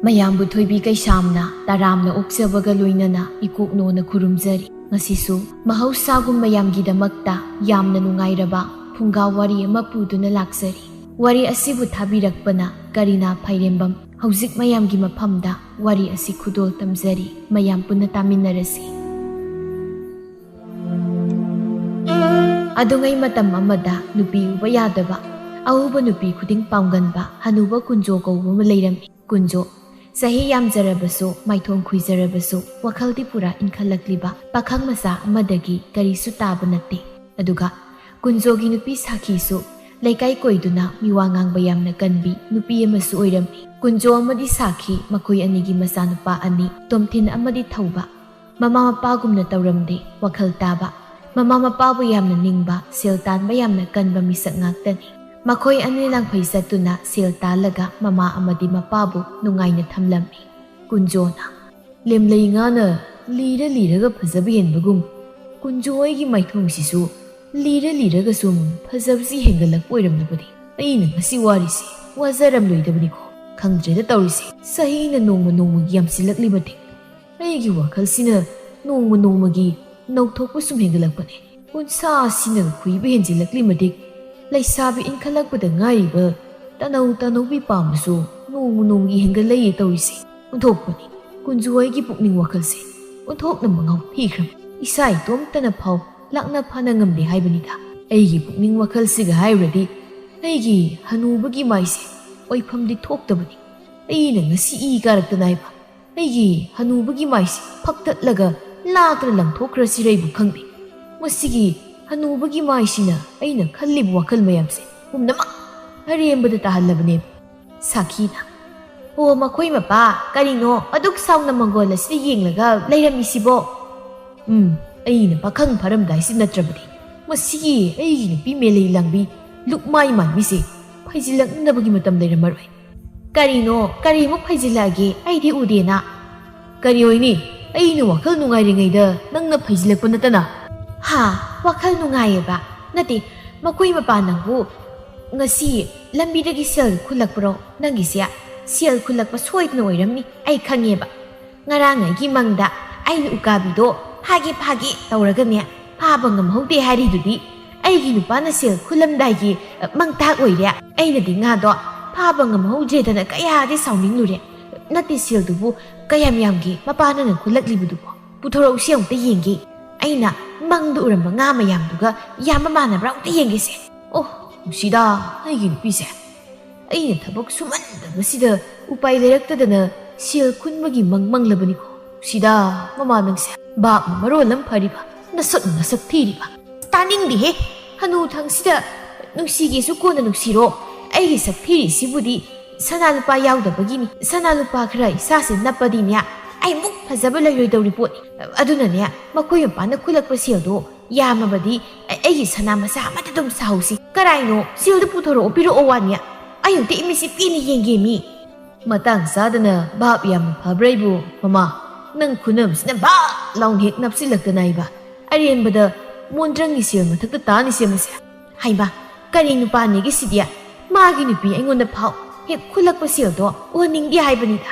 ꯃꯌꯥꯝꯕꯨ ꯊꯣꯏꯕꯤ ꯀꯩꯁꯥꯝꯅ ꯇꯔꯥꯝꯅ ꯑꯣꯛꯆꯕꯒ ꯂꯣꯏꯅꯅ ꯏꯀꯣꯛꯅꯣꯅ ꯈꯨꯔꯨꯝꯖꯔꯤ꯫ ꯉꯁꯤꯁꯨ ꯃꯍꯧꯁꯥꯒꯨꯝ ꯃꯌꯥꯝꯒꯤꯗꯃꯛꯇ ꯌꯥꯝꯅ ꯅꯨꯡꯉꯥꯏꯔꯕ ꯐꯨꯡꯒꯥ ꯋꯥꯔꯤ ꯑꯃ ꯄꯨꯗꯨꯅ ꯂꯥꯛꯆꯔꯤ꯫ ꯋꯥꯔꯤ ꯑꯁꯤꯕꯨ ꯊꯥꯕꯤꯔꯛꯄꯅ ꯀꯔꯤꯅꯥ ꯐꯩꯔꯦꯝꯕꯝ꯫ ꯍꯧꯖꯤꯛ ꯃꯌꯥꯝꯒꯤ ꯃꯐꯝꯗ ꯋꯥꯔꯤ ꯑꯁꯤ ꯈꯨꯗꯣꯜ ꯇꯝꯖꯔꯤ꯫ ꯃꯌꯥꯝ ꯄꯨꯟꯅ ꯇꯥꯃꯤꯟꯅꯔꯁꯤ꯫ ꯑꯗꯨꯉꯩ ꯃꯇꯝ ꯑꯃꯗ ꯅꯨꯄꯤ ꯎꯕ ꯌꯥꯗꯕ, ꯑꯎꯕ ꯅꯨꯄꯤ ꯈꯨꯗꯤꯡ ꯄꯥꯝꯒꯟꯕ ꯍꯅꯨꯕ ꯀꯨꯟꯖꯣ ꯀꯧꯕ ꯑꯃ ꯂꯩꯔꯝꯃꯤ꯫ ꯀꯨꯟꯖꯣ ꯆꯍꯤ ꯌꯥꯝꯖꯔꯕꯁꯨ ꯃꯥꯏꯊꯣꯡ ꯈꯨꯏꯖꯔꯕꯁꯨ ꯋꯥꯈꯜꯗꯤ ꯄꯨꯔꯥ ꯏꯟꯈꯠꯂꯛꯂꯤꯕ ꯄꯥꯈꯪ ꯃꯆꯥ ꯑꯃꯗꯒꯤ ꯀꯔꯤꯁꯨ ꯇꯥꯕ ꯅꯠꯇꯦ꯫ ꯑꯗꯨꯒ ꯀꯨꯟꯖꯣꯒꯤ ꯅꯨꯄꯤ ꯁꯥꯈꯤꯁꯨ ꯂꯩꯀꯥꯏ ꯀꯣꯏꯗꯨꯅ ꯃꯤꯋꯥ ꯉꯥꯡꯕ ꯌꯥꯝꯅ ꯀꯟꯕꯤ ꯅꯨꯄꯤ ꯑꯃꯁꯨ ꯑꯣꯏꯔꯝꯃꯤ꯫ ꯀꯨꯟꯖꯣ ꯑꯃꯗꯤ ꯁꯥꯈꯤ ꯃꯈꯣꯏ ꯑꯅꯤꯒꯤ ꯃꯆꯥꯅꯨꯄꯥ ꯑꯅꯤ ꯇꯣꯝꯊꯤꯟ ꯑꯃꯗꯤ ꯊꯧꯕ꯫ ꯃꯃꯥ ꯃꯄꯥꯒꯨꯝꯅ ꯇꯧꯔꯝꯗꯦ, ꯋꯥꯈꯜ ꯇꯥꯕ, ꯃꯃꯥ ꯃꯄꯥꯕꯨ ꯌꯥꯝꯅ ꯅꯤꯡꯕ, ꯁꯦꯜ ꯇꯥꯟꯕ ꯌꯥꯝꯅ ꯀꯟꯕ ꯃꯤꯁꯛ ꯉꯥꯛꯇꯅꯤ꯫ ꯃꯈꯣꯏ ꯑꯅꯤ ꯂꯥꯡꯐꯩ ꯆꯠꯇꯨꯅ ꯁꯦꯜ ꯇꯥꯜꯂꯒ ꯃꯃꯥ ꯑꯃꯗꯤ ꯃꯄꯥꯕꯨ ꯅꯨꯡꯉꯥꯏꯅ ꯊꯝꯂꯝꯃꯤ꯫ ꯀꯨꯟꯖꯣꯅ ꯂꯦꯝꯂꯩ ꯉꯥꯅ ꯂꯤꯔ ꯂꯤꯔꯒ ꯐꯖꯕ ꯍꯦꯟꯕꯒꯨꯝ ꯀꯨꯟꯖꯣ ꯑꯩꯒꯤ ꯃꯥꯏꯊꯣꯡꯁꯤꯁꯨ ꯂꯤꯔ ꯂꯤꯔꯒ ꯁꯨꯝ ꯐꯖꯕꯁꯤ ꯍꯦꯟꯒꯠꯂꯛꯄ ꯑꯣꯏꯔꯝꯂꯕꯗꯤ ꯑꯩꯅ ꯉꯁꯤ ꯋꯥꯔꯤꯁꯤ ꯋꯥꯖꯔꯝꯂꯣꯏꯗꯕꯅꯤꯀꯣ꯫ ꯈꯪꯗ꯭ꯔꯦꯗ ꯇꯧꯔꯤꯁꯦ, ꯆꯍꯤꯅ ꯅꯣꯡꯃ ꯅꯣꯡꯃꯒꯤ ꯌꯥꯝꯁꯤꯜꯂꯛꯂꯤ ꯃꯇꯤꯛ ꯑꯩꯒꯤ ꯋꯥꯈꯜꯁꯤꯅ ꯅꯣꯡꯃ ꯅꯣꯡꯃꯒꯤ ꯅꯧꯊꯣꯛꯄ ꯁꯨꯝ ꯍꯦꯟꯒꯠꯂꯛꯄꯅꯦ꯫ ꯎꯟꯁꯥꯁꯤꯅ ꯈꯨꯏꯕ ꯍꯦꯟꯖꯤꯜꯂꯛꯂꯤ ꯃꯇꯤꯛ ꯂꯩꯁꯥꯕꯤ ꯏꯟꯈꯠꯂꯛꯄꯗ ꯉꯥꯏꯔꯤꯕ ꯇꯅꯧ ꯇꯅꯧꯕꯤ ꯄꯥꯝꯕꯁꯨ ꯅꯣꯡꯃ ꯅꯣꯡꯃꯒꯤ ꯍꯦꯟꯒꯠꯂꯛꯏ ꯇꯧꯔꯤꯁꯦ꯫ ꯑꯣꯟꯊꯣꯛꯄꯅꯤ, ꯀꯨꯟꯖꯣ ꯑꯩꯒꯤ ꯄꯨꯛꯅꯤꯡ ꯋꯥꯈꯜꯁꯦ ꯑꯣꯟꯊꯣꯛꯅ ꯃꯉꯥꯎ ꯊꯤꯈ꯭ꯔꯕ, ꯏꯁꯥ ꯏꯇꯣꯝꯇꯅ ꯐꯥꯎ ꯂꯥꯛꯅ ꯐꯥꯅ ꯉꯝꯗꯦ ꯍꯥꯏꯕꯅꯤꯗ꯫ ꯑꯩꯒꯤ ꯄꯨꯛꯅꯤꯡ ꯋꯥꯈꯜꯁꯤꯒ ꯍꯥꯏꯔꯨꯔꯗꯤ ꯑꯩꯒꯤ ꯍꯅꯨꯕꯒꯤ ꯃꯥꯏꯁꯦ ꯑꯣꯏꯐꯝꯗꯤ ꯊꯣꯛꯇꯕꯅꯤ꯫ ꯑꯩꯅ ꯉꯁꯤ ꯏ ꯀꯥꯔꯛꯇꯅ ꯍꯥꯏꯕ ꯑꯩꯒꯤ ꯍꯅꯨꯕꯒꯤ ꯃꯥꯏꯁꯦ ꯐꯛꯇꯠꯂꯒ ꯂꯥꯛꯇꯅ ꯂꯪꯊꯣꯛꯈ꯭ꯔꯁꯤꯔꯩꯕꯨ ꯈꯪꯗꯦ꯫ ꯃꯁꯤꯒꯤ ꯍꯅꯨꯕꯒꯤ ꯃꯥꯏꯁꯤꯅ ꯑꯩꯅ ꯈꯜꯂꯤꯕ ꯋꯥꯈꯜ ꯃꯌꯥꯝꯁꯦ ꯄꯨꯝꯅꯃꯛ ꯑꯔꯦꯝꯕꯗ ꯇꯥꯍꯜꯂꯕꯅꯦꯕ꯫ ꯁꯥꯈꯤꯅ ꯑꯣ ꯃꯈꯣꯏ ꯃꯄꯥ, ꯀꯔꯤꯅꯣ ꯑꯗꯨꯛ ꯁꯥꯎꯅ ꯃꯪꯒꯣꯜ ꯑꯁꯤꯗ ꯌꯦꯡꯂꯒ ꯂꯩꯔꯝꯃꯤꯁꯤꯕꯣ? ꯑꯩꯅ ꯄꯥꯈꯪ ꯐꯔꯝꯗꯥꯏꯁꯤ ꯅꯠꯇ꯭ꯔꯕꯗꯤ ꯃꯁꯤꯒꯤ ꯑꯩꯒꯤ ꯅꯨꯄꯤ ꯃꯦꯂꯩ ꯂꯥꯡꯕꯤ ꯂꯨꯛꯃꯥꯏ ꯃꯥꯟꯕꯤꯁꯦ ꯐꯩꯖꯤꯜꯂꯛꯅꯕꯒꯤ ꯃꯇꯝ ꯂꯩꯔꯝꯃꯔꯣꯏ꯫ ꯀꯔꯤꯅꯣ, ꯀꯔꯤꯃꯨꯛ ꯐꯩꯖꯤꯜꯂꯛꯑꯒꯦ ꯑꯩꯗꯤ ꯎꯗꯦꯅ? ꯀꯔꯤ ꯑꯣꯏꯅꯤ, ꯑꯩꯅ ꯋꯥꯈꯜ ꯅꯨꯡꯉꯥꯏꯔꯤꯉꯩꯗ ꯅꯪꯅ ꯐꯩꯖꯤꯜꯂꯛꯄ ꯅꯠꯇꯅ? ꯍꯥ, ꯋꯥꯈꯜ ꯅꯨꯡꯉꯥꯏꯌꯦꯕ? ꯅꯠꯇꯦ, ꯃꯈꯣꯏ ꯃꯄꯥ ꯅꯪꯕꯨ ꯉꯁꯤ ꯂꯝꯕꯤꯗꯒꯤ ꯁꯦꯜ ꯈꯨꯜꯂꯛꯄ꯭ꯔꯣ? ꯅꯪꯒꯤꯁꯦ ꯁꯦꯜ ꯈꯨꯜꯂꯛꯄ ꯁꯣꯏꯗꯅ ꯑꯣꯏꯔꯝꯅꯤ, ꯑꯩ ꯈꯪꯉꯦꯕ꯫ ꯉꯔꯥꯡ ꯑꯩꯒꯤ ꯃꯪꯗ ꯑꯩꯅ ꯎꯀꯥꯕꯤꯗꯣ ꯐꯥꯒꯦ ꯐꯥꯒꯦ ꯇꯧꯔꯒꯅꯦ ꯐꯥꯕ ꯉꯝꯍꯧꯗꯦ ꯍꯥꯏꯔꯤꯗꯨꯗꯤ ꯑꯩꯒꯤ ꯅꯨꯄꯥꯅ ꯁꯦꯜ ꯈꯨꯜꯂꯝꯗꯥꯏꯒꯤ ꯃꯪꯇꯥꯛ ꯑꯣꯏꯔꯦ꯫ ꯑꯩꯅꯗꯤ ꯉꯥꯗꯣ ꯐꯥꯕ ꯉꯝꯍꯧꯗ꯭ꯔꯦꯗꯅ ꯀꯌꯥꯗꯤ ꯁꯥꯎꯅꯤꯡꯂꯨꯔꯦ꯫ ꯅꯠꯇꯦ, ꯁꯦꯜꯗꯨꯕꯨ ꯀꯌꯥꯝ ꯌꯥꯝꯒꯦ ꯃꯄꯥꯅꯅ ꯈꯨꯜꯂꯛꯂꯤꯕꯗꯨꯕꯣ? ꯄꯨꯊꯣꯔꯛꯎꯁꯤ ꯑꯃꯨꯛꯇ ꯌꯦꯡꯒꯦ꯫ ꯑꯩꯅ ꯃꯪꯗ ꯎꯔꯝꯕ ꯉꯥ ꯃꯌꯥꯝꯗꯨꯒ ꯌꯥꯝꯕ ꯃꯥꯟꯅꯕ꯭ꯔꯥ ꯑꯃꯨꯛꯇ ꯌꯦꯡꯒꯦꯁꯦ꯫ ꯑꯣ ꯅꯨꯡꯁꯤꯗ ꯑꯩꯒꯤ ꯅꯨꯄꯤꯁꯦ, ꯑꯩꯅ ꯊꯕꯛ ꯁꯨꯃꯟꯗꯕꯁꯤꯗ ꯎꯄꯥꯏ ꯂꯩꯔꯛꯇꯗꯅ ꯁꯦꯜ ꯈꯨꯟꯕꯒꯤ ꯃꯪꯂꯕꯅꯤꯀꯣ꯫ ꯅꯨꯡꯁꯤꯗ ꯃꯃꯥ ꯅꯪꯁꯦ, ꯕꯥꯞꯅ ꯃꯔꯣꯜ ꯑꯃ ꯐꯔꯤꯕ, ꯅꯁꯛꯅ ꯅꯁꯛ ꯊꯤꯔꯤꯕ꯫ ꯇꯥꯅꯤꯡꯗꯦꯍꯦ, ꯍꯅꯨꯊꯪꯁꯤꯗ ꯅꯨꯡꯁꯤꯒꯦꯁꯨ ꯀꯣꯟꯅ ꯅꯨꯡꯁꯤꯔꯣ꯫ ꯑꯩꯒꯤ ꯁꯛ ꯊꯤꯔꯤꯁꯤꯕꯨꯗꯤ ꯁꯅꯥ ꯂꯨꯄꯥ ꯌꯥꯎꯗꯕꯒꯤꯅꯤ꯫ ꯁꯅꯥ ꯂꯨꯄꯥ ꯈꯔ ꯏꯁꯥꯁꯦ ꯅꯞꯄꯗꯤꯅꯦ ꯑꯩꯃꯨꯛ ꯐꯖꯕ ꯂꯩꯔꯣꯏꯗꯧꯔꯤ ꯄꯣꯠꯅꯤ꯫ ꯑꯗꯨꯅꯅꯦ ꯃꯈꯣꯏ ꯃꯄꯥꯅ ꯈꯨꯜꯂꯛꯄ ꯁꯦꯜꯗꯣ ꯌꯥꯝꯃꯕꯗꯤ ꯑꯩꯒꯤ ꯁꯅꯥ ꯃꯆꯥ ꯑꯃꯠꯇ ꯑꯗꯨꯝ ꯁꯥꯍꯧꯁꯤ꯫ ꯀꯔꯥꯏꯅꯣ, ꯁꯦꯜꯗꯨ ꯄꯨꯊꯣꯔꯛꯑꯣ, ꯄꯤꯔꯛꯑꯣ ꯋꯥꯅꯤ꯫ ꯑꯩ ꯑꯃꯨꯛꯇ ꯏꯃꯤꯠꯁꯤ ꯄꯦꯟꯅ ꯌꯦꯡꯒꯦ ꯃꯤ꯫ ꯃꯇꯥꯡ ꯆꯥꯗꯅ ꯚꯥꯞ ꯌꯥꯝꯅ ꯐꯕ꯭ꯔꯥ ꯑꯩꯕꯨ? ꯃꯃꯥ, ꯅꯪ ꯈꯨꯅꯝꯁꯤꯅ ꯚꯥꯞ ꯂꯥꯎꯅ ꯍꯦꯛ ꯅꯞꯁꯤꯜꯂꯛꯇꯅ ꯑꯩꯕ ꯑꯔꯦꯝꯕꯗ ꯃꯣꯟꯗ꯭ꯔꯪꯒꯤ ꯁꯦꯜ ꯃꯊꯛꯇ ꯇꯥꯅꯤꯁꯦ ꯃꯁꯦ꯫ ꯍꯥꯏꯕ, ꯀꯔꯤ ꯅꯨꯄꯥꯅꯤꯒꯤ ꯁꯤꯗꯤ? ꯃꯥꯒꯤ ꯅꯨꯄꯤ ꯑꯩꯉꯣꯟꯗ ꯐꯥꯎ ꯍꯦꯛ ꯈꯨꯜꯂꯛꯄ ꯁꯦꯜꯗꯣ ꯎꯍꯟꯅꯤꯡꯗꯦ ꯍꯥꯏꯕꯅꯤꯗ꯫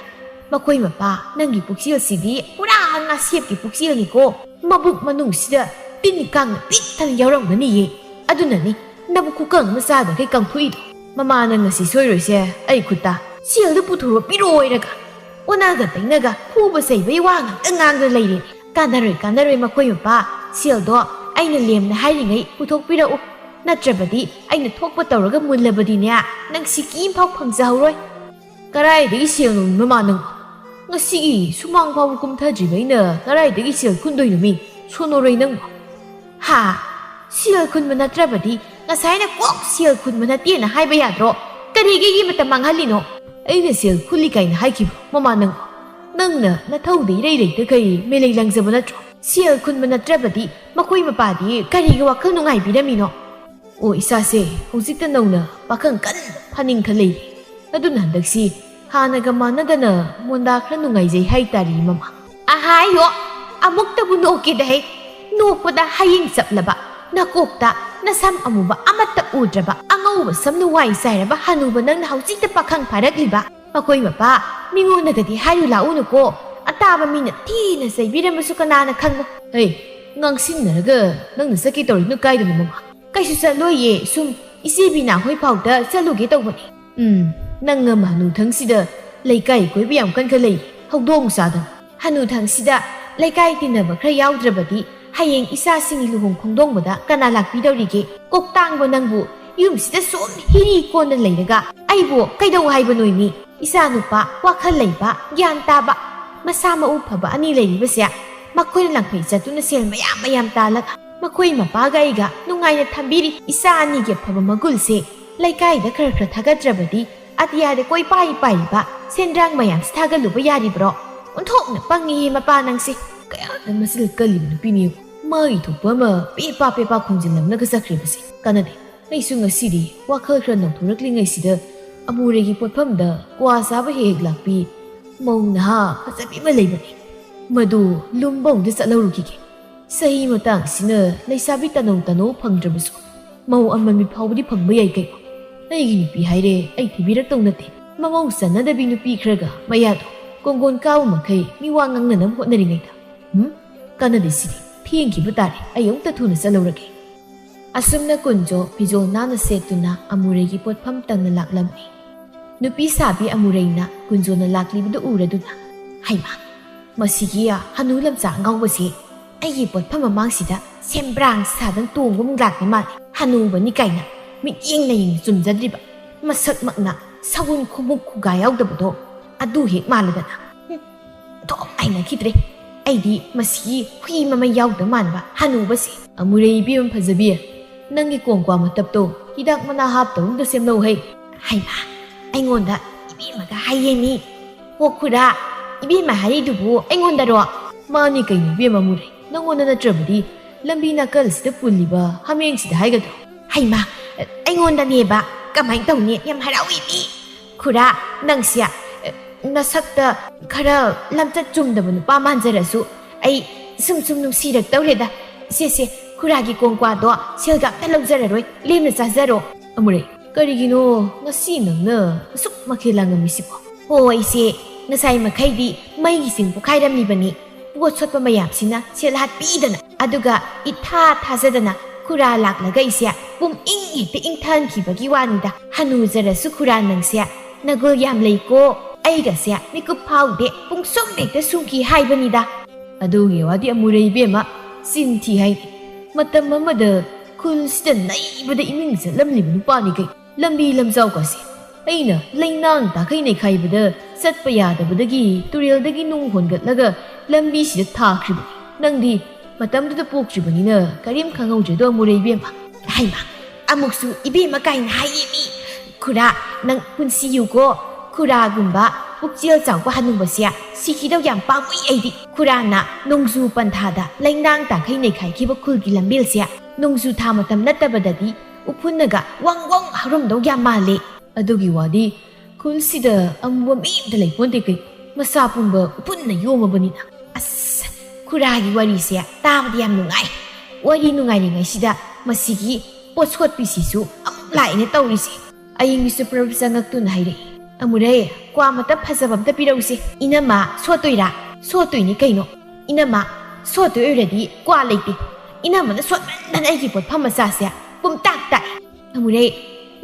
ꯃꯈꯣꯏ ꯃꯄꯥ, ꯅꯪꯒꯤ ꯄꯨꯛꯆꯦꯜꯁꯤꯗꯤ ꯄꯨꯔꯥ ꯉꯥꯁꯦꯞꯀꯤ ꯄꯨꯛꯆꯦꯜꯅꯤꯀꯣ꯫ ꯃꯕꯨꯛ ꯃꯅꯨꯡꯁꯤꯗ ꯇꯤꯟ ꯀꯥꯡꯅ ꯄꯤꯛ ꯊꯟꯅ ꯌꯥꯎꯔꯝꯒꯅꯤꯌꯦ꯫ ꯑꯗꯨꯅꯅꯤ ꯅꯕꯨꯛ ꯈꯨꯀꯪ ꯑꯃ ꯆꯥꯗꯈꯩ ꯀꯪꯊꯣꯛꯏꯗꯣ꯫ ꯃꯃꯥꯅ ꯉꯁꯤ ꯁꯣꯏꯔꯣꯏꯁꯦ ꯑꯩ ꯈꯨꯠꯇ ꯁꯦꯜꯗꯨ ꯄꯨꯊꯣꯔꯛꯑꯣ, ꯄꯤꯔꯛꯑꯣ ꯑꯣꯏꯔꯒ ꯑꯣꯟꯅꯒ ꯇꯩꯅꯒ ꯐꯨꯕ ꯆꯩꯕꯩ ꯋꯥ ꯉꯥꯛꯇ ꯉꯥꯡꯗꯅ ꯂꯩꯔꯦ꯫ ꯀꯥꯟꯅꯔꯣꯏ ꯀꯥꯟꯅꯔꯣꯏ ꯃꯈꯣꯏ ꯃꯄꯥ, ꯁꯦꯜꯗꯣ ꯑꯩꯅ ꯂꯦꯝꯅ ꯍꯥꯏꯔꯤꯉꯩ ꯄꯨꯊꯣꯛꯄꯤꯔꯛꯎ, ꯅꯠꯇ꯭ꯔꯕꯗꯤ ꯑꯩꯅ ꯊꯣꯛꯄ ꯇꯧꯔꯒ ꯃꯨꯜꯂꯕꯗꯤꯅꯦ ꯅꯪ ꯁꯤꯀꯤ ꯑꯃꯐꯥꯎ ꯐꯪꯖꯍꯧꯔꯣꯏ꯫ ꯀꯔꯥꯏꯗꯒꯤ ꯁꯦꯜꯅꯣ ꯃꯃꯥ ꯅꯪꯕꯣ? ꯉꯁꯤꯒꯤ ꯁꯨꯃꯥꯡ ꯐꯥꯎꯕ ꯀꯨꯝꯊꯗ꯭ꯔꯤꯕ ꯑꯩꯅ ꯀꯔꯥꯏꯗꯒꯤ ꯁꯦꯜ ꯈꯨꯟꯗꯣꯏꯅꯣ ꯃꯤ? ꯁꯣꯟꯅꯣꯔꯣꯏ ꯅꯪꯕꯣ? ꯍꯥ, ꯁꯦꯜ ꯈꯨꯟꯕ ꯅꯠꯇ꯭ꯔꯕꯗꯤ ꯉꯁꯥꯏꯅ ꯀꯣꯛ ꯁꯦल ꯈꯨꯟꯕ ꯅꯠꯇꯦꯅ ꯍꯥꯏꯕ ꯌꯥꯗ꯭ꯔꯣ? ꯀꯔꯤꯒꯤ ꯃꯇꯝ ꯃꯥꯡꯍꯜꯂꯤꯅꯣ? ꯑꯩꯅ ꯁꯦꯜ ꯈꯨꯜꯂꯤ ꯀꯥꯏꯅ ꯍꯥꯏꯈꯤꯕ ꯃꯃꯥ ꯅꯪꯕꯣ? ꯅꯪꯅ ꯅꯊꯧꯗ ꯏꯔꯩ ꯂꯩꯇꯈꯩ ꯃꯦꯂꯩ ꯂꯪꯖꯕ ꯅꯠꯇ꯭ꯔꯣ? ꯁꯦꯜ ꯈꯨꯟꯕ ꯅꯠꯇ꯭ꯔꯕꯗꯤ ꯃꯈꯣꯏ ꯃꯄꯥꯗꯤ ꯀꯔꯤꯒꯤ ꯋꯥꯈꯜ ꯅꯨꯡꯉꯥꯏꯕꯤꯔꯝꯃꯤꯅꯣ? ꯑꯣ ꯏꯆꯥꯁꯦ ꯍꯧꯖꯤꯛꯇ ꯅꯧꯅ ꯄꯥꯈꯪ ꯀꯟꯅ ꯐꯥꯅꯤꯡꯈ ꯂꯩꯔꯤ꯫ ꯑꯗꯨꯅ ꯍꯟꯗꯛꯁꯤ ꯍꯥꯟꯅꯒ ꯃꯥꯟꯅꯗꯅ ꯃꯣꯟꯗꯥ ꯈꯔ ꯅꯨꯡꯉꯥꯏꯖꯩ ꯍꯥꯏꯇꯥꯔꯤ ꯃꯃꯥ꯫ ꯑꯍꯥꯏꯌꯣ, ꯑꯃꯨꯛꯇꯕꯨ ꯅꯣꯛꯀꯦꯗꯍꯦ꯫ ꯅꯣꯛꯄꯗ ꯍꯌꯤꯡ ꯆꯞꯂꯕ ꯅꯀꯣꯛꯇ ꯅꯁꯝ ꯑꯃꯨꯕ ꯑꯃꯠꯇ ꯎꯗ꯭ꯔꯕ ꯑꯉꯧꯕ ꯁꯝꯅ ꯋꯥꯏ ꯆꯥꯏꯔꯕ ꯍꯅꯨꯕ ꯅꯪꯅ ꯍꯧꯖꯤꯛꯇ ꯄꯥꯈꯪ ꯐꯥꯔꯛꯂꯤꯕ ꯃꯈꯣꯏ ꯃꯄꯥ ꯃꯤꯉꯣꯟꯗꯒꯗꯤ ꯍꯥꯏꯔꯨ ꯂꯥꯛꯎꯅꯨꯀꯣ ꯑꯇꯥꯕ ꯃꯤꯅ ꯊꯤꯅ ꯆꯩꯕꯤꯔꯝꯃꯁꯨ ꯀꯅꯥꯅ ꯈꯪꯕ ꯍꯩ ꯉꯥꯡꯁꯤꯟꯅꯔꯒ ꯅꯪꯅ ꯆꯠꯀꯦ ꯇꯧꯔꯤꯅꯣ ꯀꯥꯏꯗꯅꯣ ꯃꯃꯥ ꯀꯩꯁꯨ ꯆꯠꯂꯣꯏꯌꯦ ꯁꯨꯝ ꯏꯆꯦ ꯕꯤꯅꯥ ꯍꯣꯏ ꯐꯥꯎꯗ ꯆꯠꯂꯨꯒꯦ ꯇꯧꯕꯅꯤ ꯅꯪ ꯑꯃ ꯍꯅꯨꯊꯪꯁꯤꯗ ꯂꯩꯀꯥꯏ ꯀꯣꯏꯕ ꯌꯥꯝ ꯀꯟꯈꯠꯂꯛꯏ ꯍꯧꯗꯣꯡ ꯆꯥꯗꯅ ꯍꯅꯨꯊꯪꯁꯤꯗ ꯂꯩꯀꯥꯏ ꯇꯤꯟꯅꯕ ꯈꯔ ꯌꯥꯎꯗ꯭ꯔꯕꯗꯤ ꯍꯌꯦꯡ ꯏꯆꯥꯁꯤꯡꯒꯤ ꯂꯨꯍꯣꯡ ꯈꯣꯡꯗꯣꯡꯕꯗ ꯀꯅꯥ ꯂꯥꯛꯄꯤꯗꯧꯔꯤꯒꯦ ꯀꯣꯛꯇꯥꯡꯕ ꯅꯪꯕꯨ ꯌꯨꯝꯁꯤꯗ ꯁꯨꯝ ꯍꯤꯔꯤ ꯀꯣꯟꯅ ꯂꯩꯔꯒ ꯑꯩꯕꯨ ꯀꯩꯗꯧ ꯍꯥꯏꯕꯅꯣꯏꯃꯤ ꯏꯆꯥ ꯅꯨꯄꯥ ꯋꯥꯈꯜ ꯂꯩꯕ ꯒ꯭ꯌꯥꯟ ꯇꯥꯕ ꯃꯁꯥ ꯃꯎ ꯐꯕ ꯑꯅꯤ ꯂꯩꯔꯤꯕꯁꯦ ꯃꯈꯣꯏꯅ ꯂꯪꯐꯩ ꯆꯠꯇꯨꯅ ꯁꯦꯜ ꯃꯌꯥꯝ ꯇꯥꯜꯂꯒ ꯃꯈꯣꯏ ꯃꯄꯥꯒ ꯑꯩꯒ ꯅꯨꯡꯉꯥꯏꯅ ꯊꯝꯕꯤꯔꯤ ꯏꯆꯥ ꯑꯅꯤꯒꯤ ꯑꯐꯕ ꯃꯒꯨꯜꯁꯦ ꯂꯩꯀꯥꯏꯗ ꯈꯔ ꯊꯥꯒꯠꯇ꯭ꯔꯕꯗꯤ ꯑꯇꯤꯌꯥꯗ ꯀꯣꯏ ꯄꯥꯏꯔꯤꯕ ꯁꯦꯟꯗ꯭ꯔꯥꯡ ꯃꯌꯥꯝꯁꯤ ꯊꯥꯒꯠꯂꯨꯕ ꯌꯥꯔꯤꯕ꯭ꯔꯣ ꯑꯣꯟꯊꯣꯛꯅ ꯄꯪꯉꯤꯍꯦ ꯃꯄꯥ ꯅꯪꯁꯦ ꯀꯌꯥꯗ ꯃꯆꯤꯜ ꯀꯜꯂꯤꯕ ꯅꯨꯄꯤꯅꯦꯕꯨ ꯃꯥꯒꯤ ꯊꯣꯛꯄ ꯑꯃ ꯄꯦꯄꯥ ꯈꯣꯡꯖꯤꯜꯂꯝꯂꯒ ꯆꯠꯈ꯭ꯔꯤꯕꯁꯦ ꯀꯥꯟꯅꯗꯦ ꯑꯩꯁꯨ ꯉꯁꯤꯗꯤ ꯋꯥꯈꯜ ꯈꯔ ꯅꯧꯊꯣꯔꯛꯂꯤꯉꯩꯁꯤꯗ ꯑꯃꯨꯔꯩꯒꯤ ꯄꯣꯠꯐꯝꯗ ꯀ꯭ꯋꯥ ꯆꯥꯕ ꯍꯦꯛ ꯂꯥꯛꯄꯤ ꯃꯧ ꯅꯍꯥ ꯐꯖꯕꯤ ꯑꯃ ꯂꯩꯕꯅꯤ ꯃꯗꯨ ꯂꯨꯝꯕꯧꯗ ꯆꯠꯍꯧꯔꯨꯈꯤꯒꯦ ꯆꯍꯤ ꯃꯇꯥꯡꯁꯤꯅ ꯂꯩꯁꯥꯕꯤ ꯇꯅꯧ ꯐꯪꯗ꯭ꯔꯕꯁꯨ ꯃꯧ ꯑꯃꯃꯤ ꯐꯥꯎꯕꯗꯤ ꯐꯪꯕ ꯌꯥꯏ ꯀꯩꯅꯣ ꯑꯩꯒꯤ ꯅꯨꯄꯤ ꯍꯥꯏꯔꯦ ꯑꯩ ꯊꯤꯕꯤꯔꯛꯇꯧ ꯅꯠꯇꯦ ꯃꯃꯧ ꯆꯟꯅꯗꯕꯤ ꯅꯨꯄꯤ ꯈꯔꯒ ꯃꯌꯥꯗꯣ ꯀꯣꯡꯒꯣꯟ ꯀꯥꯕ ꯃꯈꯩ ꯃꯤꯋꯥ ꯉꯥꯡꯅꯅꯕ ꯍꯣꯠꯅꯔꯤꯉꯩꯗ ꯀꯥꯟꯅꯗꯦ ꯁꯤꯗꯤ ꯊꯦꯡꯈꯤꯕ ꯇꯥꯔꯦ ꯑꯩ ꯑꯃꯨꯛꯇ ꯊꯨꯅ ꯆꯠꯍꯧꯔꯒꯦ ꯑꯁꯨꯝꯅ ꯀꯨꯟꯖꯣ ꯐꯤꯖꯣꯜ ꯅꯥꯟꯅ ꯁꯦꯠꯇꯨꯅ ꯑꯃꯨꯔꯩꯒꯤ ꯄꯣꯠꯐꯝ ꯇꯪꯅ ꯂꯥꯛꯂꯝꯃꯤ ꯅꯨꯄꯤ ꯁꯥꯕꯤ ꯑꯃꯨꯔꯩꯅ ꯀꯨꯟꯖꯣꯅ ꯂꯥꯛꯂꯤꯕꯗꯨ ꯎꯔꯗꯨꯅ ꯍꯩꯃꯥ ꯃꯁꯤꯒꯤ ꯍꯅꯨ ꯂꯝꯆꯥ ꯑꯉꯥꯎꯕꯁꯦ ꯑꯩꯒꯤ ꯄꯣꯠꯐꯝ ꯃꯃꯥꯡꯁꯤꯗ ꯁꯦꯝꯕ꯭ꯔꯥꯡ ꯁꯥꯗꯅ ꯇꯣꯡꯕꯃꯨꯛ ꯂꯥꯛꯄ ꯃꯥꯜꯂꯦ ꯍꯅꯨꯕꯅꯤ ꯀꯥꯏꯅ ꯃꯤꯠꯌꯦꯡ ꯅꯌꯦꯡ ꯆꯨꯝꯖꯗ꯭ꯔꯤꯕ ꯃꯁꯛꯃꯛꯅ ꯁꯒꯨꯟ ꯈꯨꯃꯨꯛ ꯈꯨꯒꯥ ꯌꯥꯎꯗꯕꯗꯣ ꯑꯗꯨ ꯍꯦꯛ ꯃꯥꯜꯂꯗꯅ ꯊꯣꯛ ꯍꯩꯅꯈꯤꯗ꯭ꯔꯦ ꯑꯩꯗꯤ ꯃꯁꯤꯒꯤ ꯍꯨꯏ ꯃꯃꯩ ꯌꯥꯎꯗ ꯃꯥꯟꯕ ꯍꯅꯨꯕꯁꯦ ꯑꯃꯨꯔꯩ ꯏꯕꯦꯝ ꯐꯖꯕꯤ ꯅꯪꯒꯤ ꯀꯣꯡꯀ꯭ꯋꯥ ꯃꯇꯞꯇꯣ ꯍꯤꯗꯥꯛ ꯃꯅꯥ ꯍꯥꯞꯇꯕꯝꯗ ꯁꯦꯝꯂꯧ ꯍꯩ ꯍꯩꯃꯥ ꯑꯩꯉꯣꯟꯗ ꯏꯕꯦꯝꯃꯒ ꯍꯥꯏꯌꯦꯃꯤ ꯍꯣ ꯈꯨꯔꯥ ꯏꯕꯦꯝꯃ ꯍꯥꯏꯔꯤꯗꯨꯕꯨ ꯑꯩꯉꯣꯟꯗꯔꯣ ꯃꯥꯅꯤ ꯀꯩꯅꯣ ꯏꯕꯦꯝ ꯑꯃꯨꯔꯩ ꯅꯪꯉꯣꯟꯗ ꯅꯠꯇ꯭ꯔꯕꯗꯤ ꯂꯝꯕꯤ ꯅꯥꯀꯜꯁꯤꯗ ꯄꯨꯜꯂꯤꯕ ꯍꯥꯃꯦꯡꯁꯤꯗ ꯍꯥꯏꯒꯗ꯭ꯔꯣ ꯍꯩꯃꯥ ꯑꯩꯉꯣꯟꯗꯅꯦꯕ ꯀꯃꯥꯏꯅ ꯇꯧꯅꯤ ꯌꯥꯝ ꯍꯔꯥꯎꯏꯅꯤ ꯈꯨꯔꯥ ꯅꯪꯁꯦ ꯅꯁꯛꯇ ꯈꯔ ꯂꯝꯆꯠ ꯆꯨꯝꯗꯕ ꯅꯨꯄꯥ ꯃꯥꯟꯖꯔꯁꯨ ꯑꯩ ꯁꯨꯝ ꯅꯨꯡꯁꯤꯔꯛꯇꯧꯔꯦꯗ ꯁꯦ ꯈꯨꯔꯥꯒꯤ ꯀꯣꯡꯀ꯭ꯋꯥꯗꯣ ꯁꯦꯜꯒ ꯑꯝꯇ ꯂꯧꯖꯔꯔꯣꯏ ꯂꯦꯝꯅ ꯆꯥꯖꯔꯣ ꯑꯃꯨꯔꯩ ꯀꯔꯤꯒꯤꯅꯣ ꯉꯁꯤ ꯅꯪꯅ ꯑꯁꯨꯛ ꯃꯈꯦꯜ ꯂꯥꯡꯉꯝꯃꯤꯁꯤꯕꯣ ꯍꯣ ꯑꯩꯁꯦ ꯉꯁꯥꯏ ꯃꯈꯩꯗꯤ ꯃꯩꯒꯤ ꯆꯤꯡ ꯄꯣꯈꯥꯏꯔꯝꯂꯤꯕꯅꯤ ꯄꯣꯠ ꯁꯣꯠꯄ ꯃꯌꯥꯝꯁꯤꯅ ꯁꯦꯜ ꯍꯥꯠꯄꯤꯗꯅ ꯑꯗꯨꯒ ꯊꯥꯖꯗꯅ ꯈꯨꯔꯥ ꯂꯥꯛꯂꯒ ꯑꯩꯁꯦ ꯄꯨꯡꯏꯪ ꯍꯦꯛꯇ ꯏꯪꯊꯍꯟꯈꯤꯕꯒꯤ ꯋꯥꯅꯤꯗ ꯍꯅꯨꯖꯔꯁꯨ ꯈꯨꯔꯥ ꯅꯪꯁꯦ ꯅꯒꯨꯜ ꯌꯥꯝ ꯂꯩꯀꯣ ꯑꯩꯒꯁꯦ ꯃꯤꯀꯨꯞ ꯐꯥꯎꯗꯦ ꯄꯨꯡꯁꯨꯝ ꯍꯦꯛꯇ ꯁꯨꯡꯈꯤ ꯍꯥꯏꯕꯅꯤꯗ ꯑꯗꯨꯒꯤ ꯋꯥꯗꯤ ꯑꯃꯨꯔꯩ ꯏꯕꯦꯝꯃ ꯆꯤꯟꯊꯤ ꯍꯥꯏꯗꯤ ꯃꯇꯝ ꯑꯃꯗ ꯈꯨꯜꯁꯤꯗ ꯅꯩꯕꯗ ꯏꯃꯤꯡ ꯆꯠꯂꯝꯂꯤꯕ ꯅꯨꯄꯥꯅꯤ ꯀꯩ ꯂꯝꯕꯤ ꯂꯝꯖꯥꯎꯒꯁꯦ ꯑꯩꯅ ꯂꯩꯅꯥꯡ ꯇꯥꯈꯩ ꯅꯩꯈꯥꯏꯕꯗ ꯆꯠꯄ ꯌꯥꯗꯕꯗꯒꯤ ꯇꯨꯔꯦꯜꯗꯒꯤ ꯅꯨꯡ ꯍꯣꯟꯒꯠꯂꯒ ꯂꯝꯕꯤꯁꯤꯗ ꯊꯥꯈ꯭ꯔꯤꯕꯅꯤ ꯅꯪꯗꯤ ꯃꯇꯝꯗꯨꯗ ꯄꯣꯛꯇ꯭ꯔꯤꯕꯅꯤꯅ ꯀꯔꯤꯝ ꯈꯪꯍꯧꯗ꯭ꯔꯦꯗꯣ ꯑꯃꯨꯔꯩ ꯏꯕꯦꯝꯃ ꯍꯩꯃꯥ ꯑꯃꯨꯛꯁꯨ ꯏꯕꯦꯝꯃ ꯀꯥꯏꯅ ꯍꯥꯏꯌꯦꯃꯤ ꯈꯨꯔꯥ ꯅꯪ ꯄꯨꯟꯁꯤꯌꯨꯀꯣ ꯈꯨꯔꯥꯒꯨꯝꯕ ꯄꯨꯛꯆꯦꯜ ꯆꯥꯎꯕ ꯍꯅꯨꯕꯁꯦ ꯁꯤꯈꯤꯗꯧ ꯌꯥꯝ ꯄꯥꯝꯃꯨꯏ ꯑꯩꯗꯤ ꯈꯨꯔꯥꯅ ꯅꯣꯡꯖꯨ ꯄꯟꯊꯥꯗ ꯂꯩꯅꯥꯡ ꯇꯥꯈꯩ ꯅꯩꯈꯥꯏꯈꯤꯕ ꯈꯨꯜꯒꯤ ꯂꯝꯕꯦꯜꯁꯦ ꯅꯣꯡꯖꯨ ꯊꯥ ꯃꯇꯝ ꯅꯠꯇꯕꯗꯗꯤ ꯎꯐꯨꯟꯅꯒ ꯋꯪ ꯍꯧꯔꯝꯗꯧ ꯌꯥꯝ ꯃꯥꯜꯂꯦ ꯑꯗꯨꯒꯤ ꯋꯥꯗꯤ ꯈꯨꯜꯁꯤꯗ ꯑꯃꯨꯕ ꯃꯤ ꯑꯝꯇ ꯂꯩꯄꯣꯟꯇꯦ ꯀꯩ ꯃꯁꯥ ꯄꯨꯝꯕ ꯎꯐꯨꯟꯅ ꯌꯣꯝꯃꯕꯅꯤꯅ ꯑꯁ ꯈꯨꯔꯥꯒꯤ ꯋꯥꯔꯤꯁꯦ ꯇꯥꯕꯗꯤ ꯌꯥꯝ ꯅꯨꯡꯉꯥꯏ ꯋꯥꯔꯤ ꯅꯨꯡꯉꯥꯏꯔꯤꯉꯩꯁꯤꯗ ꯃꯁꯤꯒꯤ ꯄꯣꯠꯁꯣꯠꯄꯤꯁꯤꯁꯨ ꯑꯃꯨꯛ ꯂꯥꯛꯏꯅ ꯇꯧꯔꯤꯁꯦ ꯑꯌꯤꯡꯕꯤꯁꯨ ꯄ꯭ꯔꯞ ꯆꯪꯉꯛꯇꯨꯅ ꯍꯥꯏꯔꯛꯏ ꯑꯃꯨꯔꯩ ꯀ꯭ꯋꯥ ꯃꯇꯞ ꯐꯖꯕ ꯑꯝꯇ ꯄꯤꯔꯧꯁꯦ ꯏꯅꯝꯃ ꯁꯣꯠꯇꯣꯏꯔꯥ ꯁꯣꯠꯇꯣꯏꯅꯤ ꯀꯩꯅꯣ ꯏꯅꯝꯃ ꯁꯣꯠꯇꯣꯏ ꯑꯣꯏꯔꯗꯤ ꯀ꯭ꯋꯥ ꯂꯩꯇꯦ ꯏꯅꯝꯃꯅ ꯁꯣꯠꯃꯟꯗꯅ ꯑꯩꯒꯤ ꯄꯣꯠꯐꯝ ꯃꯆꯥꯁꯦ ꯄꯨꯝꯇꯥꯛ ꯇꯥꯛꯏ ꯑꯃꯨꯔꯩ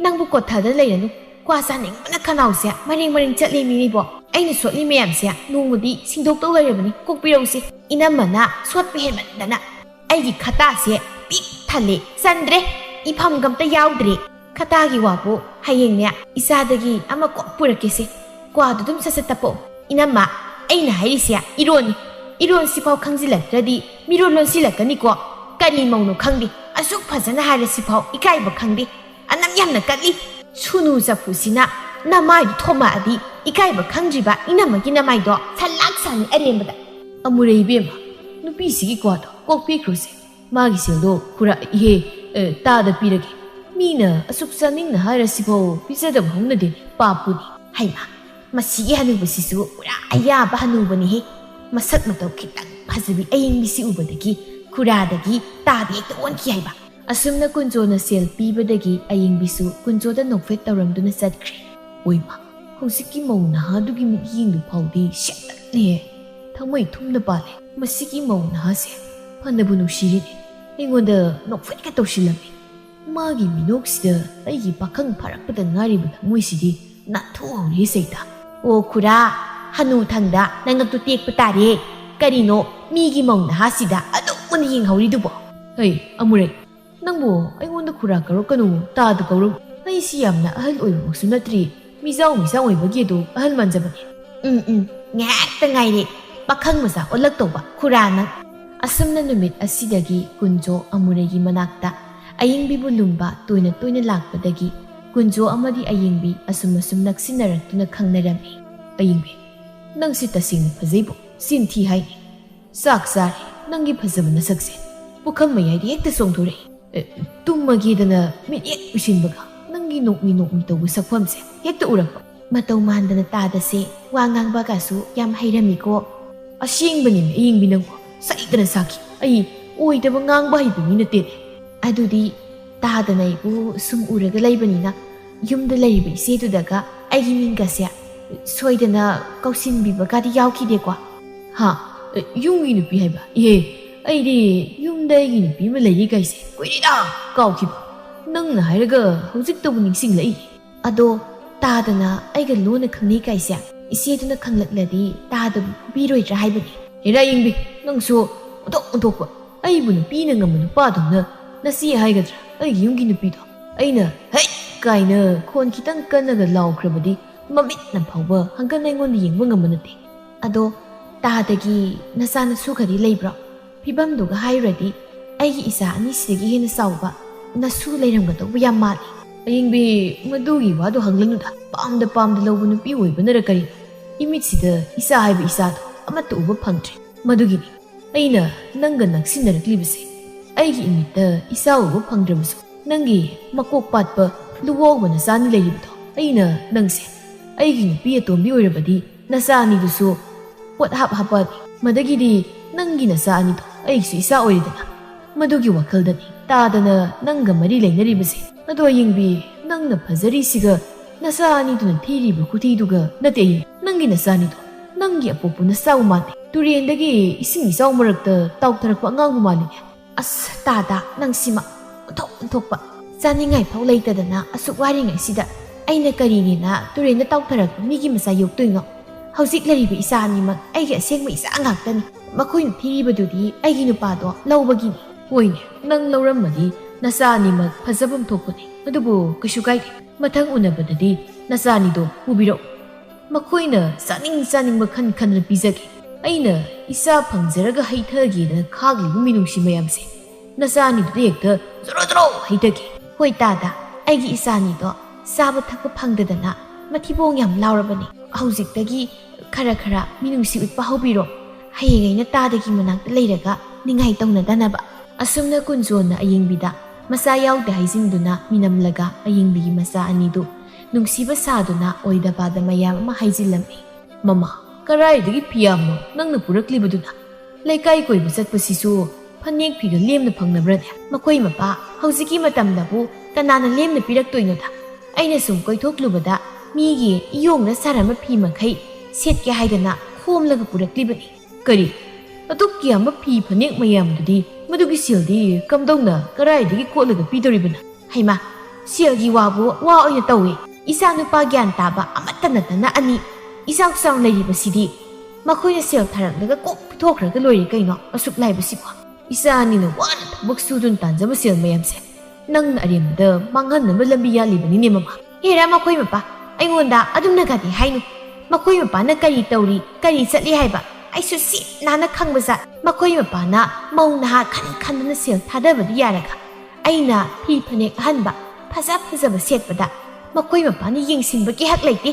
ꯅꯪꯕꯨ ꯀꯣꯠꯊꯗꯅ ꯂꯩꯔꯅꯨ ꯀ꯭ꯋꯥ ꯆꯥꯅꯤꯡꯕꯅ ꯈꯅꯥꯎꯁꯦ ꯃꯔꯦꯡ ꯆꯠꯂꯤ ꯃꯤꯅꯤꯕꯣ ꯑꯩꯅ ꯁꯣꯠꯂꯤ ꯃꯌꯥꯝꯁꯦ ꯅꯣꯡꯃꯗꯤ ꯁꯤꯡꯗꯣꯛꯇꯧ ꯂꯩꯔꯕꯅꯤ ꯀꯣꯛꯄꯤꯔꯧꯁꯦ ꯏꯅꯝꯃꯅ ꯁꯣꯠꯄ ꯍꯦꯟꯃꯟꯗꯅ ꯑꯩꯒꯤ ꯈꯇꯥꯁꯦ ꯄꯤꯛ ꯊꯜꯂꯦ ꯆꯟꯗ꯭ꯔꯦ ꯏꯐꯝꯒ ꯑꯝꯇ ꯌꯥꯎꯗ꯭ꯔꯦ ꯈꯇꯥꯒꯤ ꯋꯥꯕꯨ ꯍꯌꯦꯡꯅꯦ ꯏꯆꯥꯗꯒꯤ ꯑꯃ ꯀꯣꯛ ꯄꯨꯔꯛꯀꯦꯁꯦ ꯀ꯭ꯋꯥꯗꯨ ꯑꯗꯨꯝ ꯁꯠ ꯇꯞꯄꯛꯑꯣ ꯏꯅꯝꯃ ꯑꯩꯅ ꯍꯥꯏꯔꯤꯁꯦ ꯏꯔꯣꯟꯅꯤ ꯏꯔꯣꯟꯁꯤꯐꯥꯎ ꯈꯪꯖꯤꯜꯂꯛꯇ꯭ꯔꯗꯤ ミロ론 실라까니까 까니 먹노 강디 아쑥 파자나 하레시파오 이카이버 강디 아남 얌나 까리 수누 자푸시나 나마이 토마디 이카이버 강지바 이나마기 나마이도 살락산이 아리엠바다 아무레 이베마 누비시기 과도 꼭 비크루세 마기실도 구라 이해 따다 비르게 미나 아쑥사닝나 하레시파오 비자다 먹는데 빠뿌니 하이마 마시기 하는 것이수 우라 아야바 하는 거니 마삭 마도 기딱 파즈비 아잉비시 우버데기 구라데기 따디 또 원키 하이바 asumna kunjo na sel pibadagi ayingbisu kunjo da nokfet tawramduna satkre oima ꯍꯧꯖꯤꯛꯀꯤ ꯃꯧ ꯅꯍꯥꯗꯨꯒꯤ ꯃꯤꯠꯌꯦꯡꯗꯨ ꯐꯥꯎꯗꯤ ꯁꯦꯠꯂꯦ ꯊꯃꯣꯏ ꯊꯨꯝꯅ ꯄꯥꯜꯂꯦ ꯃꯁꯤꯒꯤ ꯃꯧ ꯅꯍꯥꯁꯦ ꯐꯅꯕꯨ ꯅꯨꯡꯁꯤꯔꯤꯅꯦ ꯑꯩꯉꯣꯟꯗ ꯅꯣꯛꯐꯦꯠꯀ ꯇꯧꯁꯤꯜꯂꯝꯃꯤ ꯃꯥꯒꯤ ꯃꯤꯅꯣꯛꯁꯤꯗ ꯑꯩꯒꯤ ꯄꯥꯈꯪ ꯐꯥꯔꯛꯄꯗ ꯉꯥꯏꯔꯤꯕ ꯊꯃꯣꯏꯁꯤꯗꯤ ꯅꯥꯟꯊꯣꯛꯍꯧꯔꯦ ꯁꯩꯇꯥ ꯑꯣ ꯈꯨꯔꯥ ꯍꯅꯨꯊꯪꯗ ꯅꯪꯒꯛꯇꯨ ꯇꯦꯛꯄ ꯇꯥꯔꯦ ꯀꯔꯤꯅꯣ ꯃꯤꯒꯤ ꯃꯧ ꯅꯍꯥꯁꯤꯗ ꯑꯗꯨꯝ ꯌꯦꯡꯍꯧꯔꯤꯗꯨꯕꯣ ꯍꯩ ꯑꯃꯨꯔꯩ ꯅꯪꯕꯨ ꯑꯩꯉꯣꯟꯗ ꯈꯨꯔꯥ ꯀꯧꯔꯛꯀꯅꯨ ꯇꯥꯗ ꯀꯧꯔꯛ ꯑꯩꯁꯤ ꯌꯥꯝꯅ ꯑꯍꯜ ꯑꯣꯏꯕꯃꯛꯁꯨ ꯅꯠꯇ꯭ꯔꯤ ꯃꯤꯖꯥꯎ ꯑꯣꯏꯕꯒꯤ ꯑꯗꯨ ꯑꯍꯜ ꯃꯥꯟꯖꯕꯅꯤ ꯉꯥꯏꯍꯥꯛꯇ ꯉꯥꯏꯔꯦ ꯄꯥꯈꯪ ꯃꯆꯥ ꯑꯣꯜꯂꯛꯇꯧꯕ ꯈꯨꯔꯥ ꯅꯪ ꯑꯁꯨꯝꯅ ꯅꯨꯃꯤꯠ ꯑꯁꯤꯗꯒꯤ ꯀꯨꯟꯖꯣ ꯑꯃꯨꯔꯩꯒꯤ ꯃꯅꯥꯛꯇ ꯑꯌꯤꯡꯕꯤꯕꯨ ꯂꯨꯝꯕ ꯇꯣꯏꯅ ꯇꯣꯏꯅ ꯂꯥꯛꯄꯗꯒꯤ ꯀꯨꯟꯖꯣ ꯑꯃꯗꯤ ꯑꯌꯤꯡꯕꯤ ꯑꯁꯨꯝ ꯅꯛꯁꯤꯟꯅꯔꯛꯇꯨꯅ ꯈꯪꯅꯔꯝꯃꯤ ꯑꯌꯤꯡꯕꯤ ꯅꯪꯁꯤ ꯇꯁꯦꯡꯅ ꯐꯖꯩꯕꯣ ꯆꯤꯟꯊꯤ ꯍꯥꯏꯅꯤ ꯆꯥꯛ ꯆꯥꯔꯦ ꯅꯪꯒꯤ ꯐꯖꯕ ꯅꯁꯛꯁꯦ ꯄꯨꯈꯝ ꯃꯌꯥꯏꯗ ꯍꯦꯛꯇ ꯆꯣꯡꯊꯣꯔꯛꯏ ꯇꯨꯝꯃꯒꯦꯗꯅ ꯃꯤꯠ ꯍꯦꯛ ꯎꯏꯁꯤꯟꯕꯒ ꯅꯪꯒꯤ ꯅꯣꯛꯃꯤ ꯇꯧꯕ ꯁꯛꯐꯝꯁꯦ ꯍꯦꯛꯇ ꯎꯔꯛꯄ ꯃꯇꯧ ꯃꯥꯟꯗꯅ ꯇꯥꯗꯁꯦ ꯋꯥ ꯉꯥꯡꯕꯒꯁꯨ ꯌꯥꯝ ꯍꯩꯔꯝꯃꯤꯀꯣ ꯑꯁꯦꯡꯕꯅꯤꯅꯦ ꯑꯌꯤꯡꯕꯤ ꯅꯪꯕꯨ ꯁꯩꯇꯅ ꯁꯥꯈꯤ ꯑꯩ ꯑꯣꯏꯗꯕ ꯉꯥꯡꯕ ꯍꯩꯕ ꯃꯤ ꯅꯠꯇꯦꯅꯦ ꯑꯗꯨꯗꯤ ꯇꯥꯗꯅ ꯑꯩꯕꯨ ꯁꯨꯝ ꯎꯔꯒ ꯂꯩꯕꯅꯤꯅ ꯌꯨꯝꯗ ꯂꯩꯔꯤꯕ ꯏꯆꯦꯗꯨꯗꯒ ꯑꯩꯒꯤ ꯃꯤꯡꯒꯁꯦ ꯁꯣꯏꯗꯅ ꯀꯧꯁꯤꯟꯕꯤꯕꯒꯗꯤ ꯌꯥꯎꯈꯤꯗꯦꯀꯣ ꯍꯥ ꯌꯨꯝꯒꯤ ꯅꯨꯄꯤ ꯍꯥꯏꯕ ꯏꯍꯦ ꯑꯩꯗꯤ ꯌꯨꯝꯗ ꯑꯩꯒꯤ ꯅꯨꯄꯤ ꯑꯃ ꯂꯩꯔꯤ ꯀꯥꯏꯁꯦ ꯀꯨꯏꯔꯦꯗ ꯀꯥꯎꯈꯤꯕ ꯅꯪꯅ ꯍꯥꯏꯔꯒ ꯍꯧꯖꯤꯛꯇꯕꯨ ꯅꯤꯡꯁꯤꯡꯂꯛꯏ ꯑꯗꯣ ꯇꯥꯗꯅ ꯑꯩꯒ ꯂꯣꯟꯅ ꯈꯪꯅꯩ ꯀꯥꯏꯁꯦ ꯏꯆꯦꯗꯨꯅ ꯈꯪꯂꯛꯂꯗꯤ ꯇꯥꯗꯕꯨ ꯐꯨꯕꯤꯔꯣꯏꯗ꯭ꯔꯥ ꯍꯥꯏꯕꯅꯤ ꯍꯦꯔꯥ ꯌꯦꯡꯕꯤ ꯅꯪꯁꯨ ꯑꯣꯟꯊꯣꯛꯄ ꯑꯩꯕꯨ ꯅꯨꯄꯤꯅ ꯉꯝꯕ ꯅꯨꯄꯥꯗꯧꯅ ꯅꯆꯦ ꯍꯥꯏꯒꯗ꯭ꯔꯥ ꯑꯩꯒꯤ ꯌꯨꯝꯒꯤ ꯅꯨꯄꯤꯗꯣ ꯑꯩꯅ ꯍꯩ ꯀꯥꯏꯅ ꯈꯣꯟ ꯈꯤꯇꯪ ꯀꯟꯅꯒ ꯂꯥꯎꯈ꯭ꯔꯕꯗꯤ ꯃꯃꯤꯠꯅ ꯐꯥꯎꯕ ꯍꯪꯒꯟ ꯑꯩꯉꯣꯟꯗ ꯌꯦꯡꯕ ꯉꯝꯕ ꯅꯠꯇꯦ ꯑꯗꯣ ꯇꯥꯗꯒꯤ ꯅꯆꯥꯅꯁꯨ ꯂꯩꯕ꯭ꯔꯣ ꯐꯤꯕꯝꯗꯨꯒ ꯍꯥꯏꯔꯨꯔꯗꯤ ꯑꯩꯒꯤ ꯏꯆꯥ ꯑꯅꯤꯁꯤꯗꯒꯤ ꯍꯦꯟꯅ ꯆꯥꯎꯕ ꯅꯁꯨ ꯂꯩꯔꯝꯒꯗꯧꯕ ꯌꯥꯝ ꯃꯥꯜꯂꯤ ꯑꯌꯤꯡꯕꯤ ꯃꯗꯨꯒꯤ ꯋꯥꯗꯣ ꯍꯪꯂꯅꯨꯗ ꯄꯥꯝꯗ ꯂꯧꯕ ꯅꯨꯄꯤ ꯑꯣꯏꯕꯅꯔ ꯀꯔꯤꯅꯣ ꯏꯃꯤꯠꯁꯤꯗ ꯏꯆꯥ ꯍꯥꯏꯕ ꯏꯆꯥꯗꯣ ꯑꯃꯠꯇ ꯎꯕ ꯐꯪꯗ꯭ꯔꯦ ꯃꯗꯨꯒꯤꯅꯤ ꯑꯩꯅ ꯅꯪꯒ ꯅꯛꯁꯤꯟꯅꯔꯛꯂꯤꯕꯁꯦ ꯑꯩꯒꯤ ꯏꯃꯤꯠꯇ ꯏꯆꯥ ꯎꯕ ꯐꯪꯗ꯭ꯔꯕꯁꯨ ꯅꯪꯒꯤ ꯃꯀꯣꯛ ꯄꯥꯠꯄ ꯂꯨꯋꯥꯎꯕ ꯅꯆꯥꯅꯤ ꯂꯩꯔꯤꯕꯗꯣ ꯑꯩꯅ ꯅꯪꯁꯦ ꯑꯩꯒꯤ ꯅꯨꯄꯤ ꯑꯇꯣꯝꯕꯤ ꯑꯣꯏꯔꯕꯗꯤ ꯅꯆꯥ ꯑꯅꯤꯗꯨꯁꯨ ꯄꯣꯠ ꯍꯥꯞꯄꯅꯤ ꯃꯗꯒꯤꯗꯤ ꯅꯪꯒꯤ ꯅꯆꯥ ꯑꯅꯤꯗꯣ ꯑꯩꯒꯤꯁꯨ ꯏꯆꯥ ꯑꯣꯏꯔꯦꯗꯅ ꯃꯗꯨꯒꯤ ꯋꯥꯈꯜꯗꯅꯤ ꯇꯥꯗꯅ ꯅꯪꯒ ꯃꯔꯤ ꯂꯩꯅꯔꯤꯕꯁꯦ ꯑꯗꯣ ꯑꯌꯤꯡꯕꯤ ꯅꯪꯅ ꯐꯖꯔꯤꯁꯤꯒ ꯅꯆꯥ ꯑꯅꯤꯗꯨꯅ ꯊꯤꯔꯤꯕ ꯈꯨꯊꯤꯗꯨꯒ ꯅꯠꯇꯦ ꯅꯪꯒꯤ ꯅꯆꯥ ꯑꯅꯤꯗꯣ ꯅꯪꯒꯤ ꯑꯄꯣꯛꯄ ꯅꯆꯥꯕꯨ ꯃꯥꯟꯅꯩ ꯇꯨꯔꯦꯟꯗꯒꯤ ꯏꯁꯤꯡ ꯏꯆꯥꯎ ꯃꯔꯛꯇ ꯇꯥꯎꯊꯔꯛꯄ ꯑꯉꯥꯡꯕꯨ ꯃꯥꯜꯂꯤꯅꯦ ꯑꯁ ꯇꯥꯗ ꯅꯪꯁꯤꯃ ꯑꯣꯟꯊꯣꯛꯄ ꯆꯥꯅꯤꯡꯉꯥꯏ ꯐꯥꯎ ꯂꯩꯇꯗꯅ ꯑꯁꯨꯛ ꯋꯥꯔꯤꯉꯩꯁꯤꯗ ꯑꯩꯅ ꯀꯔꯤꯅꯦꯅ ꯇꯨꯔꯦꯟꯗ ꯇꯥꯎꯊꯔꯛꯄ ꯃꯤꯒꯤ ꯃꯆꯥ ꯌꯣꯛꯇꯣꯏꯅꯣ ꯍꯧꯖꯤꯛ ꯂꯩꯔꯤꯕ ꯏꯆꯥ ꯑꯅꯤꯃꯛ ꯑꯩꯒꯤ ꯑꯁꯦꯡꯕ ꯏꯆꯥ ꯉꯥꯛꯇꯅꯤ ꯃꯈꯣꯏꯅ ꯊꯤꯔꯤꯕꯗꯨꯗꯤ ꯑꯩꯒꯤ ꯅꯨꯄꯥꯗꯣ ꯂꯧꯕꯒꯤꯅꯤ ꯍꯣꯏꯅꯦ ꯅꯪ ꯂꯧꯔꯝꯃꯗꯤ ꯅꯆꯥ ꯑꯅꯤꯃꯛ ꯐꯖꯐꯝ ꯊꯣꯛꯄꯅꯤ ꯑꯗꯨꯕꯨ ꯀꯩꯁꯨ ꯀꯥꯏꯗꯦ ꯃꯊꯪ ꯎꯅꯕꯗꯗꯤ ꯅꯆꯥ ꯑꯅꯤꯗꯣ ꯄꯨꯕꯤꯔꯛꯎ ꯃꯈꯣꯏꯅ ꯆꯥꯅꯤꯡꯕ ꯈꯟꯅ ꯄꯤꯖꯒꯦ ꯑꯩꯅ ꯏꯆꯥ ꯐꯪꯖꯔꯒ ꯍꯩꯊꯒꯦꯗꯅ ꯈꯥꯛꯂꯤꯕ ꯃꯤꯅꯨꯡꯁꯤ ꯃꯌꯥꯝꯁꯦ ꯅꯆꯥ ꯑꯅꯤꯗꯨꯗ ꯍꯦꯛꯇ ꯖꯣꯔꯣ ꯍꯩꯊꯒꯦ ꯍꯣꯏ ꯇꯥꯗ ꯑꯩꯒꯤ ꯏꯆꯥ ꯑꯅꯤꯗꯣ ꯆꯥꯕ ꯊꯛꯄ ꯐꯪꯗꯗꯅ ꯃꯊꯤꯕꯣꯡ ꯌꯥꯝ ꯂꯥꯎꯔꯕꯅꯤ ꯍꯧꯖꯤꯛꯇꯒꯤ ꯈꯔ ꯃꯤꯅꯨꯡꯁꯤ ꯎꯠꯄ ꯍꯧꯕꯤꯔꯣ ꯍꯌꯦꯡ ꯑꯩꯅ ꯇꯥꯗꯒꯤ ꯃꯅꯥꯛꯇ ꯂꯩꯔꯒ ꯅꯤꯡꯉꯥꯏ ꯇꯧꯅꯗꯅꯕ ꯑꯁꯨꯝꯅ ꯀꯨꯟꯖꯣꯟꯅ ꯑꯌꯤꯡꯕꯤꯗ ꯃꯆꯥ ꯌꯥꯎꯗꯦ ꯍꯥꯏꯖꯤꯟꯗꯨꯅ ꯃꯤꯅꯝꯂꯒ ꯑꯌꯤꯡꯕꯤꯒꯤ ꯃꯆꯥ ꯑꯅꯤꯗꯨ ꯅꯨꯡꯁꯤꯕ ꯁꯥꯗꯨꯅ ꯑꯣꯏꯗꯕꯥꯗ ꯃꯌꯥꯝ ꯑꯃ ꯍꯥꯏꯖꯤꯜꯂꯝꯃꯤ ꯃꯃꯥ ꯀꯔꯥꯏꯗꯒꯤ ꯐꯤꯌꯥꯝꯅꯣ ꯅꯪꯅ ꯄꯨꯔꯛꯂꯤꯕꯗꯨꯅ ꯂꯩꯀꯥꯏ ꯀꯣꯏꯕ ꯆꯠꯄꯁꯤꯁꯨ ꯐꯅꯦꯛ ꯐꯤꯒ ꯂꯦꯝꯅ ꯐꯪꯅꯕ꯭ꯔꯅꯦ ꯃꯈꯣꯏ ꯃꯄꯥ ꯍꯧꯖꯤꯛꯀꯤ ꯃꯇꯝꯗꯕꯨ ꯀꯅꯥꯅ ꯂꯦꯝꯅ ꯄꯤꯔꯛꯇꯣꯏꯅꯣꯗ ꯑꯩꯅ ꯁꯨꯝ ꯀꯣꯏꯊꯣꯛꯂꯨꯕꯗ ꯃꯤꯒꯤ ꯏꯌꯣꯡꯅ ꯁꯥꯔꯝꯕ ꯐꯤ ꯃꯈꯩ ꯁꯦꯠꯀꯦ ꯍꯥꯏꯗꯅ ꯈꯣꯝꯂꯒ ꯄꯨꯔꯛꯂꯤꯕꯅꯤ ꯀꯔꯤ ꯑꯗꯨꯛ ꯌꯥꯝꯕ ꯐꯤ ꯐꯅꯦꯛ ꯃꯌꯥꯝꯗꯨꯗꯤ ꯃꯗꯨꯒꯤ ꯁꯦꯜꯗꯤ ꯀꯝꯗꯧꯅ ꯀꯔꯥꯏꯗꯒꯤ ꯀꯣꯠꯂꯒ ꯄꯤꯗꯣꯔꯤꯕꯅ ꯍꯩꯃꯥ ꯁꯦꯜꯒꯤ ꯋꯥꯕꯨ ꯋꯥ ꯑꯣꯏꯅ ꯇꯧꯏ ꯏꯆꯥ ꯅꯨꯄꯥ ꯒ꯭ꯌꯥꯟ ꯇꯥꯕ ꯑꯃꯠꯇ ꯅꯠꯇꯅ ꯑꯅꯤ ꯏꯆꯥꯎ ꯆꯥꯎꯅ ꯂꯩꯔꯤꯕꯁꯤꯗꯤ ꯃꯈꯣꯏꯅ ꯁꯦꯜ ꯊꯥꯔꯛꯂꯒ ꯀꯣꯛ ꯄꯤꯊꯣꯛꯈ꯭ꯔꯒ ꯂꯣꯏꯔꯦ ꯀꯩꯅꯣ ꯑꯁꯨꯛ ꯂꯥꯏꯕꯁꯤꯕꯨ ꯏꯆꯥ ꯑꯅꯤꯅ ꯋꯥꯅ ꯊꯕꯛ ꯁꯨꯗꯨꯅ ꯇꯥꯟꯖꯕ ꯁꯦꯜ ꯃꯌꯥꯝꯁꯦ ꯅꯪꯅ ꯑꯔꯦꯝꯕꯗ ꯃꯥꯡꯍꯟꯅꯕ ꯂꯝꯕꯤ ꯌꯥꯜꯂꯤꯕꯅꯤꯅꯦ ꯃꯃꯥ ꯍꯦꯔꯥ ꯃꯈꯣꯏ ꯃꯄꯥ ꯑꯩꯉꯣꯟꯗ ꯑꯗꯨꯝꯅꯒꯗꯤ ꯍꯥꯏꯅꯨ ꯃꯈꯣꯏ ꯃꯄꯥꯅ ꯀꯔꯤ ꯇꯧꯔꯤ ꯀꯔꯤ ꯆꯠꯂꯤ ꯍꯥꯏꯕ ꯑꯩꯁꯨ ꯁꯤꯠ ꯅꯥꯟꯅ ꯈꯪꯕꯖꯥꯠ ꯃꯈꯣꯏ ꯃꯄꯥꯅ ꯃꯧ ꯅꯍꯥ ꯈꯟꯗꯅ ꯁꯦꯜ ꯊꯥꯗꯕꯗꯤ ꯌꯥꯔꯒ ꯑꯩꯅ ꯐꯤ ꯐꯅꯦꯛ ꯑꯍꯟꯕ ꯐꯖꯕ ꯁꯦꯠꯄꯗ ꯃꯈꯣꯏ ꯃꯄꯥꯅ ꯌꯦꯡꯁꯤꯟꯕꯒꯤ ꯍꯛ ꯂꯩꯇꯦ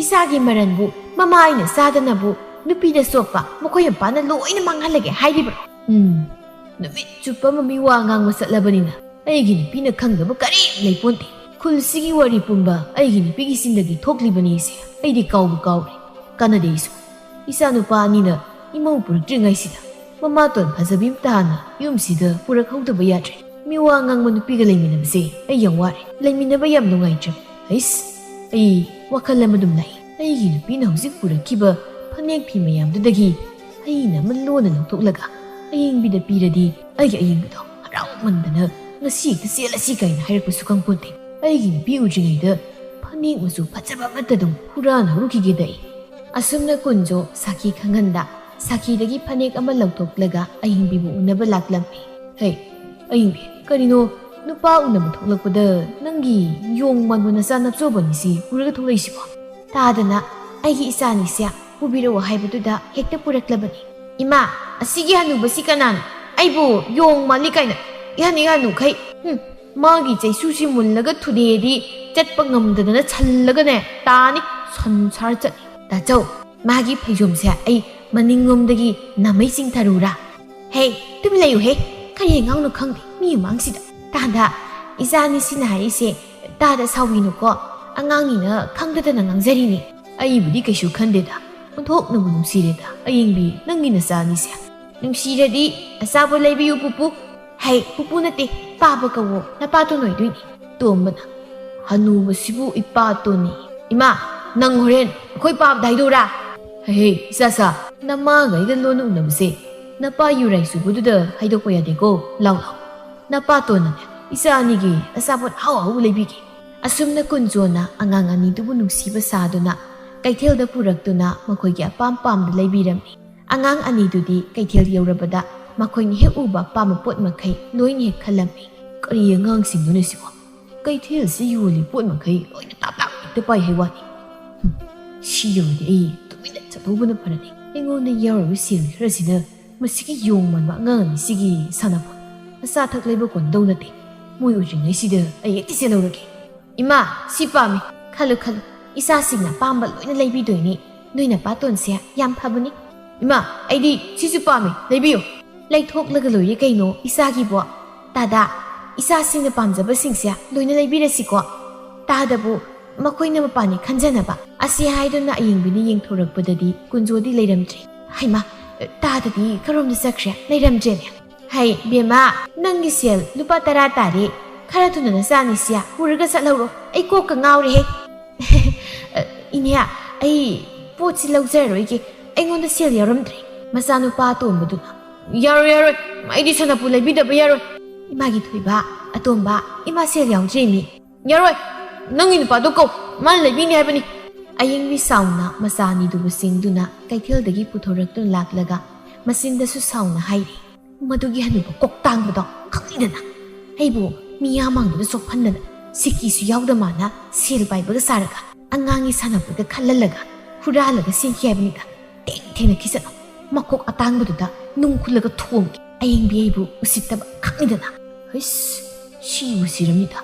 ꯏꯆꯥꯒꯤ ꯃꯔꯟꯕꯨ ꯃꯃꯥ ꯑꯩꯅ ꯆꯥꯗꯅꯕꯨ ꯅꯨꯄꯤꯗ ꯆꯣꯞꯄ ꯃꯈꯣꯏ ꯃꯄꯥꯅ ꯂꯣꯏꯅ ꯃꯥꯡꯍꯜꯂꯒꯦ ꯍꯥꯏꯔꯤꯕ꯭ꯔꯣ ꯅꯨꯃꯤꯠ ꯆꯨꯞꯄ ꯃꯤ ꯋꯥ ꯉꯥꯡꯕ ꯆꯠꯂꯕꯅꯤꯅ ꯑꯩꯒꯤ ꯅꯨꯄꯤꯅ ꯈꯪꯗꯕ ꯀꯔꯤꯝ ꯂꯩꯄꯣꯟꯇꯦ ꯈꯨꯜꯁꯤꯒꯤ ꯋꯥꯔꯤ ꯄꯨꯝꯕ ꯑꯩꯒꯤ ꯅꯨꯄꯤꯒꯤ ꯆꯤꯟꯗꯒꯤ ꯊꯣꯛꯂꯤꯕꯅꯤꯁꯦ ꯑꯩꯗꯤ ꯀꯥꯎꯔꯦ ꯀꯥꯟꯅꯗꯦ ꯑꯩꯁꯨ ꯏꯆꯥ ꯅꯨꯄꯥ ꯑꯅꯤꯅ ꯏꯃꯧ ꯄꯨꯔꯛꯇ꯭ꯔꯤꯉꯩꯁꯤꯗ ꯃꯃꯥꯇꯣꯟ ꯐꯖꯕꯤ ꯑꯃꯇ ꯍꯥꯟꯅ ꯌꯨꯝꯁꯤꯗ ꯄꯨꯔꯛꯍꯧꯗꯕ ꯌꯥꯗ꯭ꯔꯦ ꯃꯤ ꯋꯥ ꯉꯥꯡꯕ ꯅꯨꯄꯤꯒ ꯂꯩꯃꯤꯟꯅꯕꯁꯦ ꯑꯩ ꯌꯥꯝ ꯋꯥꯔꯦ ꯂꯩꯃꯤꯟꯅꯕ ꯌꯥꯝ ꯅꯨꯡꯉꯥꯏꯇ꯭ꯔꯦ ꯑꯩ ꯋꯥꯈꯜ ꯑꯃ ꯑꯗꯨꯝ ꯂꯩ ꯑꯩꯒꯤ ꯅꯨꯄꯤꯅ ꯍꯧꯖꯤꯛ ꯄꯨꯔꯛꯈꯤꯕ ꯐꯅꯦꯛ ꯐꯤ ꯃꯌꯥꯝꯗꯨꯗꯒꯤ ꯑꯩꯅ ꯑꯃ ꯂꯣꯟꯅ ꯂꯧꯊꯣꯛꯂꯒ ꯑꯌꯦꯡꯕꯤꯗ ꯄꯤꯔꯗꯤ ꯑꯩꯒꯤ ꯑꯌꯦꯡꯕꯗꯣ ꯍꯔꯥꯎꯃꯟꯗꯅ ꯉꯁꯤ ꯍꯦꯛꯇ ꯆꯦꯜꯂꯁꯤ ꯀꯥꯏꯅ ꯍꯥꯏꯔꯛꯄꯁꯨ ꯈꯪꯄꯣꯟꯇꯦ ꯑꯩꯒꯤ ꯅꯨꯄꯤ ꯎꯗ꯭ꯔꯤꯉꯩꯗ ꯐꯅꯦꯛ ꯃꯆꯨ ꯐꯖꯕ ꯑꯃꯠꯇ ꯑꯗꯨꯝ ꯍꯨꯔꯥꯟꯍꯧꯔꯨꯈꯤꯒꯦꯗ ꯑꯩ ꯑꯁꯨꯝꯅ ꯀꯨꯟꯖꯣ ꯁꯥꯈꯤ ꯈꯪꯍꯟꯗ ꯁꯥꯈꯤꯗꯒꯤ ꯐꯅꯦꯛ ꯑꯃ ꯂꯧꯊꯣꯛꯂꯒ ꯑꯌꯤꯡꯕꯤꯕꯨ ꯎꯅꯕ ꯂꯥꯛꯂꯝꯃꯤ ꯍꯩ ꯑꯌꯤꯡꯕꯤ ꯀꯔꯤꯅꯣ ꯅꯨꯄꯥ ꯎꯅꯕ ꯊꯣꯛꯂꯛꯄꯗ ꯅꯪꯒꯤ ꯌꯣꯡ ꯃꯥꯟꯕ ꯅꯆꯥ ꯅꯞꯆꯧꯕꯅꯤꯁꯤ ꯄꯨꯔꯒ ꯊꯣꯛꯂꯛꯏꯁꯤꯕꯣ ꯇꯥꯗꯅ ꯑꯩꯒꯤ ꯏꯆꯥꯅꯤꯁꯦ ꯄꯨꯕꯤꯔꯛꯑꯣ ꯍꯥꯏꯕꯗꯨꯗ ꯍꯦꯛꯇ ꯄꯨꯔꯛꯂꯕꯅꯤ ꯏꯃꯥ ꯑꯁꯤꯒꯤ ꯍꯅꯨꯕꯁꯤ ꯀꯅꯥꯅꯣ ꯑꯩꯕꯨ ꯌꯣꯡ ꯃꯥꯜꯂꯤ ꯀꯥꯏꯅ ꯏꯍꯥꯟꯈꯩ ꯃꯥꯒꯤ ꯆꯩꯁꯨꯁꯤ ꯃꯨꯜꯂꯒ ꯊꯨꯗꯦꯛꯑꯗꯤ ꯆꯠꯄ ꯉꯝꯗꯗꯅ ꯁꯜꯂꯒꯅꯦ ꯇꯥꯅꯤ ꯁꯟꯁꯥꯔ ꯆꯠꯅꯤ ꯇꯥꯆꯧ ꯃꯥꯒꯤ ꯐꯩꯖꯣꯝꯁꯦ ꯑꯩ ꯃꯅꯤꯡꯂꯣꯝꯗꯒꯤ ꯅꯥꯃꯩ ꯆꯤꯡꯊꯔꯨꯔꯥ ꯍꯦ ꯇꯨꯃꯤꯟ ꯂꯩꯌꯨꯍꯦ ꯀꯔꯤ ꯑꯉꯥꯡꯅꯣ ꯈꯪꯗꯦ ꯃꯤ ꯃꯃꯥꯡꯁꯤꯗ ꯇꯥꯗ ꯏꯆꯥꯅꯤꯁꯤꯅ ꯍꯥꯏꯔꯤꯁꯦ ꯇꯥꯗ ꯁꯥꯎꯕꯤꯅꯨꯀꯣ ꯑꯉꯥꯡꯅꯤꯅ ꯈꯪꯗꯗꯅ ꯉꯥꯡꯖꯔꯤꯅꯤ ꯑꯩꯕꯨꯗꯤ ꯀꯩꯁꯨ ꯈꯟꯗꯦꯗ ꯑꯣꯟꯊꯣꯛꯅꯕꯨ ꯅꯨꯡꯁꯤꯔꯦꯗ ꯑꯌꯦꯡꯕꯤ ꯅꯪꯒꯤ ꯅꯆꯥꯅꯤꯁꯦ ꯅꯨꯡꯁꯤꯔꯗꯤ ꯑꯆꯥꯄꯣꯠ ꯂꯩꯕꯤꯌꯨ ꯄꯨꯄꯨ ꯍꯩ ꯄꯨꯄꯨ ꯅꯠꯇꯦ ꯄꯥꯕ ꯀꯧꯋꯣ ꯅꯄꯥꯇꯣꯟ ꯑꯣꯏꯗꯣꯏꯅꯤ ꯇꯣꯝꯕꯅ ꯍꯅꯨꯕꯁꯤꯕꯨ ꯏꯄꯥꯇꯣꯟꯅꯤ ꯏꯃꯥ ꯅꯪ ꯍꯣꯔꯦꯟ ꯑꯩꯈꯣꯏ ꯄꯥꯕꯗ ꯍꯥꯏꯗꯣꯛꯎꯔꯥ ꯍꯦ ꯏꯆꯥꯆꯥ ꯅꯃꯥꯒ ꯑꯩꯒ ꯂꯣꯟꯅ ꯎꯅꯕꯁꯦ ꯅꯄꯥ ꯌꯨꯔꯥꯏ ꯁꯨꯕꯗꯨꯗ ꯍꯥꯏꯗꯣꯛꯄ ꯌꯥꯗꯦꯀꯣ ꯂꯥꯎ ꯅꯄꯥꯇꯣꯟꯅꯅꯦ ꯏꯆꯥ ꯑꯅꯤꯒꯤ ꯑꯆꯥꯄꯣꯠ ꯑꯍꯥꯎ ꯑꯍꯥꯎꯕ ꯂꯩꯕꯤꯒꯦ ꯑꯁꯨꯝꯅ ꯀꯨꯟꯖꯣꯅ ꯑꯉꯥꯡ ꯑꯅꯤꯗꯨꯕꯨ ꯅꯨꯡꯁꯤꯕ ꯁꯥꯗꯨꯅ ꯀꯩꯊꯦꯜꯗ ꯄꯨꯔꯛꯇꯨꯅ ꯃꯈꯣꯏꯒꯤ ꯑꯄꯥꯝ ꯄꯥꯝꯕ ꯂꯩꯕꯤꯔꯝꯃꯤ ꯑꯉꯥꯡ ꯑꯅꯤꯗꯨꯗꯤ ꯀꯩꯊꯦꯜ ꯌꯧꯔꯕꯗ ꯃꯈꯣꯏꯅ ꯍꯦꯛ ꯎꯕ ꯑꯄꯥꯝꯕ ꯄꯣꯠ ꯃꯈꯩ ꯂꯣꯏꯅ ꯍꯦꯛ ꯈꯜꯂꯝꯃꯤ ꯀꯔꯤ ꯑꯉꯥꯡꯁꯤꯡꯗꯨꯅ ꯁꯤꯕꯣ ꯀꯩꯊꯦꯜꯁꯤ ꯌꯣꯜꯂꯤ ꯄꯣꯠ ꯃꯈꯩ ꯂꯣꯏꯅ ꯇꯥꯞ ꯇꯥꯞ ꯍꯦꯛꯇ ꯄꯥꯏ ꯍꯥꯏ ꯋꯥꯅꯤ ꯁꯤ ꯌꯧꯔꯗꯤ ꯑꯩ ꯇꯨꯃꯤꯟꯅ ꯆꯠꯍꯧꯕꯅ ꯐꯔꯅꯤ ꯑꯩꯉꯣꯟꯗ ꯌꯥꯎꯔꯤꯕ ꯁꯦꯜ ꯈꯔꯁꯤꯅ ꯃꯁꯤꯒꯤ ꯌꯣꯡ ꯃꯥꯟꯕ ꯑꯉꯥꯡ ꯑꯅꯤꯁꯤꯒꯤ ꯁꯥꯟꯅꯄꯣꯠ ꯑꯆꯥ ꯑꯊꯛ ꯂꯩꯕ ꯀꯣꯟꯗꯧ ꯅꯠꯇꯦ ꯃꯣꯏ ꯎꯗ꯭ꯔꯤꯉꯩꯁꯤꯗ ꯑꯩ ꯍꯦꯛꯇ ꯆꯦꯜꯍꯧꯔꯒꯦ ꯏꯃꯥ ꯁꯤ ꯄꯥꯝꯃꯤ ꯈꯜꯂꯨ ꯏꯆꯥꯁꯤꯡꯅ ꯑꯄꯥꯝꯕ ꯂꯣꯏꯅ ꯂꯩꯕꯤꯗꯣꯏꯅꯤ ꯅꯣꯏ ꯅꯄꯥꯇꯣꯟꯁꯦ ꯌꯥꯝ ꯐꯕꯅꯤ ꯏꯃꯥ ꯑꯩꯗꯤ ꯁꯤꯁꯨ ꯄꯥꯝꯃꯤ ꯂꯩꯕꯤꯌꯨ ꯂꯩꯊꯣꯛꯂꯒ ꯂꯣꯏꯔꯦ ꯀꯩꯅꯣ ꯏꯆꯥꯒꯤꯕꯣ ꯇꯥꯗꯥ ꯏꯆꯥꯁꯤꯡꯅ ꯄꯥꯝꯖꯕꯁꯤꯡꯁꯦ ꯂꯣꯏꯅ ꯂꯩꯕꯤꯔꯁꯤꯀꯣ ꯇꯥꯗꯕꯨ ꯃꯈꯣꯏꯅ ꯃꯄꯥꯟꯅꯤ ꯈꯟꯖꯅꯕ ꯑꯁꯤ ꯍꯥꯏꯗꯨꯅ ꯑꯌꯦꯡꯕꯤꯅ ꯌꯦꯡꯊꯣꯔꯛꯄꯗꯗꯤ ꯀꯨꯟꯖꯣꯗꯤ ꯂꯩꯔꯝꯗ꯭ꯔꯦ ꯍꯩꯃꯥ ꯇꯥꯗꯗꯤ ꯀꯔꯣꯝꯗ ꯆꯠꯈ꯭ꯔꯦ ꯂꯩꯔꯝꯗ꯭ꯔꯦꯅꯦ ꯍꯩ ꯕꯦꯝꯃꯥ ꯅꯪꯒꯤ ꯁꯦꯜ ꯂꯨꯄꯥ 10 ꯇꯥꯔꯦ ꯈꯔ ꯊꯨꯅ ꯅꯆꯥꯅꯤꯁꯦ ꯄꯨꯔꯒ ꯆꯠꯍꯧꯔꯣ ꯑꯩ ꯀꯣꯛꯀ ꯉꯥꯎꯔꯦꯍꯦ ꯏꯅꯦ ꯑꯩ ꯄꯣꯠꯁꯤ ꯂꯧꯖꯔꯔꯣꯏꯒꯦ ꯑꯩꯉꯣꯟꯗ ꯁꯦꯜ ꯌꯥꯎꯔꯝꯗ꯭ꯔꯦ ꯃꯆꯥꯅꯨꯄꯥ ꯑꯇꯣꯝꯕꯗꯨꯅ ꯌꯥꯔꯣꯏ ꯑꯩꯗꯤ ꯁꯅꯥꯄꯨ ꯂꯩꯕꯤꯗꯕ ꯌꯥꯔꯣꯏ ꯏꯃꯥꯒꯤ ꯊꯣꯏꯕ ꯑꯇꯣꯝꯕ ꯏꯃꯥ ꯁꯦꯜ ꯌꯥꯎꯗ꯭ꯔꯦꯃꯤ ꯌꯥꯔꯣꯏ ꯅꯪꯒꯤ ꯅꯨꯄꯥꯗꯣ ꯀꯧ ꯃꯥꯅ ꯂꯩꯕꯤꯅꯤ ꯍꯥꯏꯕꯅꯤ ꯑꯌꯦꯡꯕꯤ ꯁꯥꯎꯅ ꯃꯆꯥ ꯑꯅꯤꯗꯨꯕꯨ ꯆꯤꯡꯗꯨꯅ ꯀꯩꯊꯦꯜꯗꯒꯤ ꯄꯨꯊꯣꯔꯛꯇꯨꯅ ꯂꯥꯛꯂꯒ ꯃꯆꯤꯟꯗꯁꯨ ꯁꯥꯎꯅ ꯍꯥꯏꯔꯤ ꯃꯗꯨꯒꯤ ꯍꯅꯨꯕ ꯀꯣꯛ ꯇꯥꯡꯕꯗꯣ ꯈꯪꯏꯗꯅ ꯑꯩꯕꯨ ꯃꯤꯌꯥꯝꯃꯥꯡꯗꯨꯗ ꯆꯣꯞꯍꯟꯗꯅ ꯁꯤꯀꯤꯁꯨ ꯌꯥꯎꯗ ꯃꯥꯅ ꯁꯦꯜ ꯄꯥꯏꯕꯒ ꯁꯥꯔꯒ ꯑꯉꯥꯡꯒꯤ ꯁꯥꯟꯅꯄꯣꯠꯀ ꯈꯜꯍꯜꯂꯒ ꯍꯨꯔꯥꯜꯂꯒ ꯆꯦꯟꯈꯤ ꯍꯥꯏꯕꯅꯤꯗ ꯊꯦꯡꯅ ꯈꯤꯆꯠꯅꯨ ꯃꯀꯣꯛ ꯑꯇꯥꯡꯕꯗꯨꯗ ꯅꯨꯡ ꯈꯨꯜꯂꯒ ꯊꯣꯝꯒꯦ ꯑꯌꯦꯡꯕꯤ ꯑꯩꯕꯨ ꯎꯁꯤꯠꯇꯕ ꯈꯪꯏꯗꯅ ꯍꯩꯁ ꯁꯤꯕꯨ ꯁꯤꯔꯝꯅꯤꯗ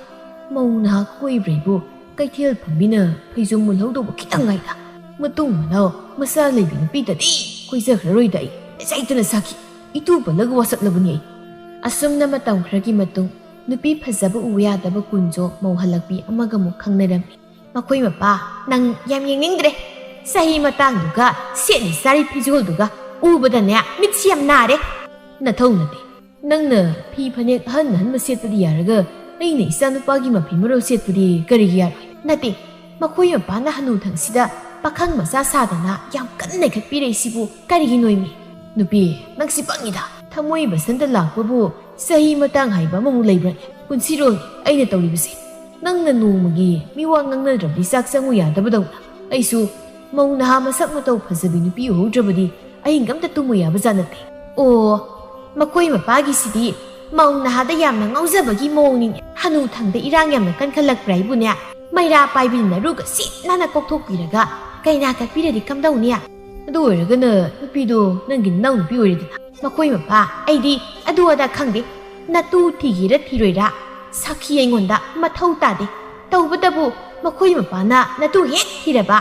ꯃꯧ ꯅꯍꯥ ꯀꯣꯏꯕ꯭ꯔꯩꯕꯨ ꯀꯩꯊꯦꯜ ꯐꯝꯕꯤꯅ ꯐꯩꯖꯣꯝ ꯃꯨꯜꯍꯧꯗꯧꯕ ꯈꯤꯇꯪ ꯉꯥꯏꯗ ꯃꯇꯨꯡ ꯃꯅꯥꯎ ꯃꯆꯥ ꯂꯩꯕꯤ ꯅꯨꯄꯤꯗꯗꯤ ꯀꯣꯏꯖꯈ꯭ꯔꯔꯣꯏꯗ ꯑꯩ ꯆꯩꯇꯅ ꯁꯥꯈꯤ ꯏꯇꯨ ꯄꯜꯂꯒ ꯋꯥꯁꯛꯂꯕꯅꯤ ꯑꯩ ꯑꯁꯨꯝꯅ ꯃꯇꯝ ꯈꯔꯒꯤ ꯃꯇꯨꯡ ꯅꯨꯄꯤ ꯐꯖꯕ ꯎ ꯌꯥꯗꯕ ꯀꯨꯟꯖꯣ ꯃꯧꯍꯜꯂꯛꯄꯤ ꯑꯃꯒ ꯑꯃꯨꯛ ꯈꯪꯅꯔꯝꯃꯤ ꯃꯈꯣꯏ ꯃꯄꯥ ꯅꯪ ꯌꯥꯝ ꯌꯦꯡꯅꯤꯡꯗ꯭ꯔꯦ ꯆꯍꯤ ꯃꯇꯥꯡꯗꯨꯒ ꯁꯦꯠꯂꯤ ꯆꯥꯔꯤ ꯐꯤꯖꯣꯜꯗꯨꯒ ꯎꯕꯗꯅꯦ ꯃꯤꯠꯁꯤ ꯌꯥꯝ ꯅꯥꯔꯦ ꯅꯊꯧ ꯅꯠꯇꯦ ꯅꯪꯅ ꯐꯤ ꯐꯅꯦꯛ ꯑꯍꯟꯕ ꯁꯦꯠꯄꯗꯤ ꯌꯥꯔꯒ ꯑꯩꯅ ꯏꯆꯥꯅꯨꯄꯥꯒꯤ ꯃꯐꯤ ꯃꯔꯣꯜ ꯁꯦꯠꯄꯗꯤ ꯀꯔꯤꯒꯤ ꯌꯥꯔꯣꯏ ꯅꯠꯇꯦ ꯃꯈꯣꯏ ꯃꯄꯥꯅ ꯍꯅꯨꯊꯪꯁꯤꯗ ꯄꯥꯈꯪ ꯃꯆꯥ ꯁꯥꯗꯅ ꯌꯥꯝ ꯀꯟꯅ ꯅꯩꯈꯠꯄꯤꯔꯛꯏꯁꯤꯕꯨ ꯀꯔꯤꯒꯤꯅꯣꯏꯃꯤ ꯅꯨꯄꯤ ꯅꯪꯁꯤ ꯄꯪꯉꯤꯗ ꯊꯃꯣꯏ ꯕꯁꯟꯇ ꯂꯥꯛꯄꯕꯨ ꯆꯍꯤ ꯃꯇꯥꯡ ꯍꯥꯏꯕ ꯑꯃꯃꯨꯛ ꯂꯩꯕ꯭ꯔꯅꯦ ꯄꯨꯟꯁꯤꯔꯣꯜꯅꯤ ꯑꯩꯅ ꯇꯧꯔꯤꯕꯁꯦ ꯅꯪꯅ ꯅꯣꯡꯃꯒꯤ ꯃꯤꯋꯥ ꯉꯥꯡꯅꯗ꯭ꯔꯕꯗꯤ ꯆꯥꯛ ꯆꯪꯉꯨ ꯌꯥꯗꯕꯗꯧꯅ ꯑꯩꯁꯨ ꯃꯧ ꯅꯍꯥ ꯃꯁꯛ ꯃꯇꯧ ꯐꯖꯕꯤ ꯅꯨꯄꯤ ꯎꯍꯧꯗ꯭ꯔꯕꯗꯤ ꯑꯍꯤꯡ ꯑꯝꯇ ꯇꯨꯝꯃꯨ ꯌꯥꯕꯖꯥꯠ ꯅꯠꯇꯦ ꯑꯣ ꯃꯈꯣꯏ ꯃꯄꯥꯒꯤꯁꯤꯗꯤ ꯃꯧ ꯅꯍꯥꯗ ꯌꯥꯝꯅ ꯉꯥꯎꯖꯕꯒꯤ ꯃꯑꯣꯡꯅꯤꯅꯦ ꯍꯅꯨꯊꯪꯗ ꯏꯔꯥꯡ ꯌꯥꯝꯅ ꯀꯟꯈꯠꯂꯛꯄ꯭ꯔꯥ ꯍꯥꯏꯕꯨꯅꯦ ꯃꯩꯔꯥ ꯄꯥꯏꯕꯤꯅ ꯅꯔꯨꯒ ꯁꯤꯠ ꯅꯥꯟꯅ ꯀꯣꯛꯊꯣꯛꯄꯤꯔꯒ ꯀꯩꯅꯥ ꯀꯠꯄꯤꯔꯗꯤ ꯀꯝꯗꯧꯅꯤ ꯑꯗꯨ ꯑꯣꯏꯔꯒꯅ ꯅꯨꯄꯤꯗꯣ ꯅꯪꯒꯤ ꯅꯅꯥꯎ ꯅꯨꯄꯤ ꯑꯣꯏꯔꯦꯗꯅ ꯃꯈꯣꯏ ꯃꯄꯥ ꯑꯩꯗꯤ ꯑꯗꯨ ꯑꯗꯥ ꯈꯪꯗꯦ ꯅꯇꯨ ꯊꯤꯒꯦꯔ ꯊꯤꯔꯣꯏꯔꯥ ꯁꯥꯈꯤ ꯑꯩꯉꯣꯟꯗ ꯃꯊꯧ ꯇꯥꯗꯦ ꯇꯧꯕꯇꯕꯨ ꯃꯈꯣꯏ ꯃꯄꯥꯅ ꯅꯇꯨ ꯍꯦꯛ ꯊꯤꯔꯕ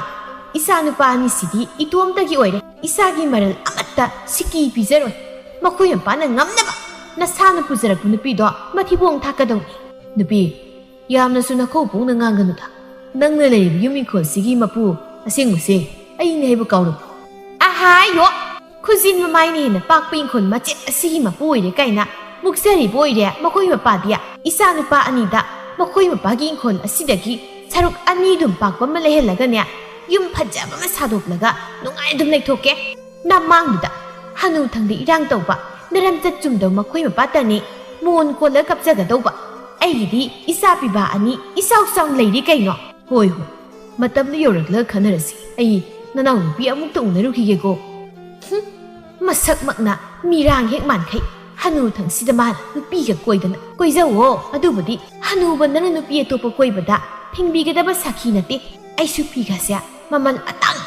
ꯏꯆꯥ ꯅꯨꯄꯥ ꯑꯅꯤꯁꯤꯗꯤ ꯏꯇꯣꯝꯇꯒꯤ ꯑꯣꯏꯔꯦ ꯏꯆꯥꯒꯤ ꯃꯔꯜ ꯑꯃꯠꯇ ꯁꯤꯀꯤ ꯄꯤꯖꯔꯣꯏ ꯃꯈꯣꯏ ꯃꯄꯥꯅ ꯉꯝꯅꯕ ꯅꯁꯥꯅ ꯄꯨꯖꯔꯛꯄ ꯅꯨꯄꯤꯗꯣ ꯃꯊꯤꯕꯣꯡ ꯊꯥꯛꯀꯗꯧꯅꯤ ꯅꯨꯄꯤ ꯌꯥꯝꯅꯁꯨ ꯅꯈꯧ ꯄꯣꯡꯅ ꯉꯥꯡꯒꯅꯨꯗ ꯅꯪꯅ ꯂꯩꯔꯤꯕ ꯌꯨꯝ ꯏꯪꯈꯣꯜꯁꯤꯒꯤ ꯃꯄꯨ ꯑꯁꯦꯡꯕꯁꯦ ꯑꯩꯅ ꯍꯥꯏꯕ ꯀꯥꯎꯔꯕꯣ ꯑꯍꯥꯌꯣ ꯈꯨꯖꯤꯟ ꯃꯃꯥꯏꯅ ꯍꯦꯟꯅ ꯄꯥꯛꯄ ꯏꯪꯈꯣꯜ ꯃꯆꯦꯠ ꯑꯁꯤꯒꯤ ꯃꯄꯨ ꯑꯣꯏꯔꯦ ꯀꯥꯏꯅ ꯃꯨꯛꯆꯔꯤꯕ ꯑꯣꯏꯔꯦ ꯃꯈꯣꯏ ꯃꯄꯥꯗꯤ ꯏꯆꯥ ꯅꯨꯄꯥ ꯑꯅꯤꯗ ꯃꯈꯣꯏ ꯃꯄꯥꯒꯤ ꯏꯪꯈꯣꯜ ꯑꯁꯤꯗꯒꯤ ꯁꯔꯨꯛ 2 ꯄꯥꯛꯄ ꯑꯃ ꯂꯩꯍꯜꯂꯒꯅꯦ ꯌꯨꯝ ꯐꯖꯕ ꯑꯃ ꯁꯥꯗꯣꯛꯂꯒ ꯅꯨꯡꯉꯥꯏꯅ ꯑꯗꯨꯝ ꯂꯩꯊꯣꯛꯀꯦ ꯅꯃꯥꯡꯗꯨꯗ ꯍꯅꯨ ꯊꯪꯗ ꯏꯔꯥꯡ ꯇꯧꯕ ꯅꯔꯝꯆꯠ ꯆꯨꯝꯗꯧ ꯃꯈꯣꯏ ꯃꯄꯥꯇꯅꯤ ꯃꯣꯟ ꯀꯣꯜꯂ ꯀꯞꯆꯒꯗꯧꯕ ꯑꯩꯒꯤꯗꯤ ꯏꯆꯥ ꯄꯤꯕꯥ ꯑꯅꯤ ꯏꯆꯥꯎ ꯆꯥꯎꯅ ꯂꯩꯔꯤ ꯀꯩꯅꯣ ꯍꯣꯏ ꯃꯇꯝꯗꯨ ꯌꯧꯔꯛꯂꯒ ꯈꯟꯅꯔꯁꯤ ꯑꯩ ꯅꯅꯥꯎ ꯅꯨꯄꯤ ꯑꯃꯨꯛꯇ ꯎꯅꯔꯨꯈꯤꯒꯦꯀꯣ ꯃꯁꯛꯃꯛꯅ ꯃꯤꯔꯥꯡ ꯍꯦꯛ ꯃꯥꯟꯈꯩ ꯍꯅꯨ ꯊꯪꯁꯤꯗ ꯃꯥꯅ ꯅꯨꯄꯤꯒ ꯀꯣꯏꯗꯅ ꯀꯣꯏꯖꯧꯋꯣ ꯑꯗꯨꯕꯨꯗꯤ ꯍꯅꯨꯕꯅ ꯅꯨꯄꯤ ꯑꯇꯣꯞꯄ ꯀꯣꯏꯕꯗ ꯊꯤꯡꯕꯤꯒꯗꯕ ꯁꯥꯈꯤ ꯅꯠꯇꯦ ꯑꯩꯁꯨ ꯐꯤꯒꯁꯦ ꯃꯃꯜ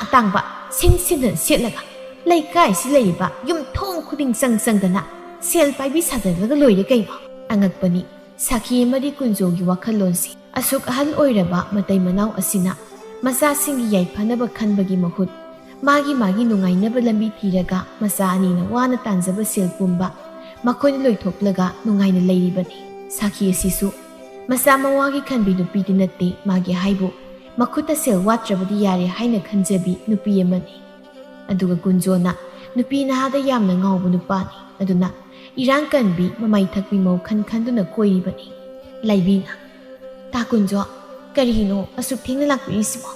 ꯑꯇꯥꯡꯕ ꯁꯤꯟꯗꯅ ꯁꯦꯠꯂꯒ ꯂꯩꯀꯥꯏꯁꯤ ꯂꯩꯔꯤꯕ ꯌꯨꯝꯊꯣꯡ ꯈꯨꯗꯤꯡ ꯆꯪꯗꯅ ꯁꯦꯜ ꯄꯥꯏꯕꯤ ꯁꯥꯖꯜꯂꯒ ꯂꯣꯏꯔꯦ ꯀꯩꯅꯣ ꯑꯉꯛꯄꯅꯤ ꯁꯥꯈꯤ ꯑꯃꯗꯤ ꯀꯨꯟꯖꯣꯒꯤ ꯋꯥꯈꯜꯂꯣꯟꯁꯤ ꯑꯁꯨꯛ ꯑꯍꯜ ꯑꯣꯏꯔꯕ ꯃꯇꯩ ꯃꯅꯥꯎ ꯑꯁꯤꯅ ꯃꯆꯥꯁꯤꯡꯒꯤ ꯌꯥꯏꯐꯅꯕ ꯈꯟꯕꯒꯤ ꯃꯍꯨꯠ ꯃꯥꯒꯤ ꯅꯨꯡꯉꯥꯏꯅꯕ ꯂꯝꯕꯤ ꯊꯤꯔꯒ ꯃꯆꯥ ꯑꯅꯤꯅ ꯋꯥꯅ ꯇꯥꯟꯖꯕ ꯁꯦꯜ ꯄꯨꯝꯕ ꯃꯈꯣꯏꯅ ꯂꯣꯏꯊꯣꯛꯂꯒ ꯅꯨꯡꯉꯥꯏꯅ ꯂꯩꯔꯤꯕꯅꯤ ꯁꯥꯈꯤ ꯑꯁꯤꯁꯨ ꯃꯆꯥ ꯃꯋꯥꯒꯤ ꯈꯟꯕꯤ ꯅꯨꯄꯤꯗꯤ ꯅꯠꯇꯦ ꯃꯥꯒꯤ ꯍꯥꯏꯕꯨ ꯃꯈꯨꯠꯇ ꯁꯦꯜ ꯋꯥꯠꯇ꯭ꯔꯕꯗꯤ ꯌꯥꯔꯦ ꯍꯥꯏꯅ ꯈꯟꯖꯕꯤ ꯅꯨꯄꯤ ꯑꯃꯅꯤ ꯑꯗꯨꯒ ꯀꯨꯟꯖꯣꯅ ꯅꯨꯄꯤ ꯅꯍꯥꯗ ꯌꯥꯝꯅ ꯉꯥꯎꯕ ꯅꯨꯄꯥꯅꯤ ꯑꯗꯨꯅ ꯏꯔꯥꯡ ꯀꯟꯕꯤ ꯃꯃꯩ ꯊꯛꯄꯤ ꯃꯧ ꯈꯟꯗꯨꯅ ꯀꯣꯏꯔꯤꯕꯅꯤ ꯂꯩꯕꯤꯅ ꯇꯥ ꯀꯨꯟꯖꯣ ꯀꯔꯤꯒꯤꯅꯣ ꯑꯁꯨꯛ ꯊꯦꯡꯅ ꯂꯥꯛꯄꯤꯔꯤꯁꯤꯕꯣ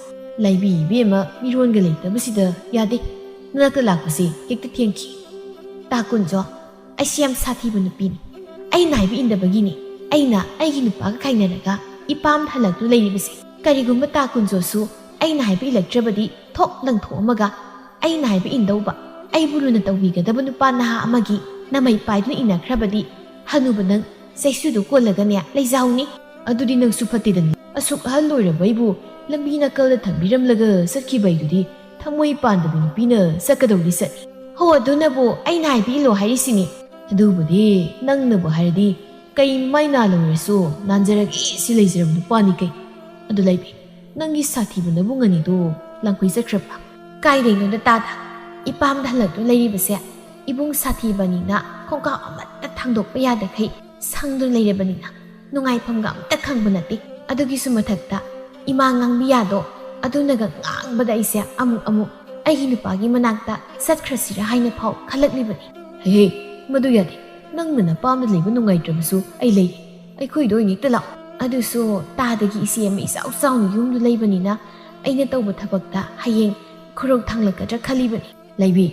ꯂꯩꯕꯤ ꯏꯕꯦꯝꯃ ꯃꯤꯔꯣꯟꯒ ꯂꯩꯇꯕꯁꯤꯗ ꯌꯥꯗꯦ ꯅꯅꯥꯛꯇ ꯂꯥꯛꯄꯁꯤ ꯍꯦꯛꯇ ꯊꯦꯡꯈꯤ ꯇꯥ ꯀꯨꯟꯖꯣ ꯑꯩꯁꯤ ꯌꯥꯝ ꯁꯥꯊꯤꯕ ꯅꯨꯄꯤꯅꯤ ꯑꯩꯅ ꯍꯥꯏꯕ ꯏꯟꯗꯕꯒꯤꯅꯤ ꯑꯩꯅ ꯑꯩꯒꯤ ꯅꯨꯄꯥꯒ ꯈꯥꯏꯅꯔꯒ ꯏꯄꯥꯝꯗ ꯍꯜꯂꯛꯇꯨ ꯂꯩꯔꯤꯕꯁꯦ ꯀꯔꯤꯒꯨꯝꯕ ꯇꯥ ꯀꯨꯟꯖꯣꯁꯨ ꯑꯩꯅ ꯍꯥꯏꯕ ꯏꯜꯂꯛꯇ꯭ꯔꯕꯗꯤ ꯊꯣꯛ ꯂꯪꯊꯣꯛꯑꯝꯃꯒ ꯑꯩꯅ ꯍꯥꯏꯕ ꯏꯟꯗꯧꯕ ꯑꯩꯕꯨ ꯂꯨꯅ ꯇꯧꯕꯤꯒꯗꯕ ꯅꯨꯄꯥ ꯅꯍꯥ ꯑꯃꯒꯤ ꯅꯃꯩ ꯄꯥꯏꯗꯨꯅ ꯏꯟꯅꯈ꯭ꯔꯕꯗꯤ ꯍꯅꯨꯕ ꯅꯪ ꯆꯩꯁꯨꯗꯨ ꯀꯣꯜꯂꯒꯅꯦ ꯂꯩꯖꯥꯎꯅꯤ ꯑꯗꯨꯗꯤ ꯅꯪꯁꯨ ꯐꯠꯇꯦꯗꯅꯤ ꯑꯁꯨꯛ ꯑꯍꯜ ꯑꯣꯏꯔꯕꯩꯕꯨ ꯂꯝꯕꯤ ꯅꯥꯀꯜꯗ ꯊꯝꯕꯤꯔꯝꯂꯒ ꯆꯠꯈꯤꯕꯩꯗꯨꯗꯤ ꯊꯃꯣꯏ ꯄꯥꯟꯗꯕ ꯅꯨꯄꯤꯅ ꯆꯠꯀꯗꯧꯗꯤ ꯆꯠꯅꯤ ꯍꯣ ꯑꯗꯨꯅꯕꯨ ꯑꯩꯅ ꯍꯥꯏꯕ ꯏꯜꯂꯣ ꯍꯥꯏꯔꯤꯁꯤꯅꯤ ꯑꯗꯨꯕꯨꯗꯤ ꯅꯪꯅꯕꯨ ꯍꯥꯏꯔꯗꯤ ꯀꯩ ꯃꯥꯏ ꯅꯥꯜꯂꯨꯔꯁꯨ ꯅꯥꯟꯖꯔꯒꯦ ꯁꯤ ꯂꯩꯖꯔꯕ ꯅꯨꯄꯥꯅꯤ ꯀꯩ ꯑꯗꯨ ꯂꯩꯕꯤ ꯅꯪꯒꯤ ꯁꯥꯊꯤꯕ ꯅꯕꯨꯡ ꯑꯅꯤꯗꯣ ꯂꯥꯡꯈꯨꯏ ꯆꯠꯈ꯭ꯔꯕ ꯀꯥꯏꯗꯩꯅꯣꯗ ꯇꯥꯗ ꯏꯄꯥꯝꯗ ꯍꯜꯂꯛꯇꯨꯅ ꯂꯩꯔꯤꯕꯁꯦ ꯏꯕꯨꯡ ꯁꯥꯊꯤꯕꯅꯤꯅ ꯈꯣꯡꯀꯥꯞ ꯑꯃꯠꯇ ꯊꯥꯡꯗꯣꯛꯄ ꯌꯥꯗꯈꯩ ꯁꯪꯗꯨꯅ ꯂꯩꯔꯕꯅꯤꯅ ꯅꯨꯡꯉꯥꯏꯐꯝꯒ ꯑꯝꯇ ꯈꯪꯕ ꯅꯠꯇꯦ ꯑꯗꯨꯒꯤꯁꯨ ꯃꯊꯛꯇ ꯏꯃꯥ ꯉꯥꯡꯕꯤ ꯌꯥꯗꯣ ꯑꯗꯨꯅꯒ ꯉꯥꯡꯕꯗ ꯑꯩꯁꯦ ꯑꯃꯨꯛ ꯑꯩꯒꯤ ꯅꯨꯄꯥꯒꯤ ꯃꯅꯥꯛꯇ ꯆꯠꯈ꯭ꯔꯁꯤꯔ ꯍꯥꯏꯅ ꯐꯥꯎ ꯈꯜꯂꯛꯂꯤꯕꯅꯤ ꯍꯦ ꯃꯗꯨ ꯌꯥꯗꯦ ꯅꯪꯅ ꯅꯄꯥꯝꯗ ꯂꯩꯕ ꯅꯨꯡꯉꯥꯏꯇ꯭ꯔꯕꯁꯨ ꯑꯩ ꯂꯩꯔꯤ ꯑꯩꯈꯣꯏꯗ ꯑꯣꯏꯅ ꯍꯦꯛꯇ ꯂꯥꯛꯑꯣ ꯑꯗꯨꯁꯨ ꯇꯥꯗꯒꯤ ꯏꯆꯦ ꯑꯃ ꯏꯆꯥꯎ ꯆꯥꯎꯅ ꯌꯨꯝꯗꯨ ꯂꯩꯕꯅꯤꯅ ꯑꯩꯅ ꯇꯧꯕ ꯊꯕꯛꯇ ꯍꯌꯦꯡ ꯈꯨꯔꯧ ꯊꯥꯡꯂꯛꯀꯗ꯭ꯔꯥ ꯈꯜꯂꯤꯕꯅꯤ ꯂꯩꯕꯤ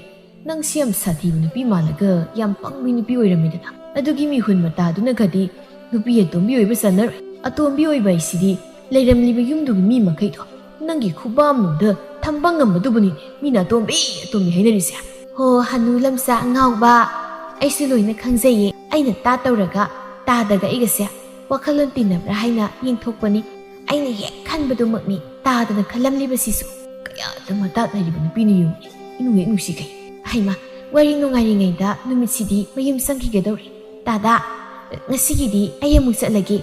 ꯅꯪꯁꯤ ꯌꯥꯝ ꯁꯥꯊꯤꯕ ꯅꯨꯄꯤ ꯃꯥꯜꯂꯒ ꯌꯥꯝ ꯄꯪꯕ ꯅꯨꯄꯤ ꯑꯣꯏꯔꯝꯃꯤꯗꯅ ꯑꯗꯨꯒꯤ ꯃꯤꯍꯨꯟ ꯃꯇꯥꯗꯨꯅꯒꯗꯤ ꯅꯨꯄꯤ ꯑꯇꯣꯝꯕꯤ ꯑꯣꯏꯕ ꯆꯠꯅꯔꯣꯏ ꯑꯇꯣꯝꯕꯤ ꯑꯣꯏꯕ ꯍꯥꯏꯁꯤꯗꯤ ꯂꯩꯔꯝꯂꯤꯕ ꯌꯨꯝꯗꯨꯒꯤ ꯃꯤ ꯃꯈꯩꯗꯣ ꯅꯪꯒꯤ ꯈꯨꯕꯥꯝꯅꯨꯡꯗ ꯊꯝꯕ ꯉꯝꯕꯗꯨꯕꯨꯅꯤꯅꯦ ꯃꯤꯅ ꯑꯇꯣꯝꯕꯤ ꯍꯥꯏꯅꯔꯤꯁꯦ ꯍꯣ ꯍꯅꯨ ꯂꯝꯆꯥ ꯑꯉꯥꯎꯕ ꯑꯩꯁꯨ ꯂꯣꯏꯅ ꯈꯪꯖꯩꯌꯦ ꯑꯩꯅ ꯇꯥ ꯇꯧꯔꯒ ꯇꯥꯗꯒ ꯑꯩꯒꯁꯦ ꯋꯥꯈꯜꯂꯣꯟ ꯇꯤꯟꯅꯕ꯭ꯔꯥ ꯍꯥꯏꯅ ꯌꯦꯡꯊꯣꯛꯄꯅꯤ ꯑꯩꯅ ꯍꯦꯛ ꯈꯟꯕꯗꯨꯃꯛꯅꯤ ꯇꯥꯗꯅ ꯈꯜꯂꯝꯂꯤꯕꯁꯤꯁꯨ ꯀꯌꯥꯗ ꯃꯇꯥꯠ ꯂꯩꯔꯤꯕ ꯅꯨꯄꯤꯅ ꯌꯨꯝꯅꯤ ꯏꯅꯨꯡ ꯍꯦꯛ ꯅꯨꯡꯁꯤꯈꯩ ꯍꯩꯃ ꯋꯥꯔꯤ ꯅꯨꯡꯉꯥꯏꯔꯤꯉꯩꯗ ꯅꯨꯃꯤꯠꯁꯤꯗꯤ ꯃꯌꯨꯝ ꯆꯪꯈꯤꯒꯗꯧꯔꯤ ꯇꯥꯗꯥ ꯉꯁꯤꯒꯤꯗꯤ ꯑꯩ ꯑꯃꯨꯛ ꯆꯠꯂꯒꯦ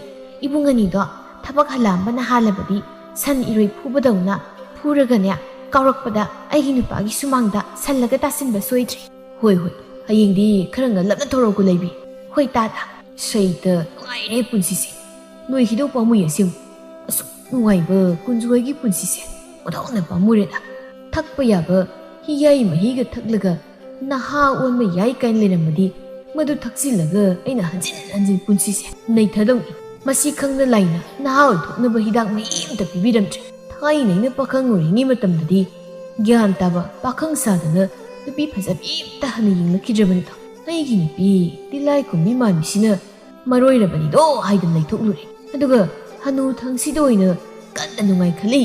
ꯏꯕꯨꯡ ꯑꯅꯤꯗꯣ ꯊꯕꯛ ꯍꯜꯂꯛꯑꯝꯕꯅ ꯍꯥꯜꯂꯕꯗꯤ ꯁꯟ ꯏꯔꯣꯏ ꯐꯨꯕꯗꯧꯅ ꯐꯨꯔꯒꯅꯦ ꯀꯥꯎꯔꯛꯄꯗ ꯑꯩꯒꯤ ꯅꯨꯄꯥꯒꯤ ꯁꯨꯃꯥꯡꯗ ꯁꯜꯂꯒ ꯇꯥꯁꯤꯟꯕ ꯁꯣꯏꯗ꯭ꯔꯤ ꯍꯣꯏ ꯍꯌꯦꯡꯗꯤ ꯈꯔ ꯉꯜꯂꯞꯅ ꯊꯧꯔꯛꯎꯀꯣ ꯂꯩꯕꯤ ꯍꯣꯏ ꯇꯥꯗꯥ ꯁꯩꯇ ꯅꯨꯡꯉꯥꯏꯔꯦ ꯄꯨꯟꯁꯤꯁꯦ ꯅꯣꯏ ꯍꯤꯗꯧ ꯄꯥꯝꯃꯨꯏ ꯑꯁꯦꯡꯕ ꯑꯁꯨꯛ ꯅꯨꯡꯉꯥꯏꯕ ꯀꯨꯟꯖꯣꯏꯒꯤ ꯄꯨꯟꯁꯤꯁꯦ ꯑꯣꯟꯊꯣꯛꯅ ꯄꯥꯝꯃꯨꯔꯦꯗ ꯊꯛꯄ ꯌꯥꯕ ꯍꯤꯌꯥꯏ ꯃꯍꯤꯒ ꯊꯛꯂꯒ ꯅꯍꯥ ꯑꯣꯟꯕ ꯌꯥꯏ ꯀꯥꯏꯅ ꯂꯩꯔꯝꯃꯗꯤ ꯃꯗꯨ ꯊꯛꯆꯤꯜꯂꯒ ꯑꯩꯅ ꯍꯟꯖꯤꯟ ꯄꯨꯟꯁꯤꯁꯦ ꯅꯩꯊꯗꯧꯅꯤ ꯃꯁꯤ ꯈꯪꯅ ꯂꯩꯅ ꯅꯍꯥ ꯑꯣꯏꯊꯣꯛꯅꯕ ꯍꯤꯗꯥꯛ ꯃꯍꯤ ꯑꯃꯇ ꯄꯤꯕꯤꯔꯝꯗ꯭ꯔꯦ ꯊꯥꯏꯅ ꯑꯩꯅ ꯄꯥꯈꯪ ꯑꯣꯏꯔꯤꯉꯩ ꯃꯇꯝꯗꯗꯤ ꯒ꯭ꯌꯥꯟ ꯇꯥꯕ ꯄꯥꯈꯪ ꯁꯥꯗꯅ ꯅꯨꯄꯤ ꯐꯖꯕꯤ ꯑꯃꯇ ꯍꯟꯅ ꯌꯦꯡꯂꯛꯈꯤꯗ꯭ꯔꯕꯅꯤꯗꯣ ꯑꯩꯒꯤ ꯅꯨꯄꯤ ꯇꯤꯂꯥꯏ ꯈꯨꯝꯕꯤ ꯃꯥꯟꯕꯤꯁꯤꯅ ꯃꯔꯣꯏꯔꯕꯅꯤꯗꯣ ꯍꯥꯏꯗꯅ ꯂꯩꯊꯣꯛꯂꯨꯔꯦ ꯑꯗꯨꯒ ꯍꯅꯨ ꯊꯪꯁꯤꯗ ꯑꯣꯏꯅ ꯀꯟꯅ ꯅꯨꯡꯉꯥꯏ ꯈꯜꯂꯤ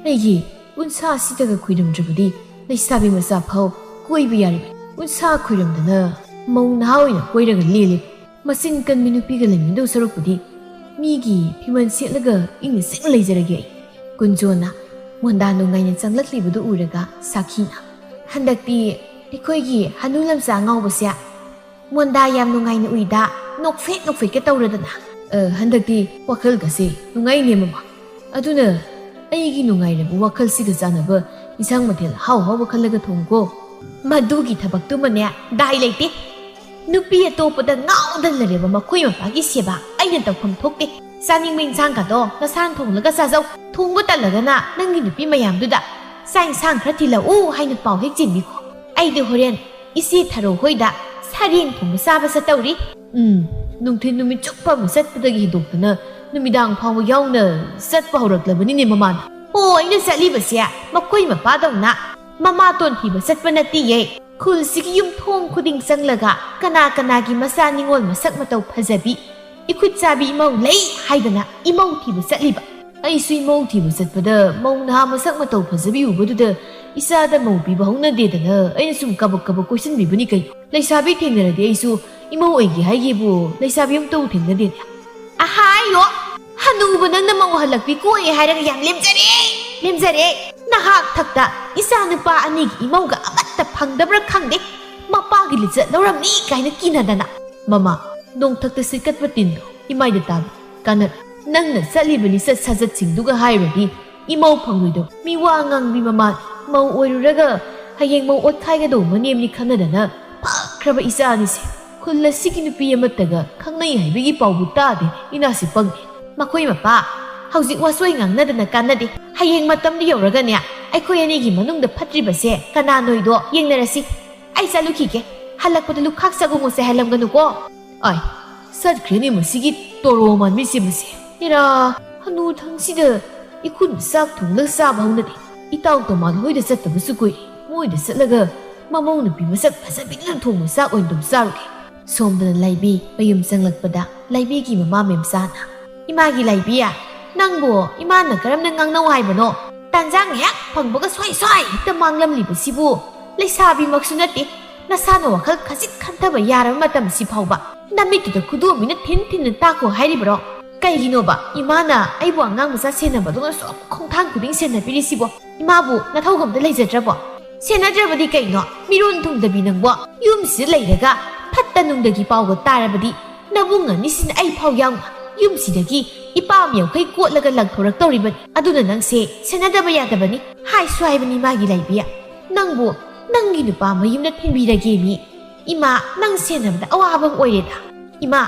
ꯑꯩꯒꯤ ꯎꯟꯁꯥꯁꯤꯗꯒ ꯈꯨꯏꯔꯝꯗ꯭ꯔꯕꯗꯤ ꯂꯩꯁꯥꯕꯤ ꯃꯆꯥ ꯐꯥꯎ ꯀꯣꯏꯕ ꯌꯥꯔꯤꯕꯅꯤ ꯎꯟꯁꯥ ꯈꯨꯏꯔꯝꯗꯅ ꯃꯧ ꯅꯍꯥ ꯑꯣꯏꯅ ꯀꯣꯏꯔꯒ ꯂꯦꯜꯂꯤ ꯃꯆꯤꯟ ꯀꯟꯕꯤ ꯅꯨꯄꯤꯒ ꯂꯩꯃꯤꯟꯅꯗꯧ ꯁꯔꯨꯛꯄꯨꯗꯤ ꯃꯤꯒꯤ ꯐꯤꯃꯟ ꯁꯦꯠꯂꯒ ꯏꯪꯅ ꯆꯤꯛꯅ ꯂꯩꯖꯔꯒꯦ ꯑꯩ ꯀꯨꯟꯖꯣꯅ ꯃꯣꯟꯗꯥ ꯅꯨꯡꯉꯥꯏꯅ ꯆꯪꯂꯛꯂꯤꯕꯗꯨ ꯎꯔꯒ ꯁꯥꯈꯤꯅ ꯍꯟꯗꯛꯇꯤ ꯑꯩꯈꯣꯏꯒꯤ ꯍꯅꯨ ꯂꯝꯆꯥ ꯉꯥꯎꯕꯁꯦ ꯃꯣꯟꯗꯥ ꯌꯥꯝ ꯅꯨꯡꯉꯥꯏꯅ ꯎꯏꯗ ꯅꯣꯛꯐꯦꯠꯀ ꯇꯧꯔꯗꯅ ꯍꯟꯗꯛꯇꯤ ꯋꯥꯈꯜꯒꯁꯦ ꯅꯨꯡꯉꯥꯏꯅꯦ ꯃꯃꯥ ꯑꯗꯨꯅ ꯑꯩꯒꯤ ꯅꯨꯡꯉꯥꯏꯔꯕ ꯋꯥꯈꯜꯁꯤꯒ ꯆꯥꯟꯅꯕ ꯏꯟꯁꯥꯡ ꯃꯊꯦꯜ ꯍꯥꯎꯕ ꯈꯜꯂꯒ ꯊꯣꯡꯉꯨꯀꯣ ꯃꯗꯨꯒꯤ ꯊꯕꯛꯇꯨꯃꯅꯦ ꯗꯥꯏ ꯂꯩꯇꯦ ꯅꯨꯄꯤ ꯑꯇꯣꯞꯄꯗ ꯉꯥꯎꯗꯅ ꯂꯩꯔꯕ ꯃꯈꯣꯏ ꯃꯄꯥꯒꯤ ꯁꯦꯕꯥ ꯑꯩꯅ ꯇꯧꯐꯝ ꯊꯣꯛꯇꯦ ꯆꯥꯅꯤꯡꯕ ꯏꯟꯁꯥꯡꯒꯗꯣ ꯅꯁꯥꯅ ꯊꯣꯡꯂꯒ ꯆꯥꯖꯧ ꯊꯣꯡꯕ ꯇꯜꯂꯒꯅ ꯅꯪꯒꯤ ꯅꯨꯄꯤ ꯃꯌꯥꯝꯗꯨꯗ ꯆꯥꯛ ꯏꯟꯁꯥꯡ ꯈꯔ ꯊꯤꯜꯂꯛꯎ ꯍꯥꯏꯅ ꯄꯥꯎ ꯍꯦꯛ ꯆꯦꯟꯕꯤꯈꯣ ꯑꯩꯗꯤ ꯍꯣꯔꯦꯟ ꯏꯆꯦ ꯊꯔꯣ ꯍꯣꯏꯗ ꯁꯥꯔꯦꯡ ꯊꯣꯡꯕ ꯆꯥꯕ ꯆꯠꯇꯧꯔꯤ ꯅꯨꯡꯊꯤꯜ ꯅꯨꯃꯤꯠ ꯆꯨꯞꯄ ꯑꯃ ꯆꯠꯄꯗꯒꯤ ꯍꯦꯟꯗꯣꯛꯇꯅ ꯅꯨꯃꯤꯗꯥꯡ ꯐꯥꯎꯕ ꯌꯥꯎꯅ ꯆꯠꯄ ꯍꯧꯔꯛꯂꯕꯅꯤꯅꯦ ꯃꯃꯥꯅ ꯑꯣ ꯑꯩꯅ ꯆꯠꯂꯤꯕꯁꯦ ꯃꯈꯣꯏ ꯃꯄꯥꯗꯧꯅ ꯃꯃꯥꯇꯣꯟ ꯊꯤꯕ ꯆꯠꯄ ꯅꯠꯇꯤꯌꯦ ꯈꯨꯜꯁꯤꯒꯤ ꯌꯨꯝꯊꯣꯡ ꯈꯨꯗꯤꯡ ꯆꯪꯂꯒ ꯀꯅꯥ ꯀꯅꯥꯒꯤ ꯃꯆꯥ ꯅꯤꯉꯣꯜ ꯃꯁꯛ ꯃꯇꯧ ꯐꯖꯕꯤ 이쿠 짜비 이모 레이 하이드나 이모 티브 셀리바 아이수 이모 티브 셋보다 몽나 마삭 마tou 파즈비 우보두다 이사다 모 비바 홍나데다나 아이나 숨 까벅까벅 꼬신 비브니까 레이사비 탱나라데 아이수 이모 에기 하이게부 레이사비 엄tou 탱나데 아하이요 한우부 낭나 모 할락비 꼬에 하이라가 양 렘자레 나학 탁다 이사 누빠 아니기 이모가 아마따 방답을 캉데 마빠기 리자 너람니 가이나 끼나다나 마마 ꯅꯣꯡꯊꯛꯇ ꯁꯤꯠꯀꯠꯄ ꯇꯤꯟꯗꯣ ꯏꯃꯥꯏꯗ ꯇꯥꯕ ꯀꯥꯟꯅ ꯅꯪꯅ ꯆꯠꯂꯤꯕ ꯂꯤꯆꯠ ꯁꯥꯖꯠꯁꯤꯡꯗꯨꯒ ꯍꯥꯏꯔꯗꯤ ꯏꯃꯧ ꯐꯪꯂꯣꯏꯗꯣ ꯃꯤ ꯋꯥ ꯉꯥꯡꯕꯤ ꯃꯃꯥ ꯃꯧ ꯑꯣꯏꯔꯨꯔꯒ ꯍꯌꯦꯡ ꯃꯧ ꯑꯣꯠꯈꯥꯏꯒꯗꯧꯕ ꯅꯦꯝꯅꯤ ꯈꯟꯅꯗꯅ ꯐꯈ꯭ꯔꯕ ꯏꯆꯥꯅꯤꯁꯦ ꯈꯨꯜ ꯑꯁꯤꯒꯤ ꯅꯨꯄꯤ ꯑꯃꯠꯇꯒ ꯈꯪꯅꯩ ꯍꯥꯏꯕꯒꯤ ꯄꯥꯎꯕꯨ ꯇꯥꯗꯦ ꯏꯅꯥꯁꯤ ꯄꯪꯉꯦ ꯃꯈꯣꯏ ꯃꯄꯥ ꯍꯧꯖꯤꯛ ꯋꯥꯁꯣꯏ ꯉꯥꯡꯅꯗꯅ ꯀꯥꯟꯅꯗꯦ ꯍꯌꯦꯡ ꯃꯇꯝꯗ ꯌꯧꯔꯒꯅꯦ ꯑꯩꯈꯣꯏ ꯑꯅꯤꯒꯤ ꯃꯅꯨꯡꯗ ꯐꯠꯇ꯭ꯔꯤꯕꯁꯦ ꯀꯅꯥꯅꯣꯏꯗꯣ ꯌꯦꯡꯅꯔꯁꯤ ꯑꯩ ꯆꯠꯂꯨꯈꯤꯒꯦ ꯍꯜꯂꯛꯄꯗ ꯂꯨꯈꯥꯛ ꯆꯒꯨꯝꯃꯁꯦ ꯍꯥꯏꯂꯝꯒꯅꯨꯀꯣ ꯑꯥꯏ ꯆꯠꯈ꯭ꯔꯦꯅꯦ ꯃꯁꯤꯒꯤ ꯇꯣꯔꯣ ꯃꯥꯟꯕꯤꯁꯦ ꯃꯁꯤ ꯏꯔꯥ ꯍꯅꯨ ꯊꯪꯁꯤꯗ ꯏꯈꯨꯟ ꯆꯥꯛ ꯊꯣꯡꯂꯒ ꯆꯥꯕ ꯍꯧꯅꯗꯦ ꯏꯇꯥꯎ ꯇꯣꯃꯥꯜ ꯍꯣꯏꯗ ꯆꯠꯇꯕꯁꯨ ꯀꯨꯏꯔꯦ ꯃꯣꯏꯗ ꯆꯠꯂꯒ ꯃꯃꯧ ꯅꯨꯄꯤ ꯃꯁꯛ ꯐꯖꯕꯤꯅ ꯊꯣꯡꯕ ꯆꯥꯛ ꯑꯣꯏꯅ ꯑꯗꯨꯝ ꯆꯥꯔꯨꯒꯦ ꯁꯣꯝꯗꯅ ꯂꯥꯏꯕꯤ ꯃꯌꯨꯝ ꯆꯪꯂꯛꯄꯗ ꯂꯥꯏꯕꯤꯒꯤ ꯃꯃꯥ ꯃꯦꯝꯆꯥꯅ 이마기 라이비야 낭보 이마나 그럼는 강나오 하이버노 딴장 약 방보가 쇠쇠 이따 망람리버시부 레사비 막수나띠 나사나 와칼 가짓 칸타바 야라 마담시 파우바 남미기도 구두미는 틴틴은 따고 하이리버로 까이기노바 이마나 아이부 안강무사 세나바도는 쏙 콩탕 구딩 세나비리시보 이마부 나 타우감도 레이저드라보 세나드라버디 까이노 미론 통다비 능보 윰시 레이레가 팥다 농덕이 파우고 따라버디 나붕아 니신 아이 파우 양와 윰시덕이 이빠미 여기 꽂라가 랑토락떠리버니 아두나 낭세 세나다바 야다버니 하이수 하이버니 마기 라이비야 낭부 낭기 누빠 마임나 탱비라게미 이마 낭 세나보다 아와방 오이레다 이마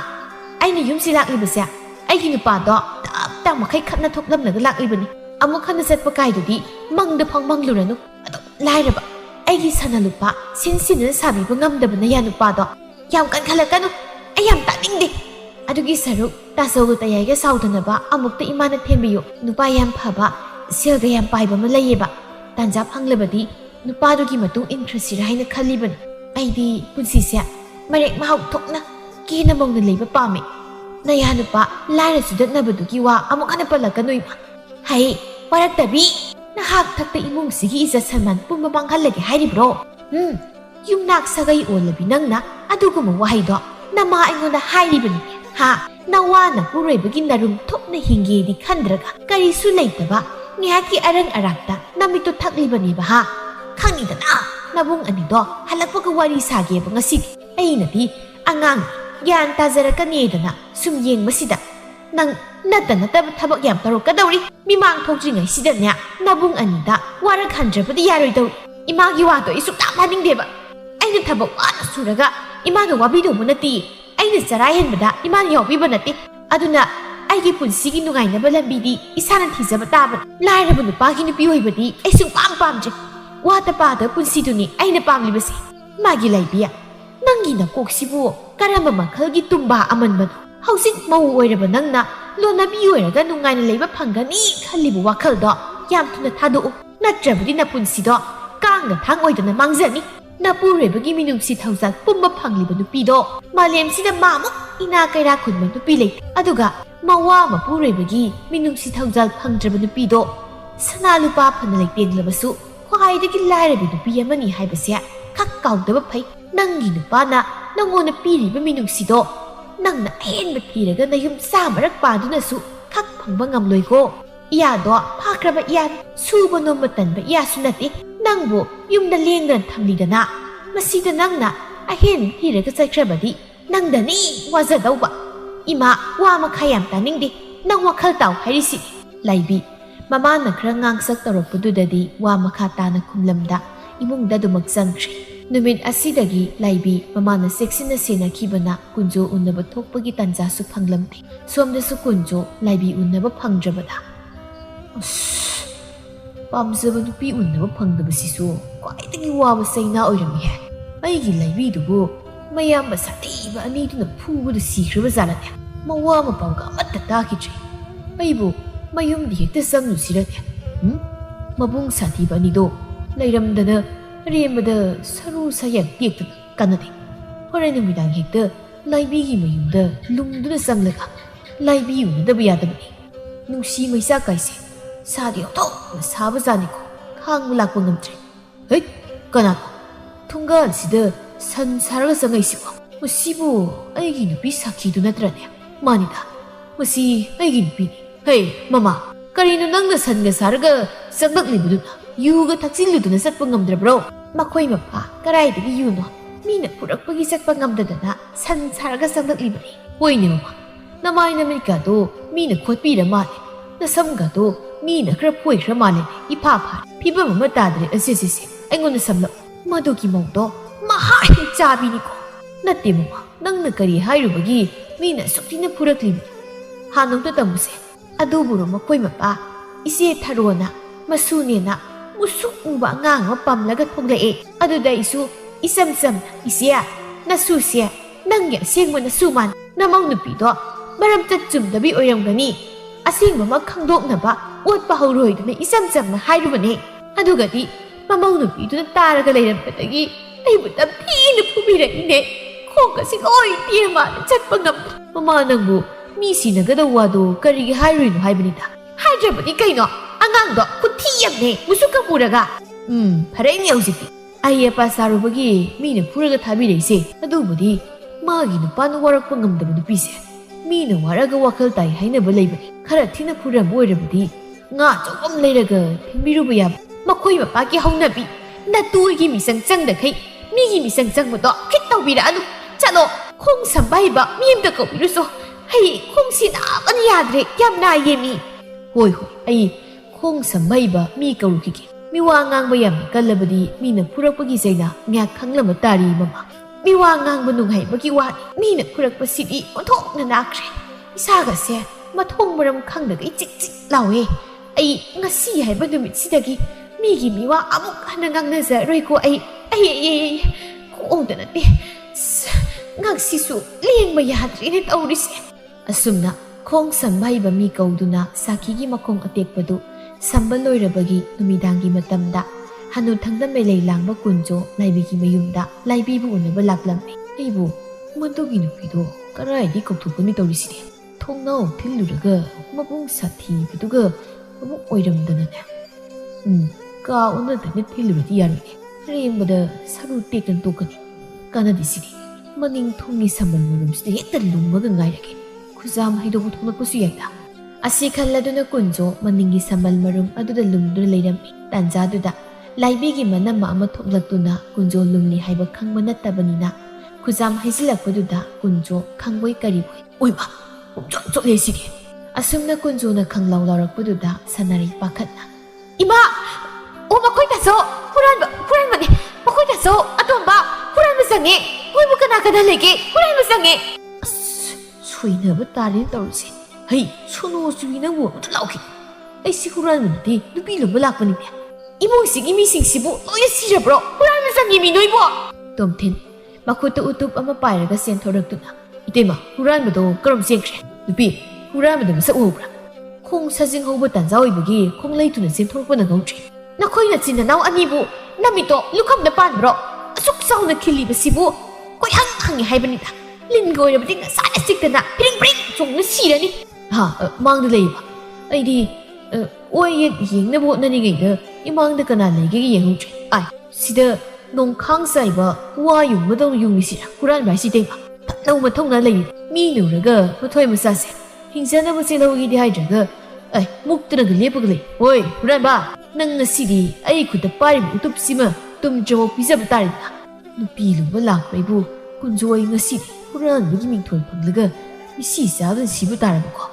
아이는 윰시 락리버세 아이기 누빠도 딱딱 마카이 칸나 톡남나가 락리버니 아무 칸나 셋바 가이도디 망드 펑망루라누 아도 라이라바 아이기 사나 누빠 신신은 사비부 ngamdabana 야 누빠도 얌깐 칼라까누 아얌 따닝데 아두기 사룩 따서고 따야이가 사우드나바 아묵도 이마나 템비요 누빠 얌 파바 셀가 얌 파이바마 레이바 단자 팡레바디 누빠두기 마tung 인트레스라 하이나 칼리버니 아이디 분시세 마렉 마하우 톡나 기나 먹는 레이바 빠미 나야 누빠 라이라 수dat나바두기 와 아묵 하나 빨라까누 이마 하이 와락다비 나학 탁다 이몽시기 이자 살만 뿜바방 할레게 하이리브로 윰낙 사가이 올라비 낭나 아두구모 와이도 나마 아이고나 하이리버니 하 나와나 부레버기 나룸 톱나 힝게디 칸드라가 까리수 레이타바 냐기 아랑 아락다 나미토 탁리버니바 하 칸이다나 나봉 아니도 할락바가 와리 사게바 ngasi 아이나디 앙앙 얀 따자라까니에다나 숨이행 마시다 낭 나타나 타박 얌 따로까다우리 미망 톡징이 시다냐 나봉 아니다 와라 칸드라버디 야로이다우리 이마기 와도 이숙 땀하닝데바 아이는 타박 와나 수라가 이마가 와비도 무나띠 아이는 자라이헨바다 이마는 여비바나띠 아두나 아이기 분시기 누가이나바 람비디 이사는 티자바 따바 라이라바 누빠기 누피 오이바디 아이승 빰빰제 와다 빠다 분시두니 아이나 빰리바세 마기 라이비야 낭기나 꼭시부 까라마 마칼기 tumba 아만바도 하우식 마우 오이라바 낭나 로나비 오이라가 누가이나 레이바 팡가니 칼리부 와칼도 얌투나 타도 나트라바디 나 분시도 깡가 탕 오이다나 망자니 나부레버기 미눔시 타우자 뿜바 팡리바 누피도 말렘시다 마무 이나 까이라 쿤마 누피 레이 아두가 마와 마부레버기 미눔시 타우자 팡드라바 누피도 사나 루파 파나 레이땡라바수 ख्वाइदगी लाइरबी नुपी अमनी हाइबसे खक काउदबा फै नंगी नुपाना नंगोना पीरिबा मिनुंगसिदो नंगना हेनबा थीरगा नयुम सामरक पादुनसु खक फंगबा ngamloigo इयादो फाख्रबा इया सुबा नोमबा तनबा इयासु नति नंगबो युमदा लेंगदन थमलिदना मसिदा नंगना अहेन थीरगा चैख्रबदी नंगदनी वाजदौबा इमा वा मखायाम तानिंगदे नंग वखल ताव हाइरिसि लाइबी ꯃꯃꯥꯅ ꯈꯔ ꯉꯥꯡꯁꯛ ꯇꯧꯔꯛꯄꯗꯨꯗꯗꯤ ꯋꯥ ꯃꯈꯥ ꯇꯥꯅ ꯈꯨꯝꯂꯝꯗ ꯏꯃꯨꯡꯗ ꯑꯗꯨꯃꯛ ꯆꯪꯈ꯭ꯔꯦ ꯅꯨꯃꯤꯠ ꯑꯁꯤꯗꯒꯤ ꯂꯥꯏꯕꯤ ꯃꯃꯥꯅ ꯆꯦꯛꯁꯤꯟꯅ ꯁꯦꯟꯅꯈꯤꯕꯅ ꯀꯨꯟꯖꯣ ꯎꯅꯕ ꯊꯣꯛꯄꯒꯤ ꯇꯥꯟꯖꯥꯁꯨ ꯐꯪꯂꯝꯗꯦ ꯁꯣꯝꯗꯁꯨ ꯀꯨꯟꯖꯣ ꯂꯥꯏꯕꯤ ꯎꯅꯕ ꯐꯪꯗ꯭ꯔꯕꯗ ꯄꯥꯝꯖꯕ ꯅꯨꯄꯤ ꯎꯅꯕ ꯐꯪꯗꯕꯁꯤꯁꯨ ꯈ꯭ꯋꯥꯏꯗꯒꯤ ꯋꯥꯕ ꯆꯩꯅꯥ ꯑꯣꯏꯔꯝꯃꯤꯍꯦ ꯑꯩꯒꯤ ꯂꯥꯏꯕꯤꯗꯨꯕꯨ ꯃꯌꯥꯝꯕ ꯁꯥꯊꯤꯕ ꯑꯅꯤꯗꯨꯅ ꯐꯨꯕꯗ ꯁꯤꯈ꯭ꯔꯕ ꯖꯥꯠꯂꯅꯦ ꯃꯋꯥ ꯃꯄꯥꯎꯒ ꯑꯃꯠꯇ ꯇꯥꯈꯤꯗ꯭ꯔꯦ ꯑꯩꯕꯨ ꯃꯌꯨꯝꯗꯤ ꯍꯦꯛꯇ ꯆꯪꯂꯨꯁꯤꯔꯅꯦ ꯃꯕꯨꯡ ꯁꯥꯊꯤꯕ ꯑꯅꯤꯗꯣ ꯂꯩꯔꯝꯗꯅ ꯑꯔꯦꯝꯕꯗ ꯁꯔꯨ ꯁꯌꯦꯡ ꯇꯦꯛꯇꯅ ꯀꯥꯟꯅꯗꯦ ꯍꯣꯔꯦꯟ ꯅꯨꯃꯤꯗꯥꯡ ꯍꯦꯛꯇ ꯂꯥꯏꯕꯤꯒꯤ ꯃꯌꯨꯝꯗ ꯂꯨꯡꯗꯨꯅ ꯆꯪꯂꯒ ꯂꯥꯏꯕꯤ ꯎꯅꯗꯕ ꯌꯥꯗꯕꯅꯤ ꯅꯨꯡꯁꯤ ꯃꯩꯆꯥ ꯀꯥꯏꯁꯦ ꯁꯥꯗꯤ ꯑꯣꯟꯊꯣꯛꯅ ꯁꯥꯕꯖꯥꯠꯅꯤꯀꯣ ꯈꯥꯡꯕ ꯂꯥꯛꯄ ꯉꯝꯗ꯭ꯔꯦ ꯍꯩ ꯀꯅꯥꯅꯣ ꯊꯣꯡꯒꯥꯜꯁꯤꯗ ꯁꯟ ꯁꯥꯔꯒ ꯆꯪꯉꯛꯏꯁꯤꯕꯣ ꯃꯁꯤꯕꯨ ꯑꯩꯒꯤ ꯅꯨꯄꯤ ꯁꯥꯈꯤꯗꯨ ꯅꯠꯇ꯭ꯔꯅꯦ ꯃꯥꯅꯤꯗ ꯃꯁꯤ ꯑꯩꯒꯤ ꯅꯨꯄꯤꯅꯤ ꯍꯩ ꯃꯃꯥ ꯀꯔꯤꯅꯣ ꯅꯪꯅ ꯁꯟꯒ ꯁꯥꯔꯒ ꯆꯪꯂꯛꯂꯤꯕꯗꯨꯅ ꯌꯨꯒ ꯊꯛꯆꯤꯜꯂꯨꯗꯨꯅ ꯆꯠꯄ ꯉꯝꯗ꯭ꯔꯕ꯭ꯔꯣ ꯃꯈꯣꯏ ꯃꯄꯥ ꯀꯔꯥꯏꯗꯒꯤ ꯌꯨꯅꯣ ꯃꯤꯅ ꯄꯨꯔꯛꯄꯒꯤ ꯆꯠꯄ ꯉꯝꯗꯗꯅ ꯁꯟ ꯁꯥꯔꯒ ꯆꯪꯂꯛꯂꯤꯕꯅꯤ ꯍꯣꯏꯅꯦ ꯃꯃꯥ ꯅꯃꯥꯏ ꯅꯃꯤꯠꯀꯥꯗꯣ ꯃꯤꯅ ꯈꯣꯠꯄꯤꯔ ꯃꯥꯜꯂꯦ ꯅꯁꯝꯒꯥꯗꯣ ꯃꯤꯅ ꯈꯔ ꯐꯣꯏꯈ꯭ꯔ ꯃꯥꯜꯂꯦ ꯏꯐꯥ ꯐꯥꯔꯦ ꯐꯤꯕꯝ ꯑꯃ ꯇꯥꯗ꯭ꯔꯦ ꯑꯁꯤꯁꯦ ꯑꯩꯉꯣꯟꯗ ꯁꯝꯂꯛ ꯃꯗꯨꯒꯤ ꯃꯧꯗꯣ ꯃꯍꯥꯏ ꯆꯥꯕꯤꯅꯤꯀꯣ ꯅꯠꯇꯦ ꯃꯃꯥ ꯅꯪꯅ ꯀꯔꯤ ꯍꯥꯏꯔꯨꯕꯒꯤ ꯃꯤꯅ ꯑꯁꯨꯛ ꯊꯤꯅ ꯐꯨꯔꯛꯂꯤꯕꯅꯤ ꯍꯥꯟꯅꯣꯝꯇ ꯇꯝꯃꯨꯁꯦ ꯑꯗꯨꯕꯨꯔꯣ ꯃꯈꯣꯏ ꯃꯄꯥ ꯏꯆꯦ ꯊꯔꯣꯅ ꯃꯁꯨꯅꯦꯅ ꯃꯨꯁꯨꯛ ꯃꯨꯕ ꯑꯉꯥꯡ ꯑꯃ ꯄꯝꯂꯒ ꯊꯣꯛꯂꯛꯑꯦ ꯑꯗꯨꯗ ꯑꯩꯁꯨ ꯏꯆꯝ ꯆꯝꯅ ꯏꯆꯦ ꯅꯁꯨꯁꯦ ꯅꯪꯒꯤ ꯑꯁꯦꯡꯕ ꯅꯁꯨ ꯃꯥꯟ ꯅꯃꯧ ꯅꯨꯄꯤꯗꯣ ꯃꯔꯝꯆꯠ ꯆꯨꯝꯗꯕꯤ ꯑꯣꯏꯔꯝꯒꯅꯤ ꯑꯁꯦꯡꯕꯃꯛ ꯈꯪꯗꯣꯛꯅꯕ ꯑꯣꯠꯄ ꯍꯧꯔꯣꯏꯗꯨꯅ ꯏꯆꯝ ꯆꯝꯅ ꯍꯥꯏꯔꯨꯕꯅꯦ ꯑꯗꯨꯒꯗꯤ ꯃꯃꯧ ꯅꯨꯄꯤꯗꯨꯅ ꯇꯥꯔꯒ ꯂꯩꯔꯝꯕꯗꯒꯤ ꯑꯩꯕꯨ ꯇꯝꯊꯤꯅ ꯐꯨꯕꯤꯔꯛꯏꯅꯦ ꯈꯣꯡꯒꯁꯤ ꯂꯣꯏ ꯇꯦꯛꯑ ꯃꯥꯜꯂꯦ ꯆꯠꯄ ꯉꯝꯗ꯭ꯔꯦ ꯃꯃꯥ ꯅꯪꯕꯨ ꯃꯤ ꯁꯤꯅꯒꯗꯧ ꯋꯥꯗꯣ ꯀꯔꯤꯒꯤ ꯍꯥꯏꯔꯨꯏꯅꯣ ꯍꯥꯏꯕꯅꯤꯗ ꯍꯥꯏꯗ꯭ꯔꯕꯗꯤ ꯀꯩꯅꯣ ꯑꯉꯥꯡꯗꯣ ꯈꯨꯊꯤ ꯌꯥꯝꯅꯦ ꯃꯨꯁꯨꯛꯀ ꯃꯨꯔꯒ ꯐꯔꯦꯅꯦ ꯍꯧꯖꯤꯛꯇꯤ ꯑꯩ ꯑꯄꯥ ꯆꯥꯔꯨꯕꯒꯤ ꯃꯤꯅ ꯐꯨꯔꯒ ꯊꯥꯕꯤꯔꯛꯏꯁꯦ ꯑꯗꯨꯕꯨꯗꯤ ꯃꯥꯒꯤ ꯅꯨꯄꯥꯅ ꯋꯥꯔꯛꯄ ꯉꯝꯗꯕ ꯅꯨꯄꯤꯁꯦ ꯃꯤꯅ ꯋꯥꯔꯒ ꯋꯥꯈꯜ ꯇꯥꯏ ꯍꯥꯏꯅꯕ ꯂꯩꯕꯅꯤ ꯈꯔ ꯊꯤꯅ ꯐꯨꯔꯝꯕ ꯑꯣꯏꯔꯕꯗꯤ ꯉꯥ ꯑꯆꯧꯕ ꯑꯃ ꯂꯩꯔꯒ ꯊꯤꯟꯕꯤꯔꯨꯕ ꯌꯥꯕ ꯃꯈꯣꯏ ꯃꯄꯥꯒꯤ ꯍꯧꯅꯕꯤ ꯅꯇꯨꯒꯤ ꯃꯤꯆꯪ ꯆꯪꯗꯈꯩ ꯃꯤꯒꯤ ꯃꯤꯆꯪ ꯆꯪꯕꯗꯣ ꯈꯤꯠ ꯇꯧꯕꯤꯔꯛꯑꯅꯨ ꯆꯠꯂꯣ ꯈꯣꯡ ꯁꯝꯕ ꯍꯩꯕ ꯃꯤ ꯑꯃꯇ ꯀꯧꯕꯤꯔꯨꯁꯣ ꯑꯩ ꯈꯣꯡꯁꯤ ꯅꯥꯕꯅ ꯌꯥꯗ꯭ꯔꯦ ꯌꯥꯝ ꯅꯥꯏꯌꯦ ꯃꯤ ꯍꯣꯏ ꯑꯩ ꯈꯣꯡ ꯁꯝꯕ ꯍꯩꯕ ꯃꯤ ꯀꯧꯔꯨꯈꯤꯒꯦ ꯃꯤꯋꯥ ꯉꯥꯡꯕ ꯌꯥꯝꯅ ꯀꯜꯂꯕꯗꯤ ꯃꯤꯅ ꯐꯨꯔꯛꯄꯒꯤ ꯆꯩꯅ ꯉꯥꯛ ꯈꯪꯂꯝꯕ ꯇꯥꯔꯤ ꯃꯃꯥ ꯃꯤꯋꯥ ꯉꯥꯡꯕ ꯅꯨꯡꯉꯥꯏꯕꯒꯤ ꯋꯥꯅꯤ ꯃꯤꯅ ꯐꯨꯔꯛꯄꯁꯤꯗꯤ ꯑꯣꯟꯊꯣꯛꯅ ꯅꯥꯈ꯭ꯔꯦ ꯏꯁꯥꯒꯁꯦ ꯃꯊꯣꯡ ꯃꯔꯝ ꯈꯪꯗꯒ ꯆꯤꯛ ꯆꯤꯛ ꯂꯥꯎꯋꯦ ꯑꯩ ꯉꯁꯤ ꯍꯥꯏꯕ ꯅꯨꯃꯤꯠꯁꯤꯗꯒꯤ ꯃꯤꯒꯤ ꯃꯤꯋꯥ ꯑꯃꯨꯛ ꯍꯟꯅ ꯉꯥꯡꯅꯖꯔꯣꯏꯀꯣ ꯑꯩ ꯈꯣꯡꯗ ꯅꯠꯇꯦ ꯉꯛꯁꯤꯁꯨ ꯂꯦꯡꯕ ꯌꯥꯗ꯭ꯔꯦꯅ ꯇꯧꯔꯤꯁꯦ ꯑꯁꯨꯝꯅ ꯈꯣꯡ ꯁꯝꯕ ꯍꯩꯕ ꯃꯤ ꯀꯧꯗꯨꯅ ꯁꯥꯈꯤꯒꯤ ꯃꯈꯣꯡ ꯑꯇꯦꯛꯄꯗꯨ ꯁꯝꯕ ꯂꯣꯏꯔꯕꯒꯤ ꯅꯨꯃꯤꯗꯥꯡꯒꯤ ꯃꯇꯝꯗ ꯍꯅꯨꯊꯪꯗ ꯃꯩꯂꯩ ꯂꯥꯡꯕ ꯀꯨꯟꯖꯣ ꯂꯥꯏꯕꯤꯒꯤ ꯃꯌꯨꯝꯗ ꯂꯥꯏꯕꯤꯕꯨ ꯎꯅꯕ ꯂꯥꯛꯂꯝꯃꯤ ꯑꯩꯕꯨ ꯃꯗꯨꯒꯤ ꯅꯨꯄꯤꯗꯣ ꯀꯔꯥꯏꯗꯒꯤ ꯀꯧꯊꯣꯛꯀꯅꯤ ꯇꯧꯔꯤꯁꯤꯗꯤ ꯊꯣꯡꯅꯥꯎ ꯊꯤꯜꯂꯨꯔꯒ ꯃꯕꯨꯡ ꯁꯥꯊꯤꯕꯗꯨꯒ ꯑꯃꯨꯛ ꯑꯣꯏꯔꯝꯗꯅꯅꯦ ꯀꯥ ꯑꯣꯟꯅꯗꯅ ꯊꯤꯜꯂꯨꯔꯗꯤ ꯌꯥꯔꯣꯏꯅꯦ ꯑꯔꯦꯝꯕꯗ ꯁꯔꯨ ꯇꯦꯛꯇꯅ ꯇꯣꯛꯀꯅꯤ ꯀꯥꯟꯅꯗꯦ ꯁꯤꯗꯤ ꯃꯅꯤꯡ ꯊꯣꯡꯒꯤ ꯁꯝꯕꯜ ꯃꯔꯨꯝꯁꯤꯗ ꯍꯦꯛꯇ ꯂꯨꯝꯃꯒ ꯉꯥꯏꯔꯒꯦ ꯈꯨꯖꯥꯝ ꯍꯩꯗꯣꯛꯄ ꯊꯣꯛꯂꯛꯄꯁꯨ ꯌꯥꯏꯗ ꯑꯁꯤ ꯈꯜꯂꯗꯨꯅ ꯀꯨꯟꯖꯣ ꯃꯅꯤꯡꯒꯤ ꯁꯝꯕꯜ ꯃꯔꯨꯝ ꯑꯗꯨꯗ ꯂꯨꯝꯗꯨꯅ ꯂꯩꯔꯝꯃꯤ ꯇꯥꯟꯖꯥꯗꯨꯗ ꯂꯥꯏꯕꯤꯒꯤ ꯃꯅꯝ ꯑꯃ ꯊꯣꯛꯂꯛꯇꯨꯅ ꯀꯨꯟꯖꯣ ꯂꯨꯝꯂꯤ ꯍꯥꯏꯕ ꯈꯪꯕ ꯅꯠꯇꯕꯅꯤꯅ ꯈꯨꯖꯥꯝ ꯍꯩꯖꯤꯜꯂꯛꯄꯗꯨꯗ ꯀꯨꯟꯖꯣ ꯈꯪꯕꯣꯏ ꯀꯔꯤꯕꯣꯏ ꯑꯣꯏꯃ ꯄꯨꯡꯆꯣꯠ ꯆꯣꯠꯂꯦ ꯁꯤꯗꯤ ꯑꯁꯨꯝꯅ ꯀꯨꯟꯖꯣꯅ ꯈꯪꯂꯥꯎ ꯂꯥꯎꯔꯛꯄꯗꯨꯗ ꯁꯅꯥꯔꯩ ꯄꯥꯈꯠꯅ ꯏꯃꯥ ꯑꯣ ꯃꯈꯣꯏ ꯇꯥꯆꯧ ꯍꯨꯔꯥꯟꯕꯅꯦ ꯃꯈꯣꯏ ꯇꯥꯆꯧ ꯑꯇꯣꯝꯕ ꯍꯨꯔꯥꯟꯕ ꯆꯪꯉꯦ ꯃꯣꯏꯕꯨ ꯀꯅꯥ ꯂꯩꯒꯦ ꯍꯨꯔꯥꯟꯕ ꯆꯪꯉꯦ ꯑꯁ ꯁꯣꯏꯅꯕ ꯇꯥꯔꯦꯅ ꯇꯧꯔꯤꯁꯦ ꯍꯩ ꯁꯣꯅꯣ ꯆꯨꯕꯤ ꯅꯪꯕꯨ ꯑꯃꯇ ꯂꯥꯎꯈꯤ ꯑꯩꯁꯤ ꯍꯨꯔꯥꯟꯕ ꯅꯠꯇꯦ ꯅꯨꯄꯤ ꯂꯨꯝꯕ ꯂꯥꯛꯄꯅꯤꯅꯦ ꯏꯃꯨꯡꯁꯤꯒꯤ ꯃꯤꯁꯤꯡꯁꯤꯕꯨ ꯂꯣꯏꯅ ꯁꯤꯔꯕ꯭ꯔꯣ ꯍꯨꯔꯥꯟꯕ ꯆꯪꯉꯤ ꯃꯤ ꯅꯣꯏꯕꯣ ꯇꯣꯝꯊꯤꯟ ꯃꯈꯨꯠꯇ ꯎꯇꯨꯞ ꯑꯃ ꯄꯥꯏꯔꯒ ꯆꯦꯟꯊꯣꯔꯛꯇꯨꯅ ꯏꯇꯩꯃ ꯍꯨꯔꯥꯟꯕꯗꯣ ꯀꯔꯝ ꯆꯦꯟꯈ꯭ꯔꯦ ꯅꯨꯄꯤ ꯍꯨꯔꯥꯟꯕꯗ ꯃꯁꯛ ꯎꯍꯧꯕ꯭ꯔꯥ ꯈꯣꯡ ꯁꯥꯖꯤꯡ ꯍꯧꯕ ꯇꯥꯟꯖꯥ ꯑꯣꯏꯕꯒꯤ ꯈꯣꯡ ꯂꯩꯇꯨꯅ ꯆꯦꯟꯊꯣꯔꯛꯄ ꯅꯪꯍꯧꯗ꯭ꯔꯦ ꯅꯈꯣꯏ ꯅꯆꯤꯟ ꯅꯅꯥꯎ ꯑꯅꯤꯕꯨ ꯅꯃꯤꯠꯇꯣ ꯂꯨꯈꯝꯗ ꯄꯥꯟꯕ꯭ꯔꯣ ꯑꯁꯨꯛ ꯆꯥꯎꯅ ꯈꯤꯜꯂꯤꯕꯁꯤꯕꯨ ꯀꯣꯏꯍꯪ ꯍꯪꯉꯦ ꯍꯥꯏꯕꯅꯤꯗ ꯂꯤꯟꯒ ꯑꯣꯏꯔꯕꯗꯤ ꯉꯁꯥꯏꯅ ꯆꯤꯛꯇꯅ ꯐꯤꯔꯤꯡ ꯐꯤꯔꯤꯡ ꯆꯣꯡꯅ ꯁꯤꯔꯅꯤ ꯃꯥꯡꯗ ꯂꯩꯌꯦꯕ ꯑꯩꯗꯤ ꯑꯣꯏ ꯌꯦꯠ ꯌꯦꯡꯅꯕ ꯍꯣꯠꯅꯔꯤꯉꯩꯗ ꯏꯃꯥꯡꯗ ꯀꯅꯥ ꯂꯩꯒꯦꯒ ꯌꯦꯡꯍꯧꯗ꯭ꯔꯦ ꯁꯤꯗ ꯅꯣꯡꯈꯥꯡ ꯆꯥꯏꯕ ꯋꯥ ꯌꯨꯡꯕꯗꯧꯅ ꯌꯨꯡꯉꯤꯁꯤꯔ ꯍꯨꯔꯥꯟꯕ ꯍꯥꯏꯁꯤ ꯏꯇꯩꯃ ꯊꯛꯅꯧ ꯃꯊꯧꯅ ꯂꯩꯔꯤ ꯃꯤꯅ ꯎꯔꯒ ꯃꯊꯣꯏ ꯃꯆꯥꯁꯦ ꯍꯤꯡꯖꯅꯕ ꯆꯦꯜꯍꯧꯒꯦꯗꯤ ꯍꯥꯏꯗ꯭ꯔꯒ ꯃꯨꯛꯇꯅꯒ ꯂꯦꯞꯄꯒ ꯂꯩ ꯍꯣꯏ ꯍꯨꯔꯥꯟꯕ ꯅꯪ ꯉꯁꯤꯗꯤ ꯑꯩ ꯈꯨꯠꯇ ꯄꯥꯏꯔꯤꯕ ꯎꯇꯨꯞꯁꯤꯃ ꯇꯨꯝꯗ꯭ꯔꯕꯥꯎ ꯄꯤꯖꯕ ꯇꯥꯔꯦꯗꯅ ꯅꯨꯄꯤ ꯂꯨꯝꯕ ꯂꯥꯛꯄ ꯑꯩꯕꯨ ꯀꯨꯟꯖꯣ ꯑꯩ ꯉꯁꯤꯗꯤ ꯍꯨꯔꯥꯟꯕꯒꯤ ꯃꯤꯡꯊꯣꯜ ꯐꯪꯂꯒ ꯃꯤꯁꯤ ꯆꯥꯗꯅ ꯁꯤꯕ ꯇꯥꯔꯕꯀꯣ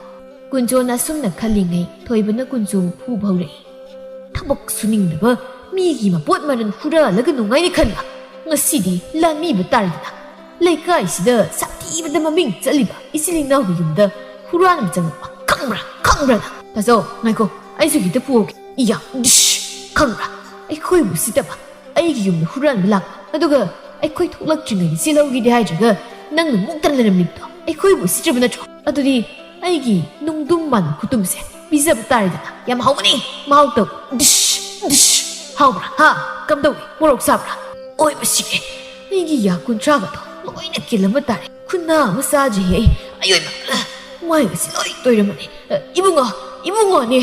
ꯀꯨꯟꯖꯣꯅ ꯑꯁꯨꯝꯅ ꯈꯜꯂꯤꯉꯩ ꯊꯣꯏꯕꯅ ꯀꯨꯟꯖꯣꯕꯨ ꯐꯨꯕ ꯍꯧꯔꯛꯏ ꯊꯕꯛ ꯁꯨꯅꯤꯡꯗꯕ ꯃꯤꯒꯤ ꯃꯄꯣꯠ ꯃꯔꯟ ꯍꯨꯔꯥꯜꯂꯒ ꯅꯨꯡꯉꯥꯏꯅ ꯈꯟꯕ ꯉꯁꯤꯗꯤ ꯂꯥꯟꯃꯤꯕ ꯇꯥꯔꯦꯗꯅ ꯂꯩꯀꯥꯏꯁꯤꯗ ꯁꯥꯊꯤꯕꯗ ꯃꯃꯤꯡ ꯆꯠꯂꯤꯕ ꯏꯆꯤꯜ ꯏꯅꯥꯎꯒꯤ ꯌꯨꯝꯗ ꯍꯨꯔꯥꯟꯕ ꯆꯪꯉꯛꯄ ꯈꯪꯕ꯭ꯔꯥ ꯇꯥꯆꯧ ꯉꯥꯏꯈꯣ ꯑꯩꯁꯨ ꯈꯤꯇ ꯄꯨꯍꯧꯒꯦ ꯏꯌꯥ ꯈꯪꯕ꯭ꯔꯥ ꯑꯩꯈꯣꯏꯕꯨ ꯁꯤꯠꯇꯕ ꯑꯩꯒꯤ ꯌꯨꯝꯗ ꯍꯨꯔꯥꯟꯕ ꯂꯥꯛꯄ ꯑꯗꯨꯒ ꯑꯩꯈꯣꯏ ꯊꯣꯛꯂꯛꯇ꯭ꯔꯤꯉꯩꯗ ꯆꯦꯜꯍꯧꯒꯦꯗꯤ ꯍꯥꯏꯗ꯭ꯔꯒ ꯅꯪꯅ ꯃꯨꯛꯇꯅ ꯂꯩꯔꯝꯂꯤꯕꯗꯣ ꯑꯩꯈꯣꯏꯕꯨ ꯁꯤꯠꯇ꯭ꯔꯕ ꯅꯠꯇ꯭ꯔꯣ ꯑꯗꯨꯗꯤ ꯑꯩꯒꯤ ꯅꯨꯡꯗꯨꯝ ꯃꯥꯟꯕ ꯈꯨꯇꯨꯝꯁꯦ ꯄꯤꯖꯕ ꯇꯥꯔꯦꯗꯅ ꯌꯥꯝ ꯍꯥꯎꯒꯅꯤ ꯃꯍꯥꯎꯇꯕ ꯗꯤꯁ ꯍꯥꯎꯕ꯭ꯔꯥ ꯍꯥ ꯀꯝꯗꯧꯏ ꯃꯣꯔꯣꯛ ꯁꯥꯕ꯭ꯔꯥ ꯑꯣꯏꯕ ꯁꯤꯔꯦ ꯑꯩꯒꯤ ꯌꯥ 30ꯒꯗꯣ ꯂꯣꯏꯅ ꯀꯤꯜꯂꯝꯕ ꯇꯥꯔꯦ ꯈꯨꯟꯅꯥ ꯑꯃ ꯆꯥꯖꯩ ꯑꯩ ꯑꯌꯣꯏꯃ ꯃꯥꯏꯒꯁꯤ ꯂꯣꯏ ꯇꯣꯏꯔꯝꯃꯅꯤ ꯏꯕꯨꯡꯉꯣꯅꯦ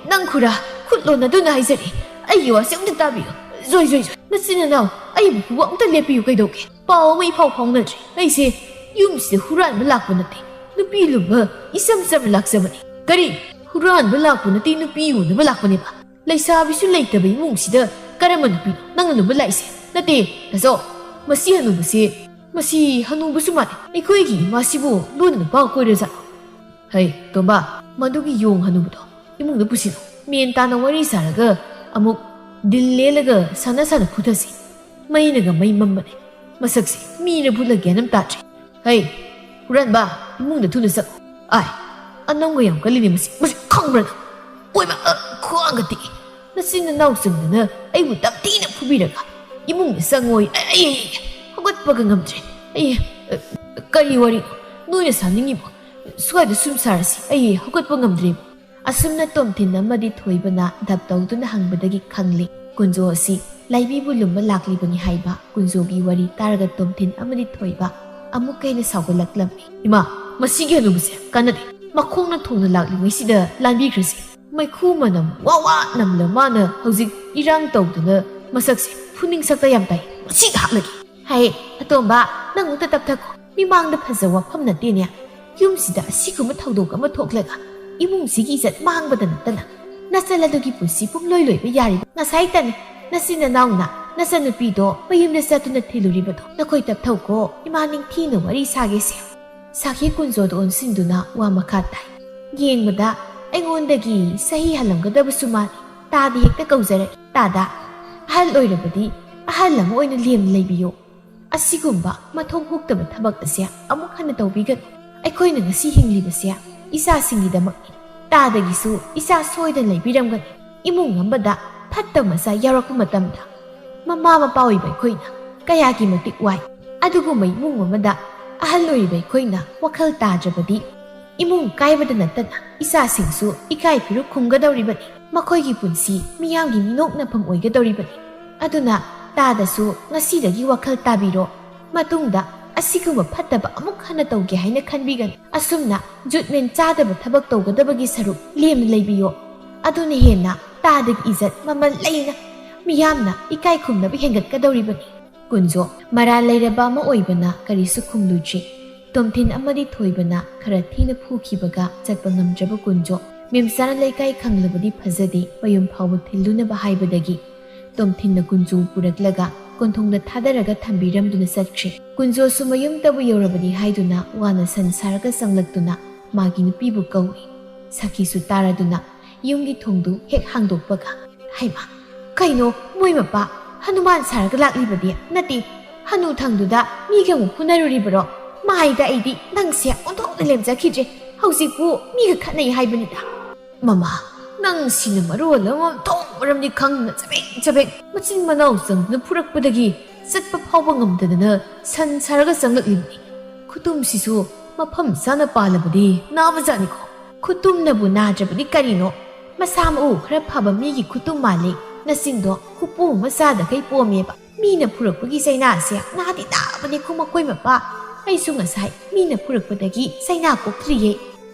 ꯅꯪ ꯈꯨꯔꯥ ꯈꯨꯠꯂꯣꯟ ꯑꯗꯨꯅ ꯍꯥꯏꯖꯔꯤ ꯑꯩꯒꯤ ꯋꯥꯁꯦ ꯑꯝꯇ ꯇꯥꯕꯤꯌꯨ ꯖꯣꯏ ꯅꯆꯤꯟ ꯅꯅꯥꯎ ꯑꯩꯕꯨ ꯐꯨꯕ ꯑꯝꯇ ꯂꯦꯞꯄꯤꯌꯨ ꯀꯩꯗꯧꯒꯦ ꯄꯥꯎ ꯑꯃ ꯏꯐꯥꯎ ꯐꯥꯎꯅꯗ꯭ꯔꯤ ꯑꯩꯁꯦ ꯌꯨꯝꯁꯤꯗ ꯍꯨꯔꯥꯟꯕ ꯂꯥꯛꯄ ꯅꯠꯇꯦ ꯅꯨꯄꯤ ꯂꯨꯝꯕ ꯏꯆꯝ ꯆꯝꯅ ꯂꯥꯛꯆꯕꯅꯤ ꯀꯔꯤ ꯍꯨꯔꯥꯟꯕ ꯂꯥꯛꯄ ꯅꯠꯇꯦ ꯅꯨꯄꯤ ꯎꯅꯕ ꯂꯥꯛꯄꯅꯦꯕ ꯂꯩꯁꯥꯕꯤꯁꯨ ꯂꯩꯇꯕ ꯏꯃꯨꯡꯁꯤꯗ ꯀꯔꯝꯕ ꯅꯨꯄꯤꯅꯣ ꯅꯪꯅ ꯂꯨꯝꯕ ꯂꯥꯛꯏꯁꯦ ꯅꯠꯇꯦ ꯅꯖꯧ ꯃꯁꯤ ꯍꯅꯨꯕꯁꯦ ꯃꯁꯤ ꯍꯅꯨꯕꯁꯨ ꯃꯥꯜꯂꯦ ꯑꯩꯈꯣꯏꯒꯤ ꯏꯃꯥꯁꯤꯕꯨ ꯂꯣꯟꯅ ꯅꯨꯄꯥ ꯀꯣꯏꯔꯖꯥꯠꯂꯣ ꯍꯩ ꯇꯣꯝꯕ ꯃꯗꯨꯒꯤ ꯌꯣꯡ ꯍꯅꯨꯕꯗꯣ ꯏꯃꯨꯡꯗ ꯄꯨꯁꯤꯜꯂꯣ ꯃꯦꯟ ꯇꯥꯅ ꯋꯥꯔꯤ ꯁꯥꯔꯒ ꯑꯃꯨꯛ ꯗꯤꯜ ꯂꯦꯜꯂꯒ ꯁꯥꯟꯅ ꯐꯨꯊꯁꯤ ꯃꯩꯅꯒ ꯃꯩ ꯃꯝꯕꯅꯦ ꯃꯁꯛꯁꯦ ꯃꯤꯅ ꯐꯨꯠꯂ ꯒ꯭ꯌꯥꯟ ꯑꯃ ꯇꯥꯗ꯭ꯔꯦ ꯍꯩ ꯍꯨꯔꯥꯟꯕ ꯏꯃꯨꯡꯗ ꯊꯨꯅ ꯆꯠꯂꯣ ꯑꯥꯏ ꯑꯅꯧꯒ ꯌꯥꯝ ꯀꯜꯂꯤꯅꯦ ꯃꯁꯤ ꯈꯪꯕ꯭ꯔꯥ ꯅꯪ ꯑꯣꯏꯃ ꯈ꯭ꯋꯥꯡꯒ ꯇꯦꯛꯏ ꯅꯆꯤꯟ ꯅꯅꯥꯎ ꯆꯪꯗꯅ ꯑꯩꯕꯨ ꯇꯞꯊꯤꯅ ꯐꯨꯕꯤꯔꯒ ꯏꯃꯨꯡꯗ ꯆꯪꯉꯣꯏ ꯑꯩ ꯍꯧꯒꯠꯄꯒ ꯉꯝꯗ꯭ꯔꯦ ꯑꯩ ꯀꯔꯤ ꯋꯥꯔꯤꯅꯣ ꯅꯣꯏꯅ ꯁꯥꯅꯤꯡꯉꯤꯕꯣ ꯁ꯭ꯋꯥꯏꯗ ꯁꯨꯝ ꯁꯥꯔꯁꯤ ꯑꯩ ꯍꯧꯒꯠꯄ ꯉꯝꯗ꯭ꯔꯦꯕ ꯑꯁꯨꯝꯅ ꯇꯣꯝꯊꯤꯟ ꯑꯃꯗꯤ ꯊꯣꯏꯕꯅ ꯙꯞ ꯇꯧꯗꯨꯅ ꯍꯪꯕꯗꯒꯤ ꯈꯪꯂꯤ ꯀꯨꯟꯖꯣ ꯑꯁꯤ ꯂꯥꯏꯕꯤꯕꯨ ꯂꯨꯝꯕ ꯂꯥꯛꯂꯤꯕꯅꯤ ꯍꯥꯏꯕ ꯀꯨꯟꯖꯣꯒꯤ ꯋꯥꯔꯤ ꯇꯥꯔꯒ ꯇꯣꯝꯊꯤꯟ ꯑꯃꯗꯤ ꯊꯣꯏꯕ ꯑꯃꯨꯛꯀ ꯍꯦꯟꯅ ꯁꯥꯎꯒꯠꯂꯛꯂꯝꯃꯤ ꯏꯃꯥ ꯃꯁꯤꯒꯤ ꯍꯅꯨꯕꯁꯦ ꯀꯥꯟꯅꯗꯦ ꯃꯈꯣꯡꯅ ꯊꯣꯡꯅ ꯂꯥꯛꯂꯤꯉꯩꯁꯤꯗ ꯂꯥꯟꯕꯤꯈ꯭ꯔꯁꯤ ꯃꯩꯈꯨ ꯃꯅꯝ ꯋꯥ ꯅꯝꯂ ꯃꯥꯅ ꯍꯧꯖꯤꯛ ꯏꯔꯥꯡ ꯇꯧꯗꯨꯅ ꯃꯁꯛꯁꯦ ꯐꯨꯅꯤꯡ ꯁꯛꯇ ꯌꯥꯝ ꯇꯥꯏ ꯃꯁꯤꯗ ꯍꯥꯠꯂꯒꯦ ꯍꯥꯏ ꯑꯇꯣꯝꯕ ꯅꯪ ꯑꯃꯨꯛꯇ ꯇꯞꯊꯈꯣ ꯃꯤꯃꯥꯡꯗ ꯐꯖꯕ ꯋꯥꯐꯝ ꯅꯠꯇꯦꯅꯦ ꯌꯨꯝꯁꯤꯗ ꯑꯁꯤꯒꯨꯝꯕ ꯊꯧꯗꯣꯛ ꯑꯃ ꯊꯣꯛꯂꯒ ꯏꯃꯨꯡꯁꯤꯒꯤ ꯏꯖꯠ ꯃꯥꯡꯕꯗ ꯅꯠꯇꯅ ꯅꯆꯜ ꯑꯗꯨꯒꯤ ꯄꯨꯟꯁꯤ ꯄꯨꯝꯂꯣꯏ ꯂꯣꯏꯕ ꯌꯥꯔꯤꯕ ꯉꯁꯥꯏꯇꯅꯤ ꯅꯆꯤꯟ ꯅꯅꯥꯎꯅ ꯅꯆꯟꯅꯨꯄꯤꯗꯣ ꯃꯌꯨꯝꯗ ꯆꯠꯇꯨꯅ ꯊꯤꯜꯂꯨꯔꯤꯕꯗꯣ ꯅꯈꯣꯏ ꯇꯞꯊꯧꯀꯣ ꯏꯃꯥ ꯅꯤꯡꯊꯤꯅ ꯋꯥꯔꯤ ꯁꯥꯒꯦꯁꯦ ꯁꯥꯈꯤ ꯀꯨꯟꯖꯣꯗ ꯑꯣꯟꯁꯤꯟꯗꯨꯅ ꯋꯥ ꯃꯈꯥ ꯇꯥꯏ ꯌꯦꯡꯕꯗ ꯑꯩꯉꯣꯟꯗꯒꯤ ꯆꯍꯤ ꯍꯜꯂꯝꯒꯗꯕꯁꯨ ꯃꯥꯜꯂꯤ ꯇꯥꯗ ꯍꯦꯛꯇ ꯀꯧꯖꯔꯛꯏ ꯇꯥꯗ ꯑꯍꯜ ꯑꯣꯏꯔꯕꯗꯤ ꯑꯍꯜ ꯑꯃ ꯑꯣꯏꯅ ꯂꯦꯝꯅ ꯂꯩꯕꯤꯌꯨ ꯑꯁꯤꯒꯨꯝꯕ ꯃꯊꯣꯡ ꯍꯨꯛꯇꯕ ꯊꯕꯛ ꯑꯁꯦ ꯑꯃꯨꯛ ꯍꯟꯅ ꯇꯧꯕꯤꯒꯅꯨ ꯑꯩꯈꯣꯏꯅ ꯉꯁꯤ ꯍꯤꯡꯂꯤꯕꯁꯦ ꯏꯆꯥꯁꯤꯡꯒꯤꯗꯃꯛꯅꯤ ꯇꯥꯗꯒꯤꯁꯨ ꯏꯆꯥ ꯁꯣꯏꯗꯅ ꯂꯩꯕꯤꯔꯝꯒꯅꯤ ꯏꯃꯨꯡ ꯑꯃꯗ ꯐꯠꯇꯕ ꯃꯆꯥ ꯌꯥꯎꯔꯛꯄ ꯃꯇꯝꯗ ꯃꯃꯥ ꯃꯄꯥ ꯑꯣꯏꯕ ꯑꯩꯈꯣꯏꯅ ꯀꯌꯥꯒꯤ ꯃꯇꯤꯛ ꯋꯥꯏ ꯑꯗꯨꯒꯨꯝꯕ ꯏꯃꯨꯡ ꯑꯃꯗ ꯑꯍꯜ ꯑꯣꯏꯔꯤꯕ ꯑꯩꯈꯣꯏꯅ ꯋꯥꯈꯜ ꯇꯥꯗ꯭ꯔꯕꯗꯤ ꯏꯃꯨꯡ ꯀꯥꯏꯕꯗ ꯅꯠꯇꯅ ꯏꯆꯥꯁꯤꯡꯁꯨ ꯏꯀꯥꯏ ꯐꯤꯔꯨꯛ ꯈꯨꯝꯒꯗꯧꯔꯤꯕꯅꯤ ꯃꯈꯣꯏꯒꯤ ꯄꯨꯟꯁꯤ ꯃꯤꯌꯥꯝꯒꯤ ꯃꯤꯅꯣꯛꯅꯐꯝ ꯑꯣꯏꯒꯗꯧꯔꯤꯕꯅꯤ ꯑꯗꯨꯅ ꯇꯥꯗꯁꯨ ꯉꯁꯤꯗꯒꯤ ꯋꯥꯈꯜ ꯇꯥꯕꯤꯔꯣ ꯃꯇꯨꯡꯗ ꯑꯁꯤꯒꯨꯝꯕ ꯐꯠꯇꯕ ꯑꯃꯨꯛ ꯍꯟꯅ ꯇꯧꯒꯦ ꯍꯥꯏꯅ ꯈꯟꯕꯤꯒꯅꯨ ꯑꯁꯨꯝꯅ ꯖꯨꯠꯃꯦꯟ ꯆꯥꯗꯕ ꯊꯕꯛ ꯇꯧꯒꯗꯕꯒꯤ ꯁꯔꯨꯛ ꯂꯦꯝꯅ ꯂꯩꯕꯤꯌꯣ ꯑꯗꯨꯅ ꯍꯦꯟꯅ ꯇꯥꯗꯒꯤ ꯏꯖꯠ ꯃꯃꯜ ꯂꯩꯅ ꯃꯤꯌꯥꯝꯅ ꯏꯀꯥꯏ ꯈꯨꯝꯅꯕ ꯍꯦꯟꯒꯠꯀꯗꯧꯔꯤꯕꯅꯤ ꯀꯨꯟꯖꯣ ꯃꯔꯥꯜ ꯂꯩꯔꯕ ꯑꯃ ꯑꯣꯏꯕꯅ ꯀꯔꯤꯁꯨ ꯈꯨꯝꯂꯨꯗ꯭ꯔꯤ ꯇꯣꯝꯊꯤꯟ ꯑꯃꯗꯤ ꯊꯣꯏꯕꯅ ꯈꯔ ꯊꯤꯅ ꯐꯨꯈꯤꯕꯒ ꯆꯠꯄ ꯉꯝꯗ꯭ꯔꯕ ꯀꯨꯟꯖꯣ ꯃꯦꯝꯆꯥꯅ ꯂꯩꯀꯥꯏ ꯈꯪꯂꯕꯗꯤ ꯐꯖꯗꯦ ꯃꯌꯨꯝ ꯐꯥꯎꯕ ꯊꯤꯜꯂꯨꯅꯕ ꯍꯥꯏꯕꯗꯒꯤ ꯇꯣꯝꯊꯤꯟꯅ ꯀꯨꯟꯖꯣ ꯄꯨꯔꯛꯂꯒ ꯀꯣꯟꯊꯣꯡꯗ ꯊꯥꯗꯔꯒ ꯊꯝꯕꯤꯔꯝꯗꯨꯅ ꯆꯠꯈ꯭ꯔꯦ ꯀꯨꯟꯖꯣꯁꯨ ꯃꯌꯨꯝꯇꯕꯨ ꯌꯧꯔꯕꯅꯤ ꯍꯥꯏꯗꯨꯅ ꯋꯥꯅ ꯁꯟ ꯁꯥꯔꯒ ꯆꯪꯂꯛꯇꯨꯅ ꯃꯥꯒꯤ ꯅꯨꯄꯤꯕꯨ ꯀꯧꯏ ꯁꯈꯤꯁꯨ ꯇꯥꯔꯗꯨꯅ ꯌꯨꯝꯒꯤ ꯊꯣꯡꯗꯨ ꯍꯦꯛ ꯍꯥꯡꯗꯣꯛꯄꯒ ꯍꯩꯃꯥ ꯀꯩꯅꯣ ꯃꯣꯏ ꯃꯄꯥ ꯍꯅꯨꯃꯥꯟ ꯁꯥꯔꯒ ꯂꯥꯛꯂꯤꯕꯗꯤ ꯅꯠꯇꯦ ꯍꯅꯨꯊꯪꯗꯨꯗ ꯃꯤꯒ ꯑꯃꯨꯛ ꯐꯨꯅꯔꯨꯔꯤꯕꯔꯣ ꯃꯥꯏꯗ ꯑꯩꯗꯤ ꯅꯪꯁꯦ ꯑꯣꯟꯊꯣꯛꯅ ꯂꯦꯝꯖꯈꯤꯗ꯭ꯔꯦ ꯍꯧꯖꯤꯛꯄꯨ ꯃꯤꯒ ꯈꯠꯅꯩ ꯍꯥꯏꯕꯅꯤꯗ ꯃꯃꯥ ꯅꯪ ꯁꯤꯅ ꯃꯔꯣꯜ ꯑꯃ ꯊꯣꯡ ꯃꯔꯝꯗꯤ ꯈꯪꯗꯅ ꯆꯕꯦꯛ ꯃꯆꯤꯟ ꯃꯅꯥꯎ ꯆꯪꯗꯨꯅ ꯐꯨꯔꯛꯄꯗꯒꯤ ꯆꯠꯄ ꯐꯥꯎꯕ ꯉꯝꯗꯗꯅ ꯁꯟ ꯁꯥꯔꯒ ꯆꯪꯂꯛꯂꯤꯕꯅꯤ ꯈꯨꯇꯨꯝꯁꯤꯁꯨ ꯃꯐꯝ ꯆꯥꯅ ꯄꯥꯜꯂꯕꯗꯤ ꯅꯥꯕꯖꯥꯠꯅꯤꯀꯣ ꯈꯨꯇꯨꯝꯅꯕꯨ ꯅꯥꯗ꯭ꯔꯕꯗꯤ ꯀꯔꯤꯅꯣ ꯃꯁꯥ ꯃꯎ ꯈꯔ ꯐꯕ ꯃꯤꯒꯤ ꯈꯨꯇꯨꯝ ꯃꯥꯜꯂꯤ ꯅꯆꯤꯟꯗꯣ ꯈꯨꯄꯨ ꯃꯆꯥꯗꯈꯩ ꯄꯣꯝꯃꯦꯕ ꯃꯤꯅ ꯐꯨꯔꯛꯄꯒꯤ ꯆꯩꯅꯥꯁꯦ ꯅꯥꯗꯤ ꯅꯥꯕꯅꯤꯀꯣ ꯃꯈꯣꯏ ꯃꯄꯥ ꯑꯩꯁꯨ ꯉꯁꯥꯏ ꯃꯤꯅ ꯐꯨꯔꯛꯄꯗꯒꯤ ꯆꯩꯅꯥ ꯀꯣꯛꯇ꯭ꯔꯤꯌꯦ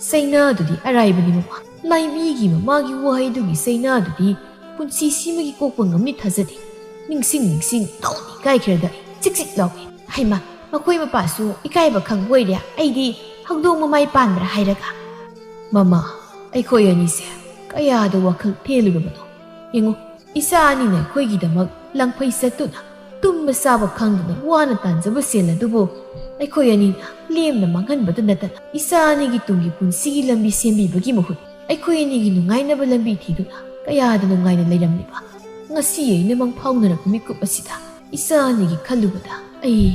ꯆꯩꯅꯥꯗꯨꯗꯤ ꯑꯔꯥꯏꯕꯅꯤ ꯃꯃꯥ ꯂꯥꯏꯃꯤꯒꯤ ꯃꯃꯥꯒꯤ ꯋꯥꯍꯩꯗꯨꯒꯤ ꯆꯩꯅꯥꯗꯨꯗꯤ ꯄꯨꯟꯁꯤ ꯁꯤꯃꯒꯤ ꯀꯣꯛꯄ ꯉꯝꯃꯤ ꯊꯥꯖꯗꯦ ꯅꯤꯡꯁꯤꯡ ꯇꯧꯅꯤ ꯏꯀꯥꯏꯈ꯭ꯔꯗ ꯆꯤꯛ ꯂꯥꯎꯏ ꯍꯩꯃꯥ ꯃꯈꯣꯏ ꯃꯄꯥꯁꯨ ꯏꯀꯥꯏꯕ ꯈꯪꯕ ꯑꯣꯏꯔꯦ ꯑꯩꯗꯤ ꯍꯧꯗꯣꯡ ꯃꯃꯥꯏ ꯄꯥꯟꯕ꯭ꯔꯥ ꯍꯥꯏꯔꯒ ꯃꯃꯥ ꯑꯩꯈꯣꯏ ꯑꯅꯤꯁꯦ ꯀꯌꯥꯗ ꯋꯥꯈꯜ ꯊꯦꯜꯂꯨꯔꯕꯅꯣ ꯌꯦꯡꯉꯨ ꯏꯆꯥ ꯑꯅꯤꯅ ꯑꯩꯈꯣꯏꯒꯤꯗꯃꯛ ꯂꯪꯐꯩ ꯆꯠꯇꯨꯅ ꯇꯨꯝꯕ ꯆꯥꯕ ꯈꯪꯗꯅ ꯋꯥꯅ ꯇꯥꯟꯖꯕ ꯁꯦꯜ ꯑꯗꯨꯕꯨ ꯑꯩꯈꯣꯏ ꯑꯅꯤꯅ ꯂꯦꯝꯅ ꯃꯥꯡꯍꯟꯕꯗ ꯅꯠꯇꯅ ꯏꯆꯥ ꯑꯅꯤꯒꯤ ꯇꯨꯡꯒꯤ ꯄꯨꯟꯁꯤꯒꯤ ꯂꯝꯕꯤ ꯁꯦꯝꯕꯤꯕꯒꯤ ꯃꯍꯨꯠ ꯑꯩꯈꯣꯏ ꯑꯅꯤꯒꯤ ꯅꯨꯡꯉꯥꯏꯅꯕ ꯂꯝꯕꯤ ꯊꯤꯗꯨꯅ ꯀꯌꯥꯗ ꯅꯨꯡꯉꯥꯏꯅ ꯂꯩꯔꯝꯂꯤꯕ ꯉꯁꯤ ꯑꯩꯅ ꯃꯪꯐꯥꯎꯅꯔꯛꯄ ꯃꯤꯀꯨꯞ ꯑꯁꯤꯗ ꯏꯆꯥ ꯑꯅꯤꯒꯤ ꯈꯜꯂꯨꯕꯗ ꯑꯩ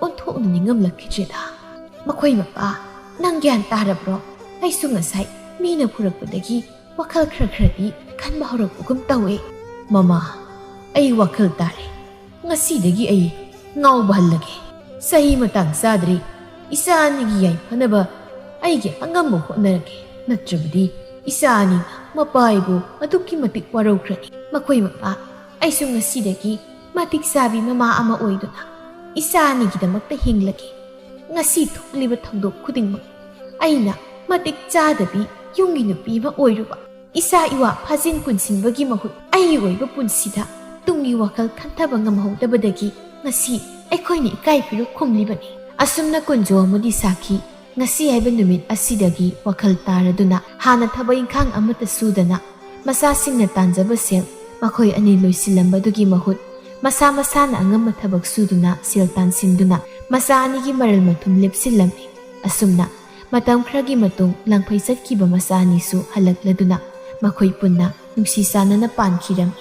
ꯑꯣꯟꯊꯣꯛꯅ ꯅꯤꯡꯉꯝꯂꯛꯈꯤꯗ꯭ꯔꯦꯗ ꯃꯈꯣꯏ ꯃꯄꯥ ꯅꯪ ꯒ꯭ꯌꯥꯟ ꯇꯥꯔꯕ꯭ꯔꯣ ꯑꯩꯁꯨ ꯉꯁꯥꯏ ꯃꯤꯅ ꯐꯨꯔꯛꯄꯗꯒꯤ ꯋꯥꯈꯜ ꯈꯔꯗꯤ ꯈꯟꯕ ꯍꯧꯔꯛꯄꯒꯨꯝ ꯇꯧꯋꯦ ꯃꯃꯥ ꯑꯩ ꯋꯥꯈꯜ ꯇꯥꯔꯦ ꯉꯁꯤꯗꯒꯤ ꯑꯩ ꯉꯥꯎꯕ ꯍꯜꯂꯒꯦ ꯆꯍꯤ ꯃꯇꯥꯡ ꯆꯥꯗ꯭ꯔꯤ ꯏꯆꯥ ꯑꯅꯤꯒꯤ ꯌꯥꯏꯐꯅꯕ ꯑꯩꯒꯤ ꯑꯉꯝꯕ ꯍꯣꯠꯅꯔꯒꯦ ꯅꯠꯇ꯭ꯔꯕꯗꯤ ꯏꯆꯥ ꯑꯅꯤꯅ ꯃꯄꯥꯏꯕꯨ ꯑꯗꯨꯛꯀꯤ ꯃꯇꯤꯛ ꯋꯥꯔꯧꯈ꯭ꯔꯅꯤ꯫ ꯃꯈꯣꯏ ꯃꯄꯥ, ꯑꯩꯁꯨ ꯉꯁꯤꯗꯒꯤ ꯃꯇꯤꯛ ꯆꯥꯕꯤ ꯃꯃꯥ ꯑꯃ ꯑꯣꯏꯗꯨꯅ ꯏꯆꯥ ꯑꯅꯤꯒꯤꯗꯃꯛꯇ ꯍꯤꯡꯂꯒꯦ꯫ ꯉꯁꯤ ꯊꯣꯛꯂꯤꯕ ꯊꯧꯗꯣꯛ ꯈꯨꯗꯤꯡꯃꯛ ꯑꯩꯅ ꯃꯇꯤꯛ ꯆꯥꯗꯕꯤ ꯌꯨꯝꯒꯤ ꯅꯨꯄꯤ ꯑꯃ ꯑꯣꯏꯔꯨꯕ, ꯏꯆꯥ ꯏꯋꯥ ꯐꯥꯖꯤꯟ ꯄꯨꯟꯁꯤꯟꯕꯒꯤ ꯃꯍꯨꯠ ꯑꯩꯒꯤ ꯑꯣꯏꯕ ꯄꯨꯟꯁꯤꯗ ꯇꯨꯡꯒꯤ ꯋꯥꯈꯜ ꯈꯟꯊꯕ ꯉꯝꯍꯧꯗꯕꯗꯒꯤ ꯉꯁꯤ ꯑꯩꯈꯣꯏꯅ ꯏꯀꯥꯏ ꯐꯤꯔꯨꯛ ꯈꯨꯝꯂꯤꯕꯅꯤ꯫ ꯑꯁꯨꯝꯅ ꯀꯨꯟꯖꯣ ꯑꯃꯗꯤ ꯁꯥꯈꯤ ꯉꯁꯤ ꯍꯥꯏꯕ ꯅꯨꯃꯤꯠ ꯑꯁꯤꯗꯒꯤ ꯋꯥꯈꯜ ꯇꯥꯔꯗꯨꯅ ꯍꯥꯟꯅ ꯊꯕꯛ ꯏꯪꯈꯥꯡ ꯑꯃꯠꯇ ꯁꯨꯗꯅ ꯃꯆꯥꯁꯤꯡꯅ ꯇꯥꯟꯖꯕ ꯁꯦꯜ ꯃꯈꯣꯏ ꯑꯅꯤ ꯂꯣꯏꯁꯤꯜꯂꯝꯕꯗꯨꯒꯤ ꯃꯍꯨꯠ ꯃꯁꯥ ꯃꯁꯥꯅ ꯑꯉꯝꯕ ꯊꯕꯛ ꯁꯨꯗꯨꯅ ꯁꯦꯜ ꯇꯥꯟꯁꯤꯟꯗꯨꯅ ꯃꯆꯥ ꯑꯅꯤꯒꯤ ꯃꯔꯜ ꯃꯊꯨꯝ ꯂꯦꯞꯁꯤꯜꯂꯝꯃꯤ꯫ ꯑꯁꯨꯝꯅ ꯃꯇꯝ ꯈꯔꯒꯤ ꯃꯇꯨꯡ ꯂꯪꯐꯩ ꯆꯠꯈꯤꯕ ꯃꯆꯥ ꯑꯅꯤꯁꯨ ꯍꯜꯂꯛꯂꯗꯨꯅ ꯃꯈꯣꯏ ꯄꯨꯟꯅ ꯅꯨꯡꯁꯤ ꯆꯥꯟꯅꯅ ꯄꯥꯟꯈꯤꯔꯝꯃꯤ꯫